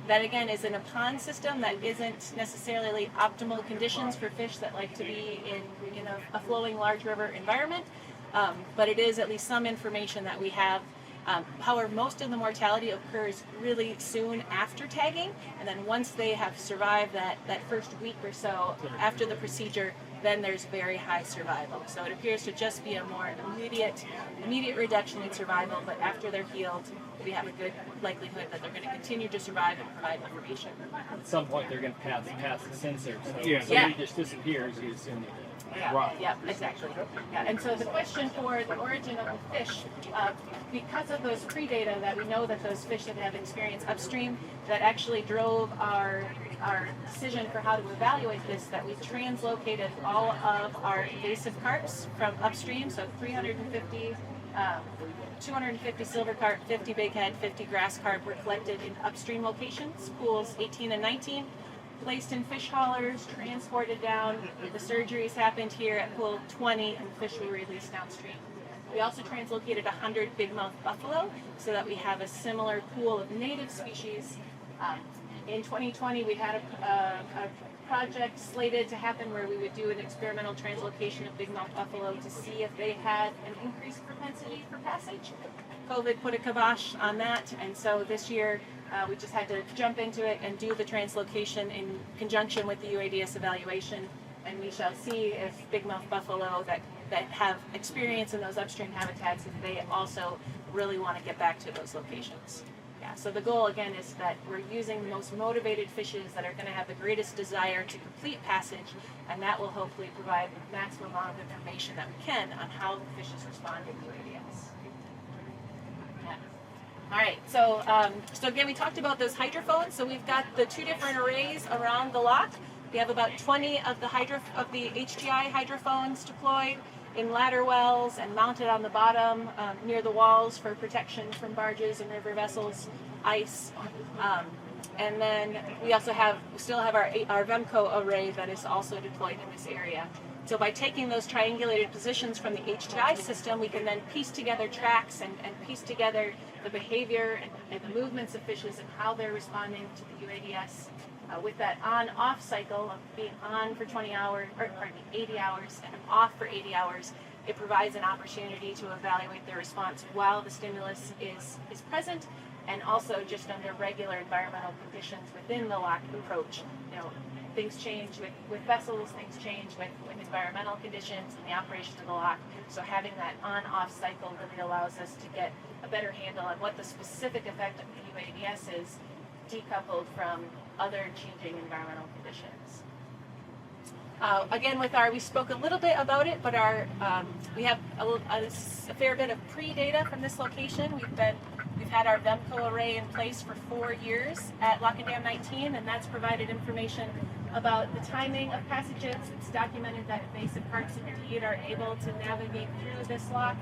That again is in a pond system that isn't necessarily optimal conditions for fish that like to be in a flowing large river environment, but it is at least some information that we have. However, most of the mortality occurs really soon after tagging, and then once they have survived that first week or so after the procedure, then there's very high survival. So it appears to just be a more immediate reduction in survival, but after they're healed, we have a good likelihood that they're going to continue to survive and provide information. At some point, they're going to pass the sensor. So Yeah. somebody just disappears, you assume Yeah, Right. yeah, exactly. Yeah, and so the question for the origin of the fish, because of those pre-data that we know that those fish that have experience upstream, that actually drove our decision for how to evaluate this, that we translocated all of our invasive carps from upstream, so 250 silver carp, 50 bighead, 50 grass carp were collected in upstream locations, pools 18 and 19. Placed in fish haulers, transported down. The surgeries happened here at pool 20, and fish were released downstream. We also translocated 100 bigmouth buffalo so that we have a similar pool of native species. In 2020, we had a project slated to happen where we would do an experimental translocation of bigmouth buffalo to see if they had an increased propensity for passage. COVID put a kibosh on that, and so this year we just had to jump into it and do the translocation in conjunction with the uADS evaluation, and we shall see if bigmouth buffalo that have experience in those upstream habitats, if they also really want to get back to those locations. Yeah, so the goal again is that we're using the most motivated fishes that are going to have the greatest desire to complete passage, and that will hopefully provide the maximum amount of information that we can on how the fish is responding to uADS. All right, so again, we talked about those hydrophones. So we've got the 2 different arrays around the lock. We have about 20 of the HTI hydrophones deployed in ladder wells and mounted on the bottom near the walls for protection from barges and river vessels, ice. And then we also still have our Vemco array that is also deployed in this area. So by taking those triangulated positions from the HTI system, we can then piece together tracks and piece together the behavior and the movements of fishes and how they're responding to the uADS. With that on-off cycle of being on for 80 hours and off for 80 hours, it provides an opportunity to evaluate their response while the stimulus is present, and also just under regular environmental conditions within the lock approach. You know, things change with vessels, things change with environmental conditions and the operation of the lock. So having that on-off cycle really allows us to get a better handle on what the specific effect of the uADS is, decoupled from other changing environmental conditions. Again, we spoke a little bit about it, but we have a fair bit of pre-data from this location. We've had our Vemco array in place for 4 years at Lock and Dam 19, and that's provided information about the timing of passages. It's documented that invasive carps indeed are able to navigate through this lock.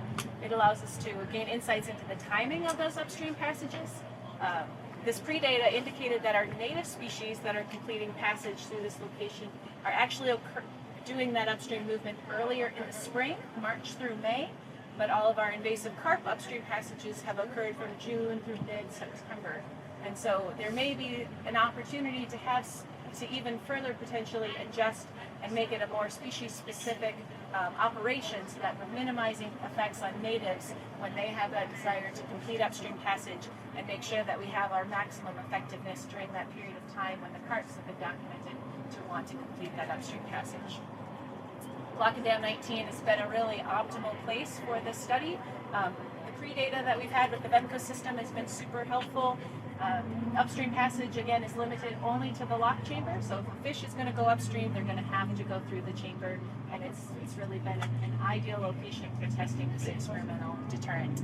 It allows us to gain insights into the timing of those upstream passages. This pre-data indicated that our native species that are completing passage through this location are actually doing that upstream movement earlier in the spring, March through May, but all of our invasive carp upstream passages have occurred from June through mid-September. And so there may be an opportunity to even further potentially adjust and make it a more species-specific operation so that we're minimizing effects on natives when they have that desire to complete upstream passage, and make sure that we have our maximum effectiveness during that period of time when the carps have been documented to want to complete that upstream passage. Lock and Dam 19 has been a really optimal place for this study. The pre-data that we've had with the Vemco system has been super helpful. Upstream passage, again, is limited only to the lock chamber, so if a fish is going to go upstream, they're going to have to go through the chamber, and it's really been an ideal location for testing this experimental deterrent.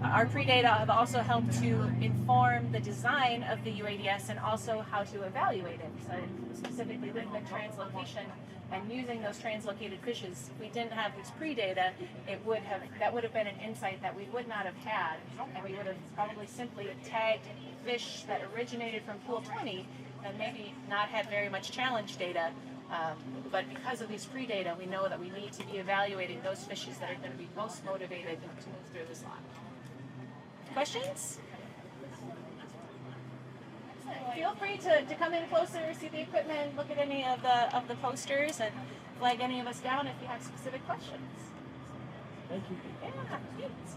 Our pre-data have also helped to inform the design of the uADS and also how to evaluate it. So specifically with the translocation and using those translocated fishes, if we didn't have this pre-data, that would have been an insight that we would not have had, and we would have probably simply tagged fish that originated from pool 20 and maybe not had very much challenge data. But because of these pre-data, we know that we need to be evaluating those fishes that are going to be most motivated to move through this lock. Questions? Feel free to come in closer, see the equipment, look at any of the posters, and flag any of us down if you have specific questions. Thank you. Yeah, thanks.